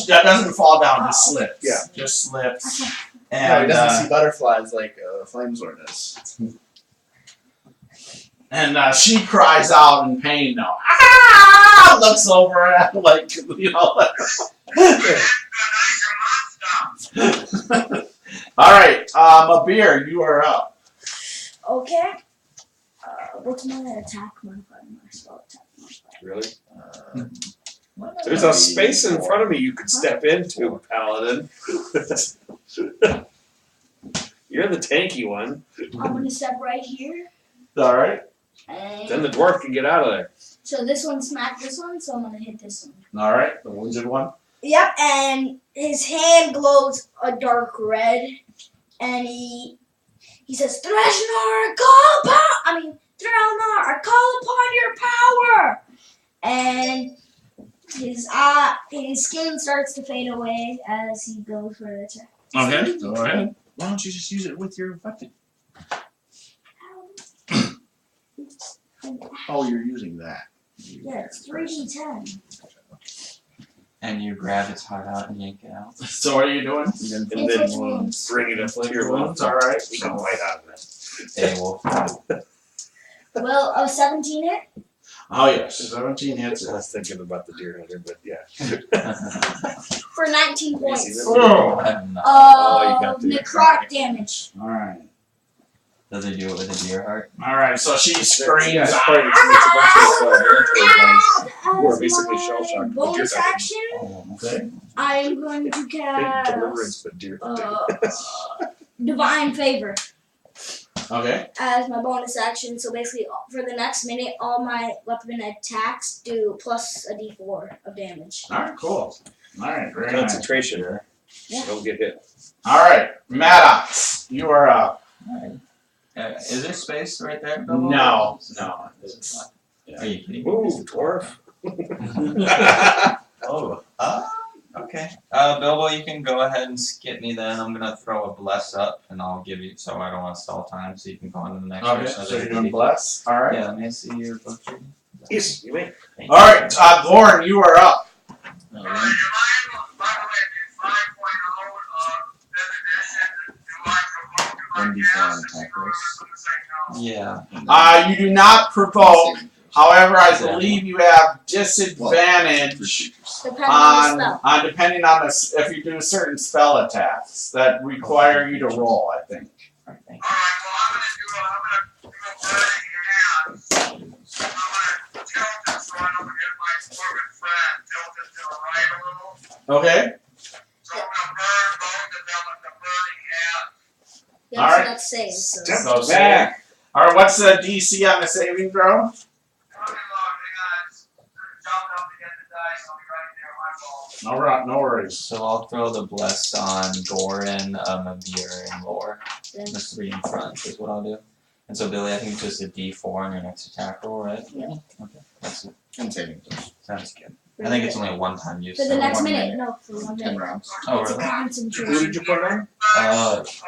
that doesn't fall down, just slips. Yeah. Just slips. No, he And, doesn't see butterflies like Flamesword does. and she cries out in pain now. Ah! Looks over at like, you know. Alright, Mabir, you are up. Okay. What's my attack modifier? My spell attack modifier. Really? There's a space in front of me you could step into, Paladin. You're the tanky one. I'm gonna step right here. Alright. And Then the dwarf can get out of there. so this one smacked this one, so I'm gonna hit this one. Alright, the wounded one. Yep, and his hand glows a dark red, and he says, Thresh-nar, Threlnar, I call upon your power! And his skin starts to fade away as he goes for the attack. Okay, go ahead. Why don't you just use it with your weapon? Oh, you're using that. Yeah, it's 3d10. And you grab its heart out and yank it out. So what are you doing? And Inflict then wounds. bring it up to your Wounds, mouth. alright. You can bite out of it. Hey, wolf. Will a 17 hit? Oh yes, 17 hits I it. was thinking about the deer hunter, but yeah. For 19 points. Oh. Oh, you got to- Necrotic damage. Alright. Does it do it with a deer heart? Alright, so she screams. Yeah, it's "Ah!" part of it's a bunch of military guys who are As basically my shell-shocked. bonus action, Oh, okay. I'm going to Big deliverance, cast but deer hunting. Divine Favor Okay. as my bonus action. So basically, for the next minute, all my weapon attacks do plus a d4 of damage. Alright, cool. Alright, very nice. Concentration. Yeah. Don't get hit. Alright, Maddox, you are up. Alright. Is there space right there? No, no. It's, Are you kidding me? Move, dwarf. Oh. Okay. Bilbo, you can go ahead and skip me then. I'm gonna throw a bless up and I'll give you, so I don't want to stall time, so you can go on to the next okay, person. so you're doing bless. Alright. Yeah, let me see your book. Yes, you may. Alright, Gorn, you are up. Alright, am I able, by the way, do 5.0 fifth edition, do I provoke my 1d4 guess? on Is he attack going rolls. to say no? Yeah. You do not provoke. However, I believe you have disadvantage Depending on the spell. on depending on the if you do certain spell attacks that require you to roll. I think. Alright, thank Alright, well, I'm gonna do a burning hand. So I'm gonna tilt it so I don't hit my dwarven friend. Tilt it to the right a little. Okay. So I'm gonna burn both of them with the burning hand. Yeah, Alright. so that's saves. So. Step So back. All right. What's the DC on the saving throw? No worries. So I'll throw the bless on Gorin, Mabir, and Lore. Yeah. The 3 in front is what I'll do. And so Billy, I think it's just a D4 on your next attack roll, right? Yeah. Okay, that's it. And saving throws. Sounds good. For I think the- it's only a one-time use. for the so next 1 minute. No, for 1 10 minute. rounds. Oh, It's a really? Who concentration. did you put on?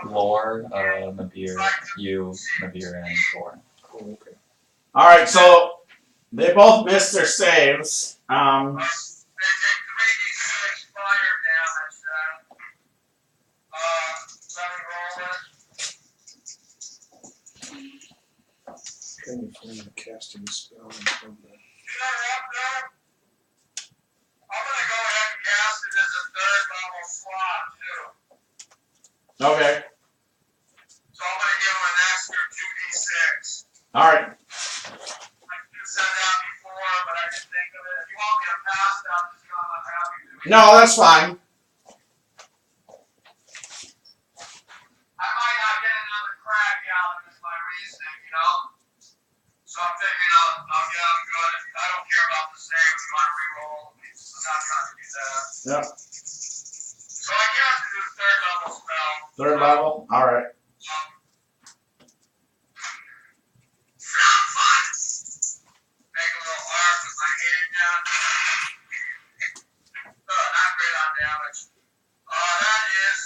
Lore, Nabir, you, Nabir, and Thor. Oh, okay. All right, so they both missed their saves. They take 3d6 fire damage. Let me roll it. Can you find the casting spell? You know what, though? I'm gonna go ahead and cast it as a 3rd level slot, too. Okay. So I'm gonna give him an extra 2d6. All right. I said that before, but I didn't think of it. If you want me to pass that, I'm just gonna have you do it. No, that's fine. I might not get another crack out of it, is my reasoning, you know? So I'm thinking I'll get them good. I don't care about the save. If you want to re-roll, I'm not trying to do that. Yep. So I guess to do 3rd level spell. 3rd level. All right. Make a little arc with my hand down. Not great on damage. That is,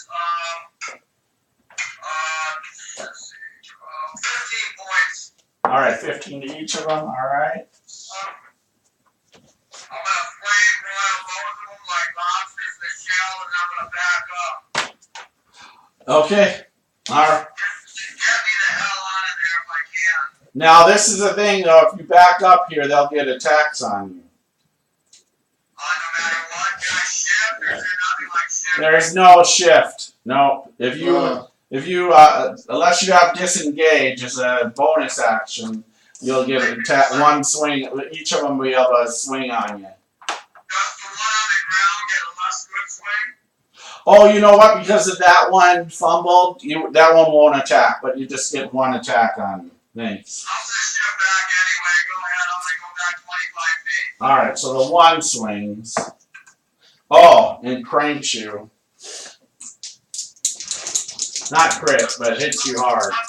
let's see, 15 points. All right. 15 to each of them. All right. I'm gonna flame royal both of them like lobsters in the shell, and I'm gonna back up. Okay. All right. Get me the hell out of there if I can. Now this is the thing, though. If you back up here, they'll get attacks on you. No matter what, can I shift, or is there nothing like shift? There's no shift. No. If you unless you have disengage as a bonus action, you'll get an attack. One swing. Each of them will be able to swing on you. Does the one on the ground get a less good swing? Oh, you know what? Because of that one fumbled, that one won't attack, but you just get one attack on you. Thanks. I'll just shift back anyway. Go ahead. I'm gonna go back 25 feet. All right, so the one swings. Oh, and cranks you. Not crit, but hits you hard. How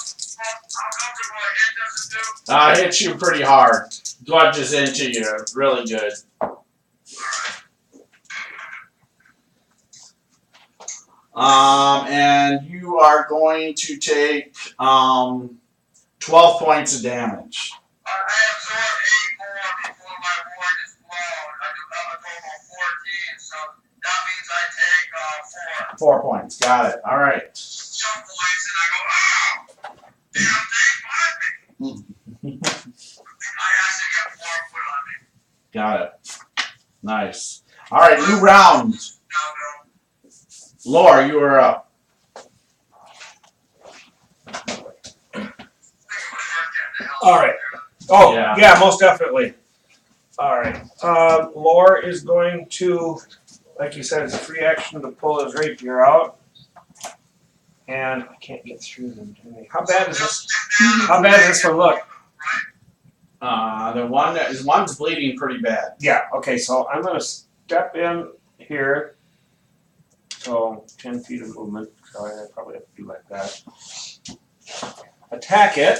comfortable a hit does it do? Hits you pretty hard. Gludges into you. Really good. And you are going to take 12 points of damage. I absorb 8 more before my ward is blown. I do have a total of 14, so that means I take 4. 4 points. Got it. All right. Some points, and I go, ow! Damn thing, bite me! I actually get 4 put on me. Got it. Nice. All right, new round. Now, Bill. Lore, you are up. All right. Oh, Yeah. yeah, most definitely. All right. Lore is going to, like you said, it's a free action to pull his rapier out. And I can't get through them today. How bad is this? How bad does this one look? One's bleeding pretty bad. Yeah, okay, so I'm gonna step in here. So 10 feet of movement. So I probably have to do like that. Attack it.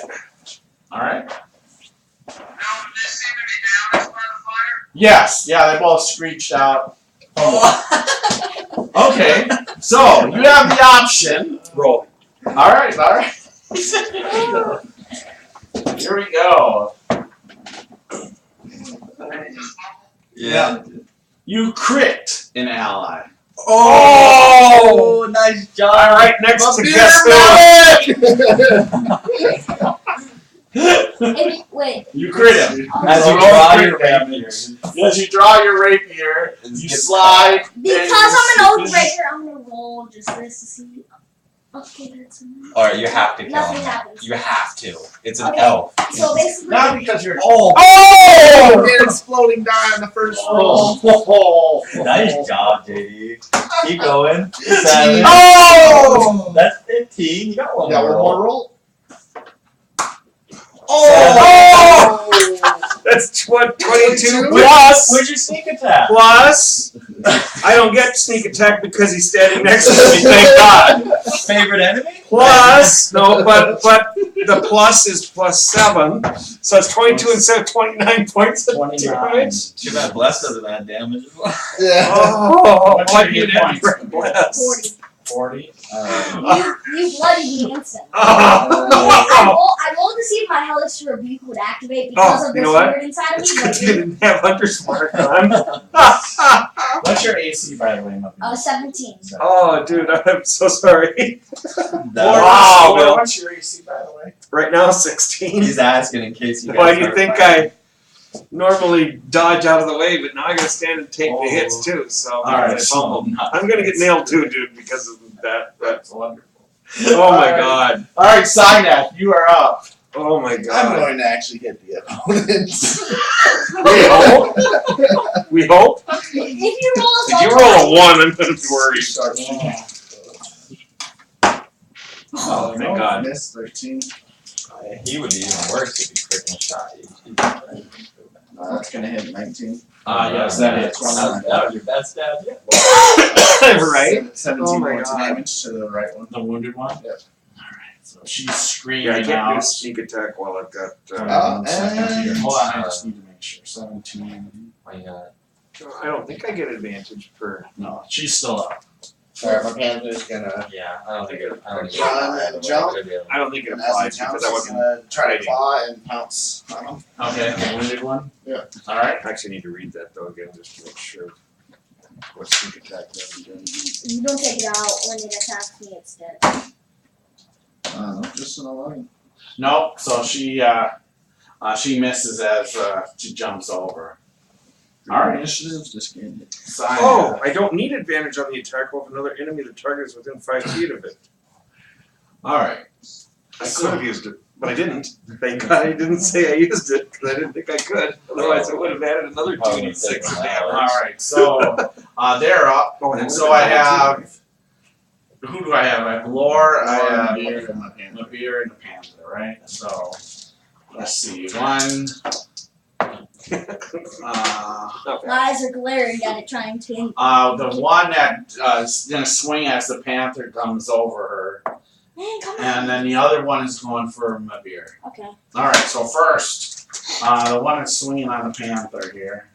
All right. Now, does this seem to be damaged by the fire? Yes. Yeah, they both screeched out. Okay. So you have the option. Roll. All right. All right. Here we go. Yeah. You crit an ally. Oh, nice job. All right, next to guess Wait. You crit him. As you Roll draw crit your damage. rapier. As you draw your rapier, you Get- slide. Because and I'm an Oathbreaker, I'm gonna roll just this to see. Okay, that's enough. Alright, you have to kill Nothing him. happens. You have to. It's an Okay. elf. So basically, Not because you're. Oh! Get exploding die on the first roll. Oh. Nice job, JD. Keep going. 7. Oh! That's 15. You got one You got more one more roll. roll? Oh! that's what 22 Where's plus. your sneak attack? Plus, I don't get sneak attack because he's standing next to me. Thank God. Favorite enemy? Plus, no, but the plus is +7, so it's 22 instead of 29 points of 29. damage. Too bad Bless doesn't add damage as well. Yeah. Oh, What's I your need hit points? every bless. 40. 40. Alright. You bloodied me instant. Oh. I rolled to see if my hellish rebuke would activate because Oh, of you this know what? weird inside of me. It's But because you didn't have Hunter's Mark on. What's your AC, by the way, Muppy? 17. Oh, dude, I'm so sorry. Wow, Bill. What's your AC, by the way? Right now, 16. He's asking in case you guys Why do you are think fighting. I normally dodge out of the way, but now I gotta stand and take the hits too, so Alright, I fumbled. so I'm gonna get nailed too, dude, because of that. that's wonderful. Oh my Alright. god. Alright, Signath, you are up. Oh my I'm god. going to actually hit the opponents. We hope. We hope. If you roll a If you roll a 1, I'm gonna be worried. Oh, thank God. Miss 13. He would be even worse if he freaking shot you. That's gonna hit 19. Yes, that hits. That was your best stab yet. Right? 17 Oh my points of God. damage to the right one. The wounded one? Yep. Alright, so she's screaming Yeah, I can't do out. a sneak attack while I've got. Oh, 1 second here. and- Hold on, I just need to make sure. 17. Oh, you got I don't think I get advantage for. No, she's still up. Alright, my panther's gonna. Yeah, I don't think it. I don't think Jump. I don't think it And applies as he because pounces, I he's wasn't. gonna try to fighting. claw and pounce on him. Okay, the wounded one? Yeah. Alright. I actually need to read that though again just to make sure what sneak attack does. You don't take it out when it attacks me, it's dead. Just an 11. Nope, so she misses as she jumps over. Alright. Initiative, just gained it. Signath. Oh, I don't need advantage on the attack roll if another enemy the target is within 5 feet of it. Alright. I could have used it, but I didn't. Thank God I didn't say I used it because I didn't think I could. Otherwise, it would have added another Probably 2d6 taken of that damage. Alright, so they're up. Oh, And that so would've I been bad, have. Who do I have? I have Lore, I have Beer and my panther. the beer and the panther, right? So let's see. One. Okay. My eyes are glaring at it, trying to. The one that is gonna swing as the panther comes over her, Man, come on. and then the other one is going for my beer. Okay. All right. So first, the one that's swinging on the panther here.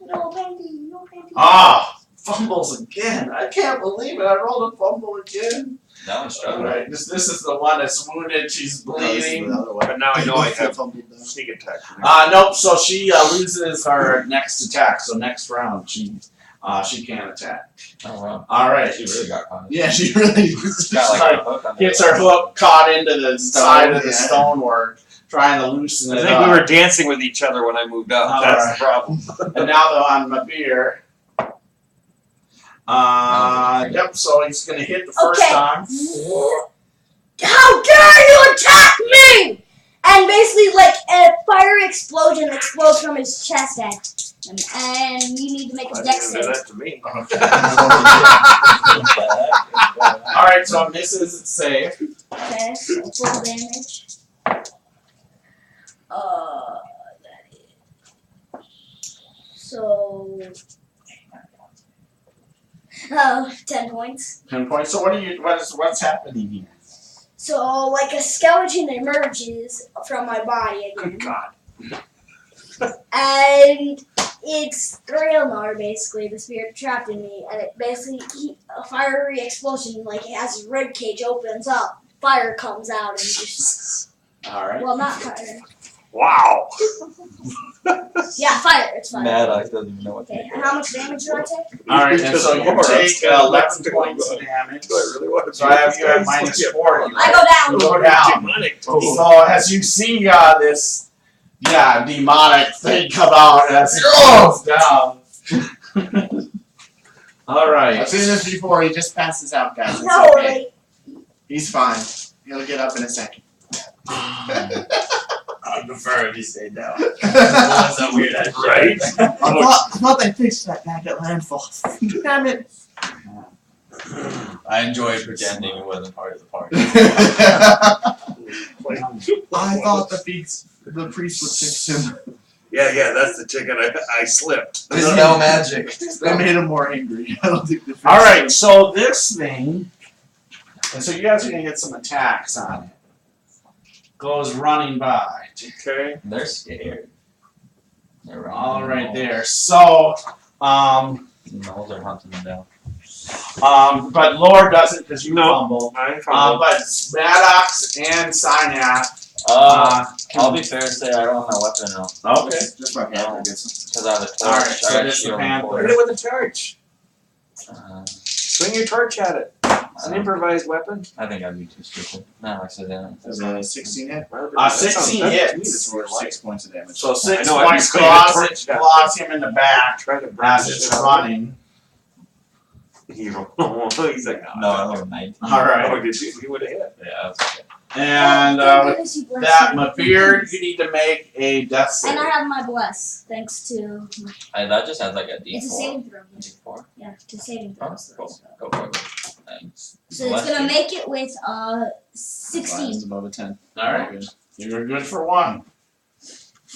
No, Bendy, no, Bendy. Ah, fumbles again. I can't believe it. I rolled a fumble again. That one's All struggling. right. This is the one that's wounded. She's bleeding. But now I know I have fumbled down. sneak attack. Nope. So she loses her next attack. So next round, she can't attack. Oh wow. All right. She really got caught. Yeah, she really was. Got like a hook on Gets the her hook caught into the side of the yeah. stonework, trying to loosen I it think up. we were dancing with each other when I moved up. All That's right. the problem. And now they're on my beer. Yep. So he's gonna hit the first Okay. time. How dare you attack me! And basically, like, a fire explosion explodes from his chest at him. And you need to make a Why dex didn't you do save. that to me? All right. So it misses its save. Okay, so full damage. That is. So. 10 points. 10 points. So what's happening here? So, like, a skeleton emerges from my body again. Good God. And it's Thrailnar, basically, the spirit trapped in me. And it basically, a fiery explosion, like, as his rib cage opens up, fire comes out and just. All right. Well, not fire. Wow. Yeah, fire. It's fire. Maddox doesn't even know what to Okay, do. and how much damage do I take? All right. And so you take 11 Do points of damage. I really want to So I have you at minus 40. I go down. Go down. Demonic. So as you see this, demonic thing come out as it goes down. All right. I've seen this before. He just passes out, guys. It's No, okay. like, He's fine. He'll get up in a second. I prefer if you stay down. I That's so weird. Right? thought they fixed that back at landfall. Damn it. I enjoyed pretending it wasn't part of the party. I thought the priest would fix him. Yeah, that's the chicken. I slipped. There's no magic. They made him more angry. I don't think the fish. All right, so this thing, and so you guys are gonna get some attacks on it. Goes running by. Okay. They're scared. They're running. All right there. So, Gnolls are hunting them down. but Lore doesn't because you No. fumble. I found But Maddox and Synath. I'll be fair and say I don't have my weapon now. Okay. Just my panther gets Because I have a torch. All right, so I got this is shield the and panther. Hit it with a torch. torch. Swing your torch at it. It's an improvised weapon. I think I'd be too stupid. No, I said that. There's a 16 hit. 16 hits. For 6 points of damage. So 6 I know, I'd be points swinging a claws, torch at it. claws him in the back Try to burn as this it's shit out. running. Hero. He's like, No, I rolled 19. All right. Oh, did you? You would have hit. Yeah, that's okay. And Thank with goodness you blessed that, me. Mabir, you need to make a death save. And I have my bless, thanks to. That just has like a D4. It's a saving throw. D4? Yeah, to saving Oh, throws. cool. Go for it. Thanks. So it's gonna make it with 16. Mine's above a 10. All right. You're good for 1.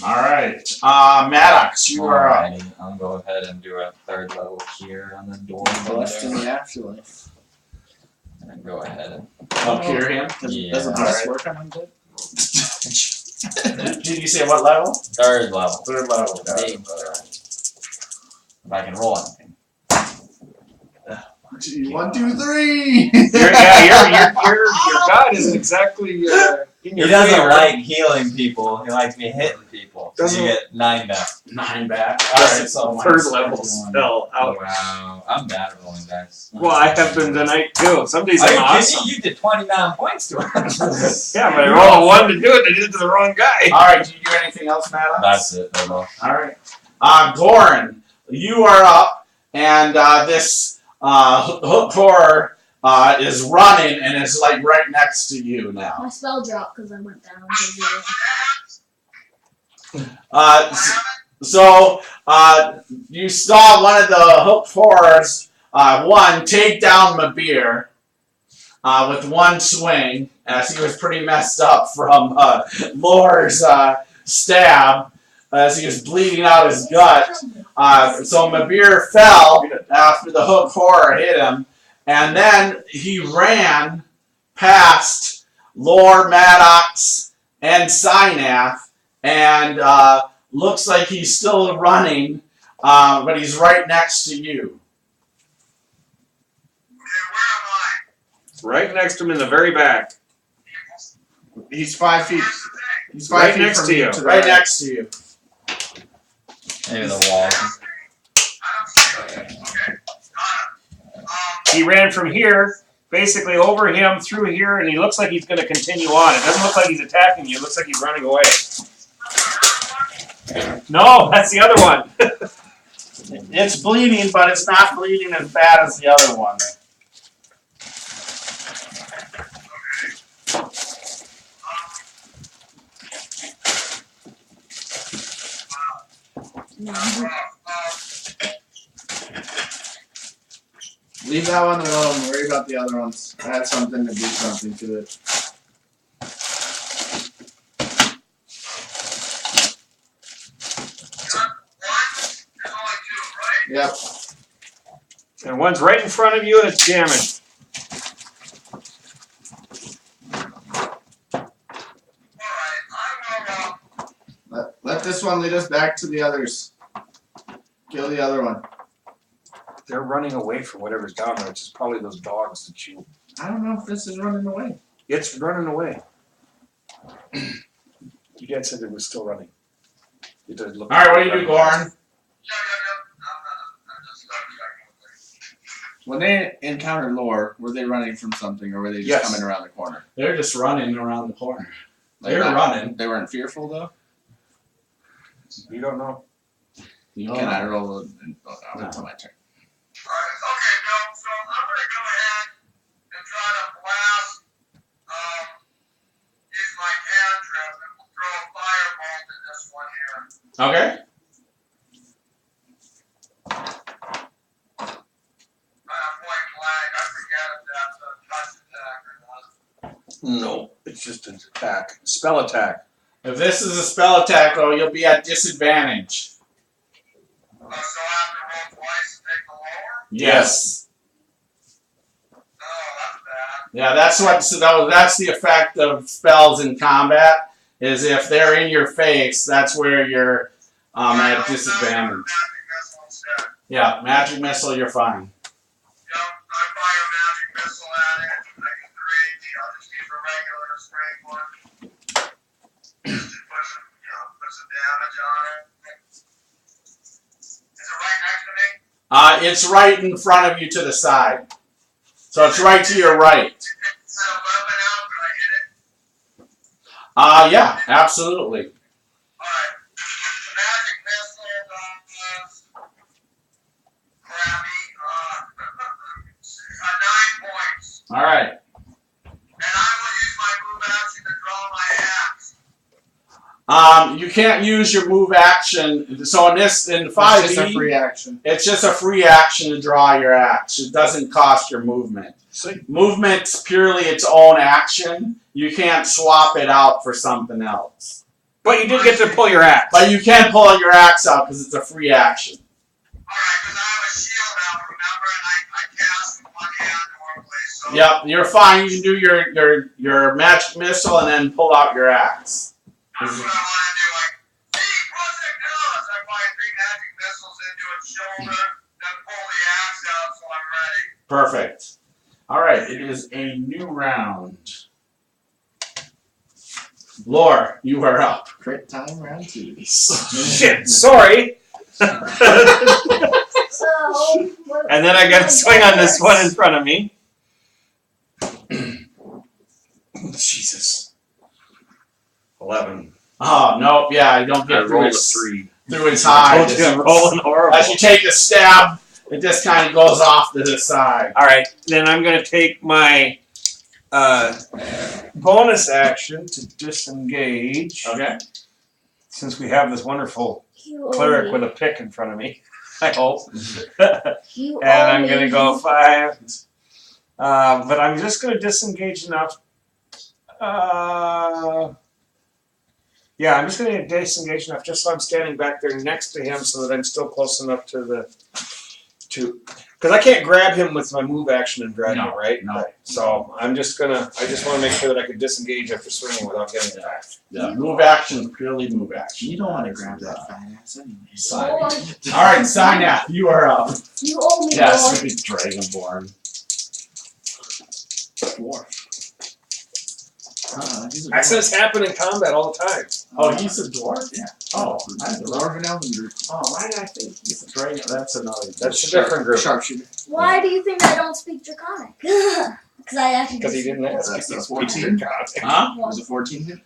All right. Maddox, you are up. Alrighty, I'll go ahead and do a 3rd level here on the door. Blessed in there. the afterlife. And go ahead and I'll cure him. Yeah. Doesn't All bless right. work on undead? Did you say what level? 3rd level. 3rd level. Got it. If I can roll anything. 1, 2, 3. Your god isn't exactly in your He doesn't favor. like healing people. He likes me hitting people. So Doesn't- you get 9 back. 9 back. All right. So Third minus level 31. spell out. Wow, I'm bad at rolling dice. Well, I have been tonight too. Some days Are I'm you awesome. kidding me? You did 29 points to him. Yeah, but I rolled a 1 to do it. I did it to the wrong guy. All right. Do you do anything else, Maddox? That's it. That's all. All right. Goran, you are up, and this hook horror is running and is like right next to you now. My spell dropped because I went down to 0. So you saw one of the hook horrors, take down Mabir with 1 swing, as he was pretty messed up from Lore's stab, as he was bleeding out his gut. So Mabir fell after the hook horror hit him, and then he ran past Lore, Maddox, and Synath, and looks like he's still running, but he's right next to you. Right next to him in the very back. He's 5 feet. He's 5 Right feet next from to you. the Right next to you. Maybe the wall. He ran from here, basically over him, through here, and he looks like he's going to continue on. It doesn't look like he's attacking you. It looks like he's running away. No, that's the other one. It's bleeding, but it's not bleeding as bad as the other one. No. Leave that one alone. Worry about the other ones. Add something to do something to it. Yep. And one's right in front of you, and it's damaged. Let this one lead us back to the others. Kill the other one. They're running away from whatever's down there, which is probably those dogs that you. I don't know if this is running away. It's running away. You dad said it was still running. It does look. All right, what do you do, Goran? When they encountered Lore, were they running from something, or were they just Yes. coming around the corner? They're just running around the corner. Like They're that? running. They weren't fearful though. You don't know. You Can I know. roll? I'll wait till my turn. Okay, Bill, so I'm going to go ahead and try to blast, use my cantrip, and we'll throw a firebolt at this one here. Okay. Point blank, I forget if that's a touch attack or not. No, it's just an attack. Spell attack. If this is a spell attack, though, you'll be at disadvantage. So I have to roll twice and take the lower? Yes. Oh, that's bad. Yeah, that's what. So that's the effect of spells in combat. Is if they're in your face, that's where you're at disadvantage. Magic missile instead. Yeah, magic missile, you're fine. Yep, I fire magic missile at it. I get 3 I'll just use a regular strength one. Just to put some damage on it. Is it right next to me? It's right in front of you to the side. So it's right to your right. Is it a weapon out? Could I hit it? Yeah, absolutely. Alright. The magic missile does crappy. 9 points. All right. And I will use my move action to draw my axe. You can't use your move action. So in It's 5e, just a free action. it's just a free action to draw your axe. It doesn't cost your movement. Movement's purely its own action. You can't swap it out for something else. But you did get to pull your axe. But you can pull your axe out because it's a free action. Alright, because I have a shield out, remember? And I cast with one hand normally, so. Yep, you're fine. You can do your magic missile and then pull out your axe. That's what I want to do. Like, hey, projectiles! I fire 3 magic missiles into its shoulder, then pull the axe out so I'm ready. Perfect. All right, it is a new round. Lore, you are up. Crit time round 2. Shit, sorry. So. And then I got to swing on this one in front of me. Jesus. 11. Oh, nope, yeah, you don't I get through rolled a its, 3. through its hide. I'm rolling horrible. As you take a stab, it just kind of goes off to the side. All right, then I'm going to take my bonus action to disengage. Okay. Since we have this wonderful You cleric owe with me. a pick in front of me, I hope. You And owe I'm me. going to go 5. But I'm just going to disengage enough. Yeah, I'm just going to disengage enough just so I'm standing back there next to him so that I'm still close enough to the. Because I can't grab him with my move action and drag No, him, right? no. So I'm just going to. I just want to make sure that I can disengage after swinging without getting it back. Yeah, move action, purely move action. You don't want to grab that fine ass anyway. Sign. Oh, All right, Signath, you are up. you owe me. Yes, Lord. Dragonborn. Dwarf. He's a dwarf. Accents happen in combat all the time. Oh, he's a dwarf? Yeah. Oh, I He's a dwarf and elven group. Oh, why did I think he's a dragon? That's another. That's a different group. Sharpshooter. Why do you think I don't speak Draconic? Because I actually. Because he didn't ask. That's He a spoke 14. Draconic. Huh? Was it 14 hit?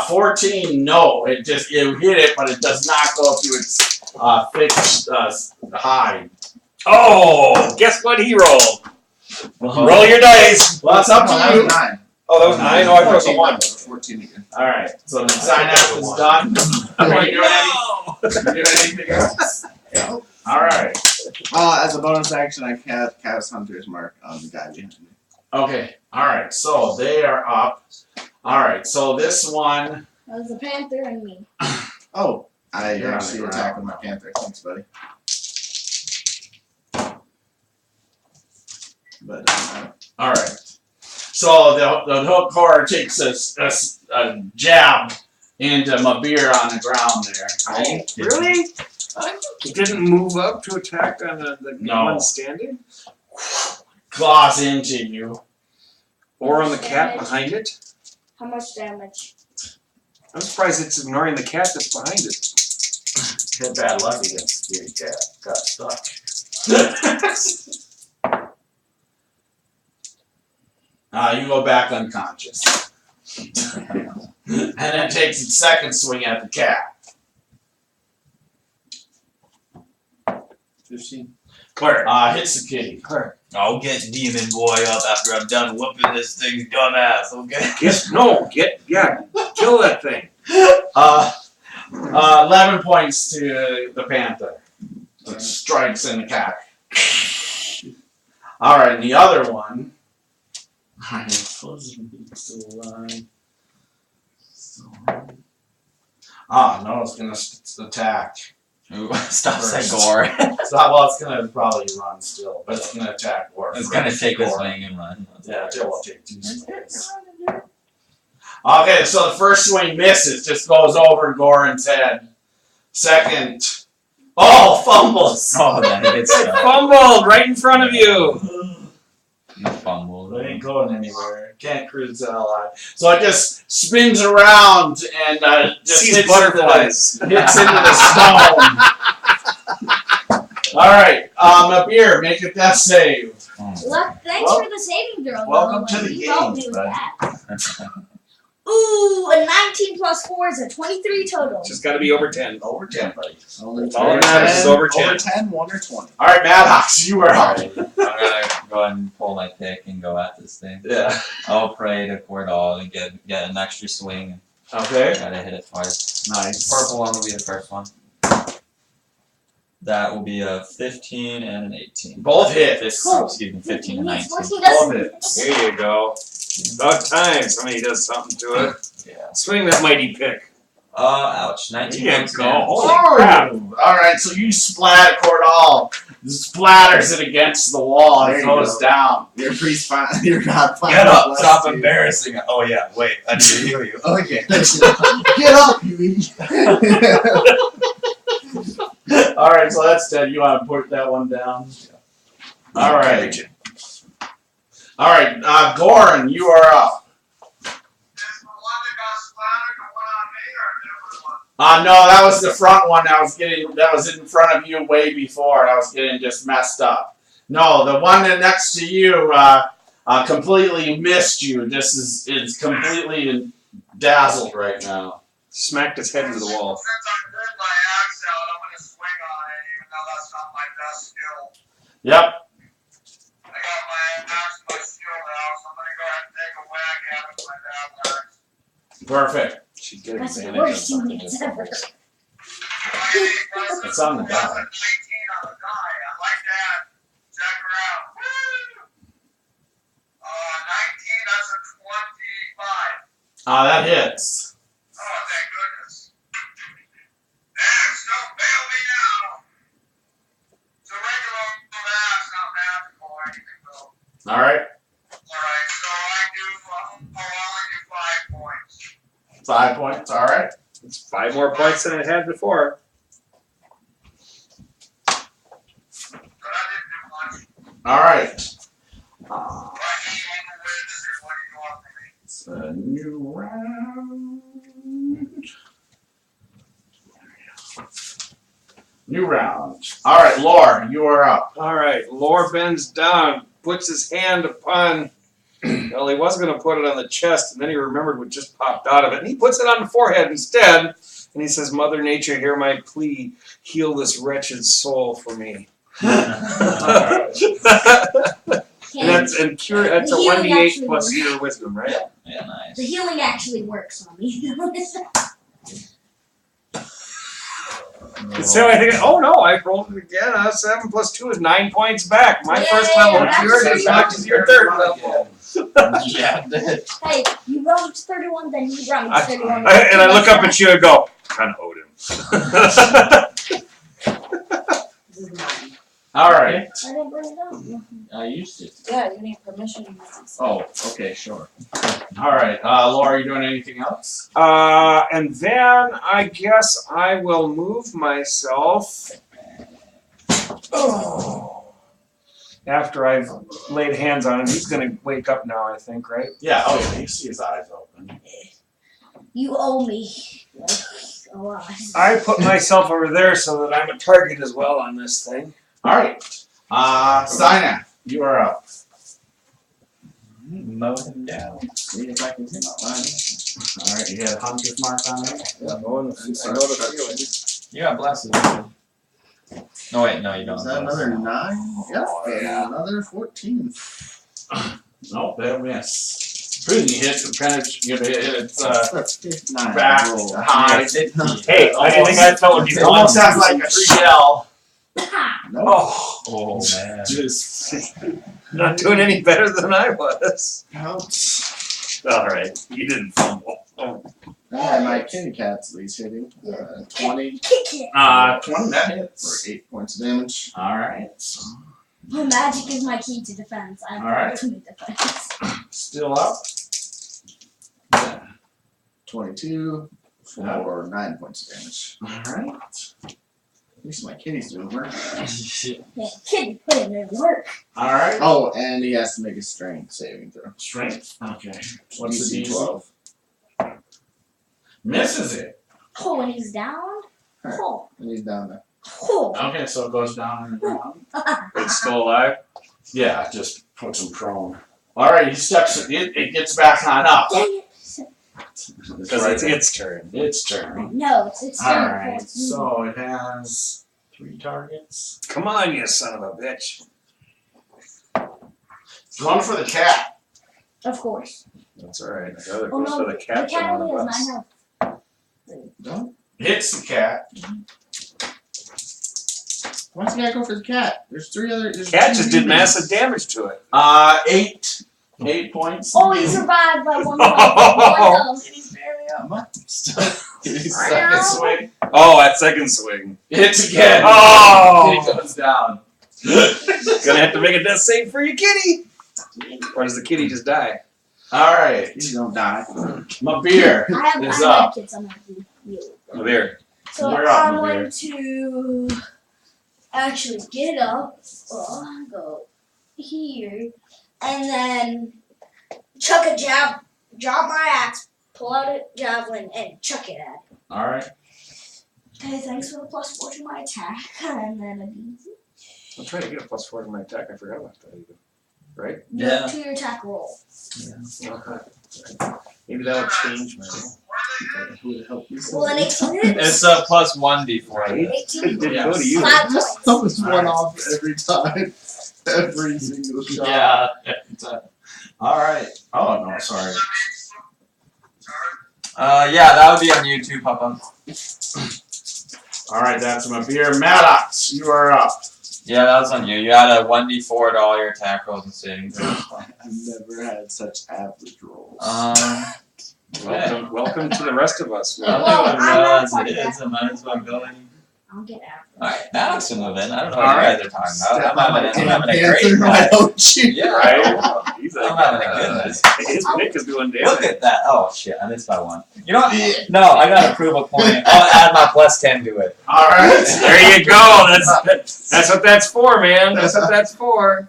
14. No, it hit it, but it does not go through its fixed hide. Oh, guess what he rolled? Roll your dice. Well, it's up No, to that you. was 9. Oh, that was 9? Oh, I thought it was a 1. 14 again. All right, so the sign up is done. Are you doing anything else? Yeah. All right. As a bonus action, I cast Hunter's Mark on the guy behind me. Okay. All right. So they are up. All right. So this one. That was the panther and me. Oh, I You're on actually the attack ground. with my panther. Thanks, buddy. But All right. So the hook horror takes a jab into Mabir on the ground there. Really? He didn't move up to attack on the No. one standing? Claws into you. Or on the cat behind it? How much damage? I'm surprised it's ignoring the cat that's behind it. Had bad luck against the cat. Got stuck. You go back unconscious. And then takes its second swing at the cat. 15. Cleric. Hits the kitty. Cleric. I'll get Demon Boy up after I'm done whooping this thing's dumbass, okay? Kill that thing. 11 points to the panther. It strikes in the cat. Alright, and the other one. I suppose he's still alive. So, No, it's gonna attack. Ooh, stop saying First. gore. It's gonna probably run still, but it's gonna attack Gore. It's gonna take a Gore. swing and run. Yeah, it will take 2 swings. Okay, so the first swing misses, just goes over Goran's head. Second. Oh, fumbles! Oh, that hits. Fumbled right in front of you. You fumbled. It ain't going anywhere. Can't cruise that alive. So it just spins around and just Sees hits butterflies. Into the stone. All right, Abir, make a death save. Look, thanks for the saving throw. welcome though. to the You helped game, me with bud. that. Ooh, a 19 plus 4 is a 23 total. Just got to be over 10. Over 10, buddy. Only All that matters is over 10. Over 10, 1 or 20. All right, Maddox, you are up. Alright, I'm gonna go ahead and pull my pick and go at this thing. Yeah. I'll pray to Cordall and get an extra swing. Okay. Gotta hit it twice. Nice. Purple one will be the first one. That will be a 15 and an 18. Both hits. Excuse me, 15 and 19. He Both doesn't. hits. There you go. About time somebody does something to it. Yeah. Swing that mighty pick. Ouch. 19 There you points go. of damage. Holy crap. All right, so you splat Cordall. Splatters it against the wall. There It you goes go. down. You're you're not fine. Get up! Stop embarrassing. Oh yeah, wait. I need to heal you. Okay. Get up, you All right, so that's dead. You want to put that one down? All right. All right, Goran, you are up. Is the one that got splattered the one on me or a different one? No, that was the front one. That was in front of you way before. I was getting just messed up. No, the one that next to you completely missed you. This is completely dazzled right now. Smacked his head into the wall. Since I pulled my axe out, I'm going to swing on it, even though that's not my best skill. Yep. I got my axe and my skill now, so I'm going to go ahead and take a whack at it with my battle axe. Perfect. She'd get That's the advantage of worst something. units ever. It's on the die. That's a 19 on the die. I like that. Check her out. Woo! 19, that's a 25. That hits. Oh, thank goodness. Axe, don't bail me now. It's a regular axe, not magical or anything, though. All right. Alright, so I'll only do 5 points. 5 points. All right. It's 5 more points than it had before. But I didn't do much. All right. But you want to win this, or what do you want from me? It's a new round. New round. All right, Lore, you are up. All right, Lore bends down, puts his hand upon. Well, he was going to put it on the chest, and then he remembered what just popped out of it, and he puts it on the forehead instead. And he says, "Mother Nature, hear my plea. Heal this wretched soul for me." and cure. That's a The healing 1d8 actually plus works. your wisdom, right? Yeah, nice. The healing actually works on me. So I think, oh no, I rolled it again. 7 plus 2 is 9 points back. My Yay, first level that's cured as much as your third level. Yeah. Hey, you rolled 31, then you rolled 31. And I look up at you and go, kind of owed him. This is mine. All right. I didn't bring it up. I used it. Yeah, you need permission. Oh, okay, sure. All right. Laura, are you doing anything else? And then I guess I will move myself. After I've laid hands on him, he's going to wake up now, I think, right? Yeah. Oh, yeah. You see his eyes open. You owe me. Like, a lot. I put myself over there so that I'm a target as well on this thing. All right. Sinah, you are up. Mow him down. See if I can hit mine. All right. You had a hunter's mark on it. Yeah, I know the feeling. You got blessed. No, wait, no, you don't. Is that another 9? Yep. Yeah. Another 14. Nope, that miss. Pretty hit the penetrate. You hit its That's 9. back Roll. high. Hey, anything I thought would be It almost has like a shell. No. Oh, man. Just Not doing any better than I was. Ouch. All right, you didn't fumble. Oh. Alright, and my kitty cat's at least hitting. 20 Kick. 20, that for hits. 8 points of damage. Alright. So My magic is my key to defense. I'm Alright. ultimate defense. still up. 22 for 9 points of damage. Alright. At least my kitty's doing work. Yeah, kid, put in their work. Alright. Oh, and he has to make a strength saving throw. Strength. Okay. What's the DC DC? 12. Misses it. Oh, when he's down. Oh, And he's down there. oh. Okay, so it goes down on the ground. It's still alive. Yeah, just puts him prone. Alright, he steps it gets back on up. Dang it. Because it's its turn. Its turn. No, it's turn. Alright, so it has 3 targets. Come on, you son of a bitch. One for the cat. Of course. That's alright. The other Oh goes no, for the cat. the cat for one only of has us. 9 health. Don't. Hits the cat. Why's the guy go for the cat? There's 3 other. There's Cat 2 just did humans. massive damage to it. 8 points. Oh, he survived by 1 health. He's Second swing. Oh, at second swing. Hits again. Oh! He goes down. Gonna have to make a death save for your kitty. Or does the kitty just die? Alright. You don't die. My beer I have is my up. kids. I'm gonna do you. Oh, there. So You're up, I'm my going to actually get up, go here, and then chuck a drop my axe, pull out a javelin, and chuck it at him. Alright. Okay, thanks for the +4 to my attack, and then a beat. I'm trying to get a +4 to my attack. I forgot about that even. Right? Yeah. To your attack roll. Maybe that'll change my. Who would help me? Well, an 18 hits. It's a +1 d4. 18. Didn't go to you. 5 points. That was one off every time. Every single shot. Yeah. Alright. Oh, no, sorry. Yeah, that would be on you too, Papa. Alright, that's my beer. Maddox, you are up. Yeah, that was on you. You had a 1d4 to all your attack rolls and saving throws. I've never had such average rolls. Welcome to the rest of us. I don't Well, think I'm I realize not it is. I might as well go in. I'll get average. Alright, now it's moving. I don't know what you guys are talking about. I'm having a Panther, great why night. don't you? Yeah, Right? He's I'm like, having a good night. his pick is doing Look damage. at that. Oh shit, I missed by 1. You know what? No, I gotta prove a point. I'll add my +10 to it. Alright. There you go. That's what that's for, man. That's what that's for.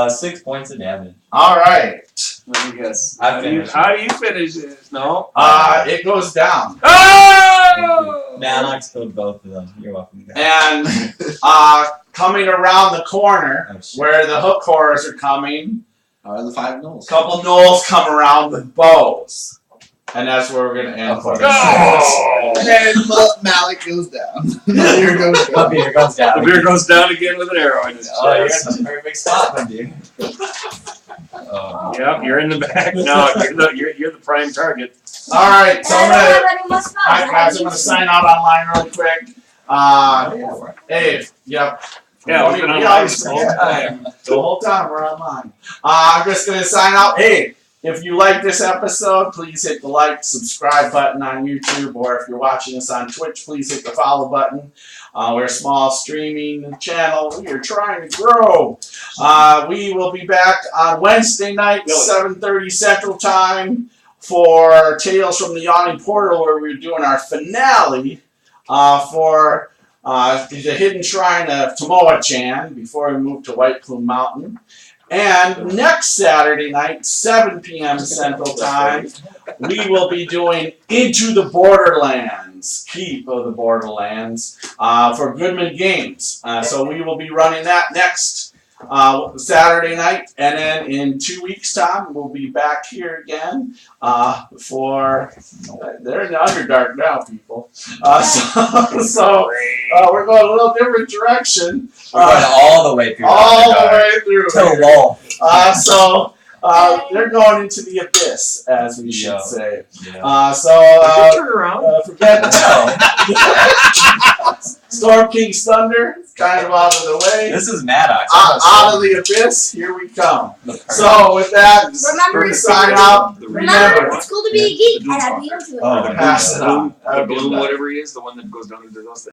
6 points of damage. Alright. Let me guess. I How do you finish this? No. It goes down. Oh! Man, I killed both of them. You're welcome. And coming around the corner Oh, shit. where the hook horrors are coming, Are the 5 gnolls? a couple gnolls come around with bows. And that's where we're gonna end. Of course. Oh! And then Malik goes down. Here goes My beer goes The down. beer goes down again with an arrow in his Oh, you're in chest. the perfect spot, my dude. Oh. Yep, you're in the back. No, you're the prime target. Alright, so I'm And I gonna. don't have any more spells. Alright, guys, I'm gonna sign out online really quick. Hey, yep. Yeah, we've been We online always the whole forget. time. The whole time we're online. I'm just gonna sign out. Hey, if you like this episode, please hit the like, subscribe button on YouTube, or if you're watching us on Twitch, please hit the follow button. We're a small streaming channel. We are trying to grow. We will be back on Wednesday night, 7:30 Central Time, for Tales from the Yawning Portal, where we're doing our finale for the Hidden Shrine of Tomoa-chan before we move to White Plume Mountain. And next Saturday night, 7 p.m. Central Time, we will be doing Into the Borderlands, Keep of the Borderlands, for Goodman Games. So we will be running that next Saturday night, and then in 2 weeks' time, we'll be back here again for. They're in the Underdark now, people. So we're going a little different direction. We're going all the way through. All the way through. Till Lol. So they're going into the abyss, as we should Yeah. say. Yeah. Turn around. Forget Storm King's Thunder kind of out of the way. This is Maddox. Out of the abyss, here we come. The perfect- So with that, Remember, we're gonna sign out. remember, Remember, it's cool to be a geek, and I beat him to it. Oh, pass it on. The bloom, whatever he is, the one that goes down into those things.